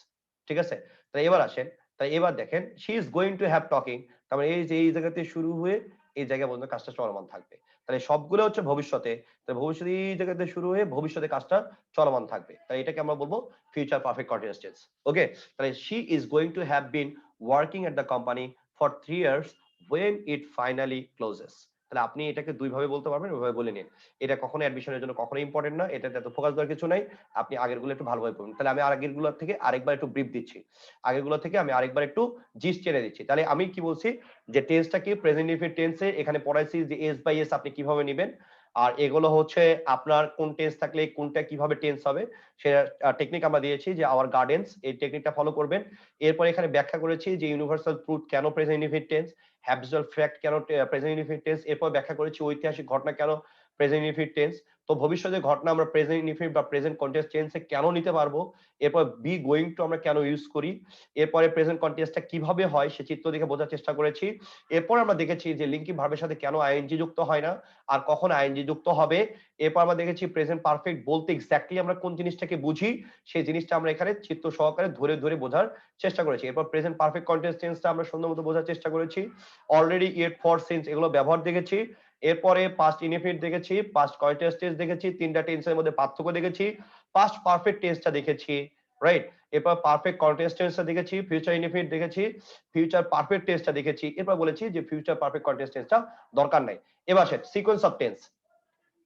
ঠিক আছে? তাহলে এবার আসেন, তাই এবার দেখেন she is going to have talking, তার মানে এই যে এই জায়গাতে শুরু হয়ে এই জায়গা পর্যন্ত কাজটা চলমান থাকবে, তাহলে সবগুলো হচ্ছে ভবিষ্যতে, তাহলে ভবিষ্যতে এই জায়গাতে শুরু হয়ে ভবিষ্যতে কাজটা চলমান থাকবে, তাই এটাকে আমরা বলবো ফিউচার পারফেক্ট কন্টিনিউয়াস টেন্স। ওকে, তাহলে she is going to have been working at the company for 3 years when it finally closes, তাহলে আপনি এটাকে দুই ভাবে বলতে পারবেন, ওইভাবে বলে নিন। এটা কখনো অ্যাডমিশনের জন্য কখনো ইম্পর্টেন্ট না, এটাতে এত ফোকাস দেওয়ার কিছু নাই, আপনি আগের গুলো একটু ভালোভাবে পড়ুন। তাহলে আমি আগের গুলো থেকে আরেকবার একটু ব্রিফ দিচ্ছি, আগের গুলো থেকে আমি আরেকবার একটু জিস্ট টেনে দিচ্ছি। তাহলে আমি কি বলছি যে টেন্সটা কি, প্রেজেন্ট ইনডিফিনিট টেন্সে এখানে পড়াইছি যে এস বাই এস আপনি কিভাবে নেবেন, আর এগুলো হচ্ছে আপনার কোন টেন্স থাকলে কোনটা কিভাবে টেন্স হবে সেটা টেকনিক আমরা দিয়েছি, যে আওয়ার গার্ডেন্স, এই টেকনিকটা ফলো করবেন। এরপর এখানে ব্যাখ্যা করেছি যে ইউনিভার্সাল ট্রুথ কেন present indefinite tense, habitual fact কেন প্রেজেন্ট ইনডিফিনিট টেন্স, এরপর ব্যাখ্যা করেছি ঐতিহাসিক ঘটনা কেন প্রেজেন্ট ইনডিফিনিট টেন্স, তো ভবিষ্যতের ঘটনা আমরা প্রেজেন্ট ইনডিফিনিট বা প্রেজেন্ট কন্টিনিউয়াস টেন্সে কেন নিতে পারবো, এরপর বি গোয়িং টু আমরা কেন ইউজ করি, এরপরে প্রেজেন্ট কন্টিনিউয়াসটা কিভাবে হয় সে চিত্র দেখে বোঝার চেষ্টা করেছি। এরপর আমরা দেখেছি যে লিঙ্কিং ভার্বের সাথে কেন আইএনজি যুক্ত হয় না আর কখন আইএনজি যুক্ত হবে। এরপর আমরা দেখেছি প্রেজেন্ট পারফেক্ট বলতে এক্স্যাক্টলি আমরা কোন জিনিসটাকে বুঝি, সেই জিনিসটা আমরা এখানে চিত্র সহকারে ধরে ধরে বোঝার চেষ্টা করেছি। এরপর প্রেজেন্ট পারফেক্ট কন্টিনিউয়াস টেন্সটা আমরা সুন্দর মতো বোঝার চেষ্টা করেছি। অলরেডি, ইয়েট, ফর, সিন্স এগুলো ব্যবহার দেখেছি। এরপরে পাস্ট ইনডিফিনিট দেখেছি, পাস্ট কন্টিনিউয়াস টেন্স দেখেছি, তিনটা টেন্সের মধ্যে পার্থক্য দেখেছি, পাস্ট পারফেক্ট টেন্সটা দেখেছি, রাইট? এরপর পারফেক্ট কন্টিনিউয়াস টেন্সটা দেখেছি, ফিউচার ইনডিফিনিট দেখেছি, ফিউচার পারফেক্ট টেন্সটা দেখেছি, এরপর বলেছি যে ফিউচার পারফেক্ট কন্টিনিউয়াস টেন্সটা দরকার নাই। এবার আসেন সিকোয়েন্স অফ টেন্স।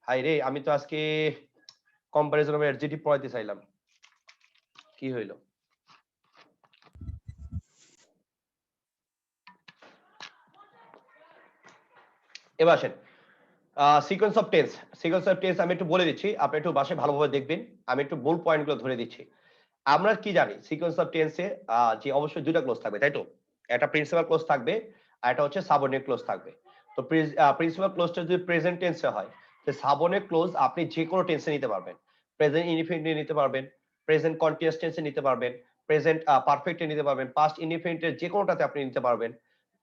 হাই রে, আমি তো আজকে কম্পারিজন অফ অ্যাডজেক্টিভ পড়াইতে চাইলাম, কি হইলো? এবার আসেন sequence of tense. Sequence of tense আমি একটু বলে দিচ্ছি, আপনি একটু বাসায় ভালোভাবে দেখবেন, আমি একটু মূল পয়েন্টগুলো ধরে দিচ্ছি। আমরা কি জানি সিকোয়েন্স অফ টেন্সে যে অবশ্যই দুইটা ক্লোজ থাকবে, তাই তো? একটা প্রিন্সিপাল ক্লোজ থাকবে আর একটা হচ্ছে সাবঅর্ডিনেট ক্লোজ থাকবে। তো প্রিন্সিপাল ক্লোজটা যদি প্রেজেন্ট টেন্সে হয়, তো সাবঅর্ডিনেট ক্লোজ আপনি যে কোনো টেন্সে নিতে পারবেন, প্রেজেন্ট ইনডিফিনিটে নিতে পারবেন, প্রেজেন্ট কন্টিনিউয়াস টেন্সে নিতে পারবেন, প্রেজেন্ট পারফেক্টে নিতে পারবেন, পাস্ট ইনডিফিনিটের যে কোনোটাতে আপনি নিতে পারবেন,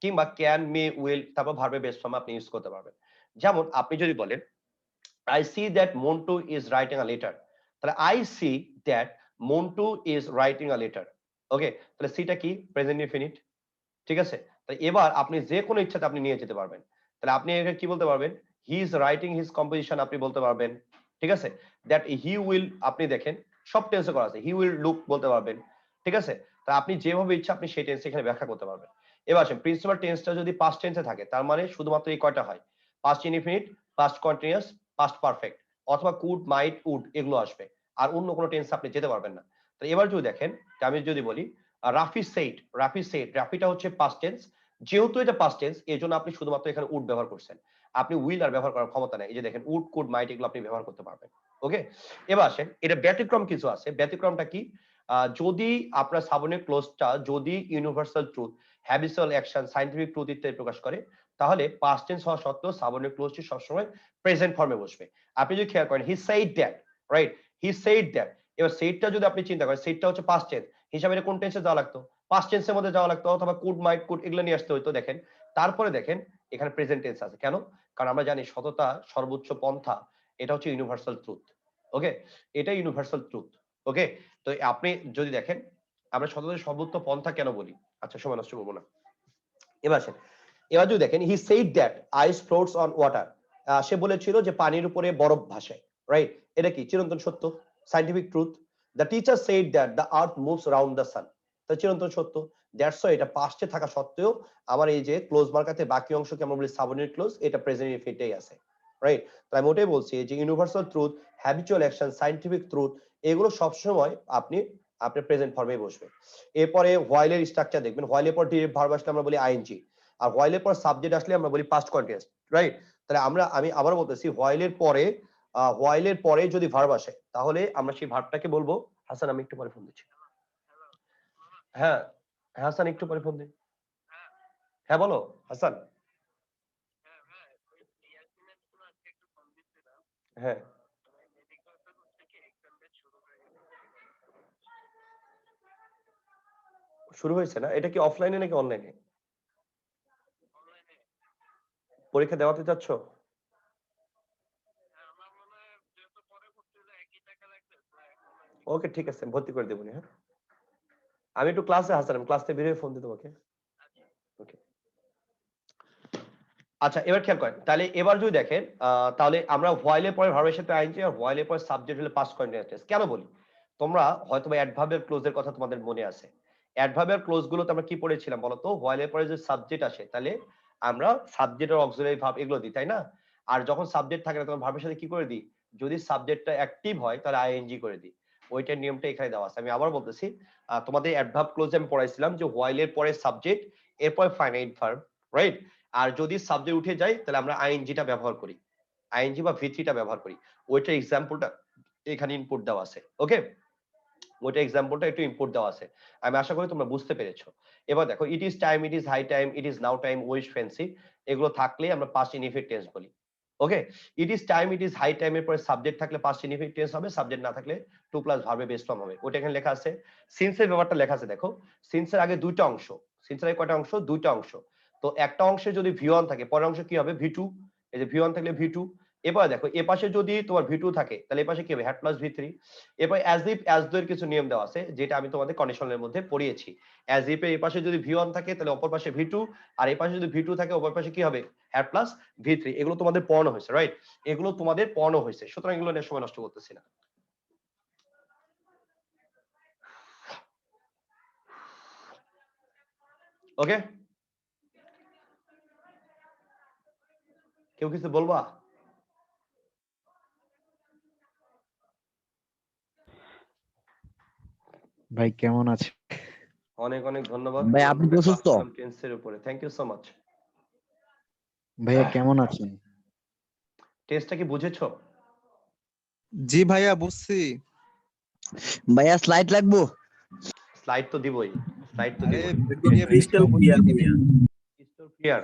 কিংবা ক্যান, মে, উইল, তারপর ভার্বের বেস ফর্ম আপনি ইউজ করতে পারবেন। যেমন আপনি যদি বলেন I see that Montu is writing a letter, তাহলে I see that Montu is writing a letter, ওকে? তাহলে সিটা কি, প্রেজেন্ট ইনডিফিনিট, ঠিক আছে? তাহলে এবার আপনি যে কোনো ইচ্ছাতে আপনি নিয়ে যেতে পারবেন, তাহলে আপনি এটা কি বলতে পারবেন, he is writing his composition আপনি বলতে পারবেন, ঠিক আছে? দ্যাট হি উইল, আপনি দেখেন সব টেন্সে করা আছে, হি উইল লুক বলতে পারবেন, ঠিক আছে? তা আপনি যেভাবে ইচ্ছা আপনি সেই টেন্স এখানে ব্যাখ্যা করতে পারবেন। এবার আসেন প্রিন্সিপাল টেন্সটা যদি পাস্ট টেন্সে থাকে, তার মানে শুধুমাত্র এই কয়টা হয়, past indefinite, past continuous, past perfect, অথবা কুড, মাইট, উড এগুলো আসবে, আর অন্য কোনো টেন্স আপনি যেতে পারবেন না। তো এবার যদি দেখেন, আমি যদি বলি রাফি সেইড, রাফি সেইড, রাফিটা হচ্ছে পাস্ট টেন্স, যেহেতু এটা পাস্ট টেন্স এই জন্য আপনি শুধুমাত্র এখানে উড ব্যবহার করছেন, আপনি উইল আর ব্যবহার করার ক্ষমতা নেই। এই যে দেখেন উড, কুড, মাইট এগুলো আপনি ব্যবহার করতে পারবেন, ওকে? এবার আসেন এটা ব্যতিক্রম কিছু আছে, ব্যতিক্রমটা কি, যদি আপনার সাবঅর্ডিনেট ক্লোজটা যদি universal truth, habitual action, scientific truth ইত্যাদি প্রকাশ করে, তাহলে পাস্ট টেন্স হওয়া সত্ত্বেও সাবঅর্ডিনেট ক্লোজটি সবসময় প্রেজেন্ট ফর্মে বসবে। আপনি যদি খেয়াল করেন হি said that, right? He said that, এবার সেইডটা যদি আপনি চিন্তা করেন, সেইডটা হচ্ছে পাস্ট টেন্স হিসাবে এটা কোন টেন্সে যাওয়া লাগতো, পাস্ট টেন্সের মধ্যে যাওয়া লাগতো, অথবা কুড, মাইট, কুড এগুলো নিয়ে আসতে হইতো। দেখেন তারপরে দেখেন এখানে প্রেজেন্ট টেন্স আছে, কেন? কারণ আমরা জানি সততা সর্বোচ্চ পন্থা, এটা হচ্ছে ইউনিভার্সাল ট্রুথ, ওকে? এটা ইউনিভার্সাল ট্রুথ, ওকে? তো আপনি যদি দেখেন আমরা সততার সর্বোচ্চ পন্থা কেন বলি, আচ্ছা সময় নষ্ট করবো না। এবার আসেন, এবার যদি দেখেন he said that ice floats on water, সে বলেছিল যে পানির উপরে বরফ ভাসে, রাইট? এটা কি চিরন্তন সত্য, scientific truth. The teacher said that the earth moves around the sun, তা চিরন্তন সত্য। দ্যাটস ওয়াই এটা পাস্টে থাকা সত্ত্বেও আমার এই যে ক্লোজ মার্কাতে বাকি অংশকে আমরা বলি সাবঅর্ডিনেট ক্লোজ, এটা প্রেজেন্ট ইনডিফিনিটেই আছে, রাইট? তাই আমি ওটাই বলছি যে universal truth, habitual action, scientific truth এগুলো সবসময় আপনি আপনার প্রেজেন্ট ফর্মে বসবে। এরপরে হোয়াইলের স্ট্রাকচার দেখবেন, হোয়াইলের পর ডিরেক্ট ভার্ব আসলে আমরা বলি আইএনজি, আর হোয়াইলের পর সাবজেক্ট আসলে আমরা বলি পাস্ট কন্টিনিউয়াস, রাইট? তাহলে আমি আবার বলতেছি হোয়াইলের পরে যদি ভার্ব আসে তাহলে আমরা সেই ভার্বটাকে বলবো, হাসান আমি একটু পরে ফোন দিচ্ছি, হ্যাঁ হাসান একটু পরে ফোন দিন। হ্যাঁ বলো হাসান। হ্যাঁ শুরু হয়েছে না? এটা কি অফলাইনে নাকি অনলাইনে? পরীক্ষা দেওয়াতে যাচ্ছ? ওকে ঠিক আছে, ভর্তি করে দেবো। হ্যাঁ আমি একটু ক্লাসে হাসান, আমি ক্লাস থেকে বেরিয়ে ফোন দিই তোমাকে। ওকে আচ্ছা এবার খেয়াল করেন, তাহলে এবার যদি দেখেন তাহলে আমরা হোয়াইলের পরে ভার্বের সাথে আইএনজি আর হোয়াইলের পরে সাবজেক্ট হলে পাস্ট কন্টিনিউয়াস টেন্স কেন বলি? তোমরা হয়তো অ্যাডভার্বের ক্লোজের কথা তোমাদের মনে আছে। অ্যাডভার্বের ক্লোজ গুলোতে আমরা কি পড়েছিলাম বলতো? হোয়াইলের পরে যে সাবজেক্ট আসে তাহলে আমরা সাবজেক্ট আর অক্সিলারি ভার্ব এগুলো দিই, তাই না? আর যখন সাবজেক্ট থাকে না তখন ভার্বের সাথে কি করে দিই? যদি সাবজেক্টটা অ্যাক্টিভ হয় তাহলে আইএনজি করে দিই। ওইটার নিয়মটা এখানে দেওয়া আছে। আমি আবার বলতেছি, তোমাদের অ্যাডভার্ব ক্লোজে আমি পড়াইছিলাম যে হোয়াইলের পরে সাবজেক্ট, এরপর ফাইনাইট ভার্ব, রাইট? আর যদি সাবজেক্ট উঠে যায় তাহলে আমরা আইএনজিটা ব্যবহার করি, আইএনজি বা ভি3টা ব্যবহার করি। ওইটার এক্সাম্পলটা এখানে ইনপুট দেওয়া আছে। ওকে ওইটা এক্সাম্পলটা একটু ইনপুট দেওয়া আছে, আমি আশা করি তোমরা বুঝতে পেরেছো। এবার দেখো it is time, it is high time, it is now time, wish fancy, এগুলো থাকলে আমরা পাস্ট ইনডিফিনিট টেন্স বলি। Okay it is time, it is high টাইমের পরে সাবজেক্ট থাকলে পাস্ট ইনডিফিনিট টেন্স হবে, সাবজেক্ট না থাকলে টু প্লাস ভার্বে বেস ফর্ম হবে। ওটা এখানে লেখা আছে। সিন্সের ব্যাপারটা লেখা আছে, দেখো সিন্সের আগে দুইটা অংশ, সিন্সের আগে কয়টা অংশ? দুইটা অংশ। তো একটা অংশে যদি ভি1 থাকে পরের অংশ কি হবে? ভি2। এই যে ভি1 থাকলে ভি2। এবার দেখো এ পাশে যদি তোমার ভি2 থাকে তাহলে এ পাশে কি হবে? হ্যাড প্লাস ভি3। এরপর অ্যাজ ইফ অ্যাজ দো এর কিছু নিয়ম দেওয়া আছে যেটা আমি তোমাদের কন্ডিশনের মধ্যে পড়িয়েছি। অ্যাজ ইফ এর পাশে যদি ভি1 থাকে তাহলে অপর পাশে ভি2, আর এই পাশে যদি ভি2 থাকে অপর পাশে কি হবে? হ্যাড প্লাস ভি3। এগুলো তোমাদের পড়ানো হয়েছে, রাইট? এগুলো তোমাদের পড়ানো হয়েছে, সুতরাং এগুলো নিয়ে সময় নষ্ট করতেছি না। ওকে কেউ কিছু বলবা? ভাই কেমন আছে? অনেক অনেক ধন্যবাদ ভাই আপনি কি অসুস্থ? টেন্সের উপরে। Thank you so much. ভাইয়া কেমন আছেন? টেস্টটা কি বুঝেছো? জি ভাইয়া বুঝছি। ভাইয়া স্লাইড লাগবো? স্লাইড তো দিবই, স্লাইড তো আরে দিবই। PDF ক্রিস্টাল ক্লিয়ার ভাইয়া। Crystal clear.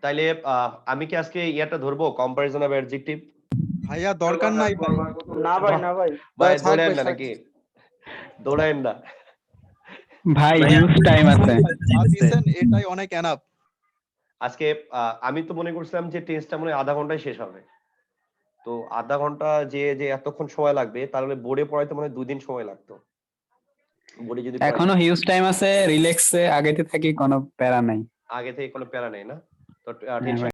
তাইলে আমি কি আজকে ইয়াটা ধরবো, কম্পারিজন অফ অ্যাডজেক্টিভ? ভাইয়া দরকার নাই ভাই। না ভাই, না ভাই। ভাই থাক দৌড়ায় ভাই, না থাক। নাকি? দৌড়ায় না। ভাই হিউজ টাইম আছে। যা দিছেন এটাই অনেক এনাফ। আজকে আমি তো মনে করছিলাম যে টেস্টটা মনে হয় আধা ঘন্টায় শেষ হবে। তো আধা ঘন্টা যে যে এতক্ষণ সময় লাগবে তাহলে বোর্ডে পড়াইতে মনে হয় 2 দিন সময় লাগতো। বোর্ডে যদি এখনো হিউজ টাইম আছে, রিল্যাক্সে আগেতে থাকি, কোনো প্যারা নাই। আগে থেকে কোনো প্যারা নেই না, তো হ্যাঁ টেনশন ভাই।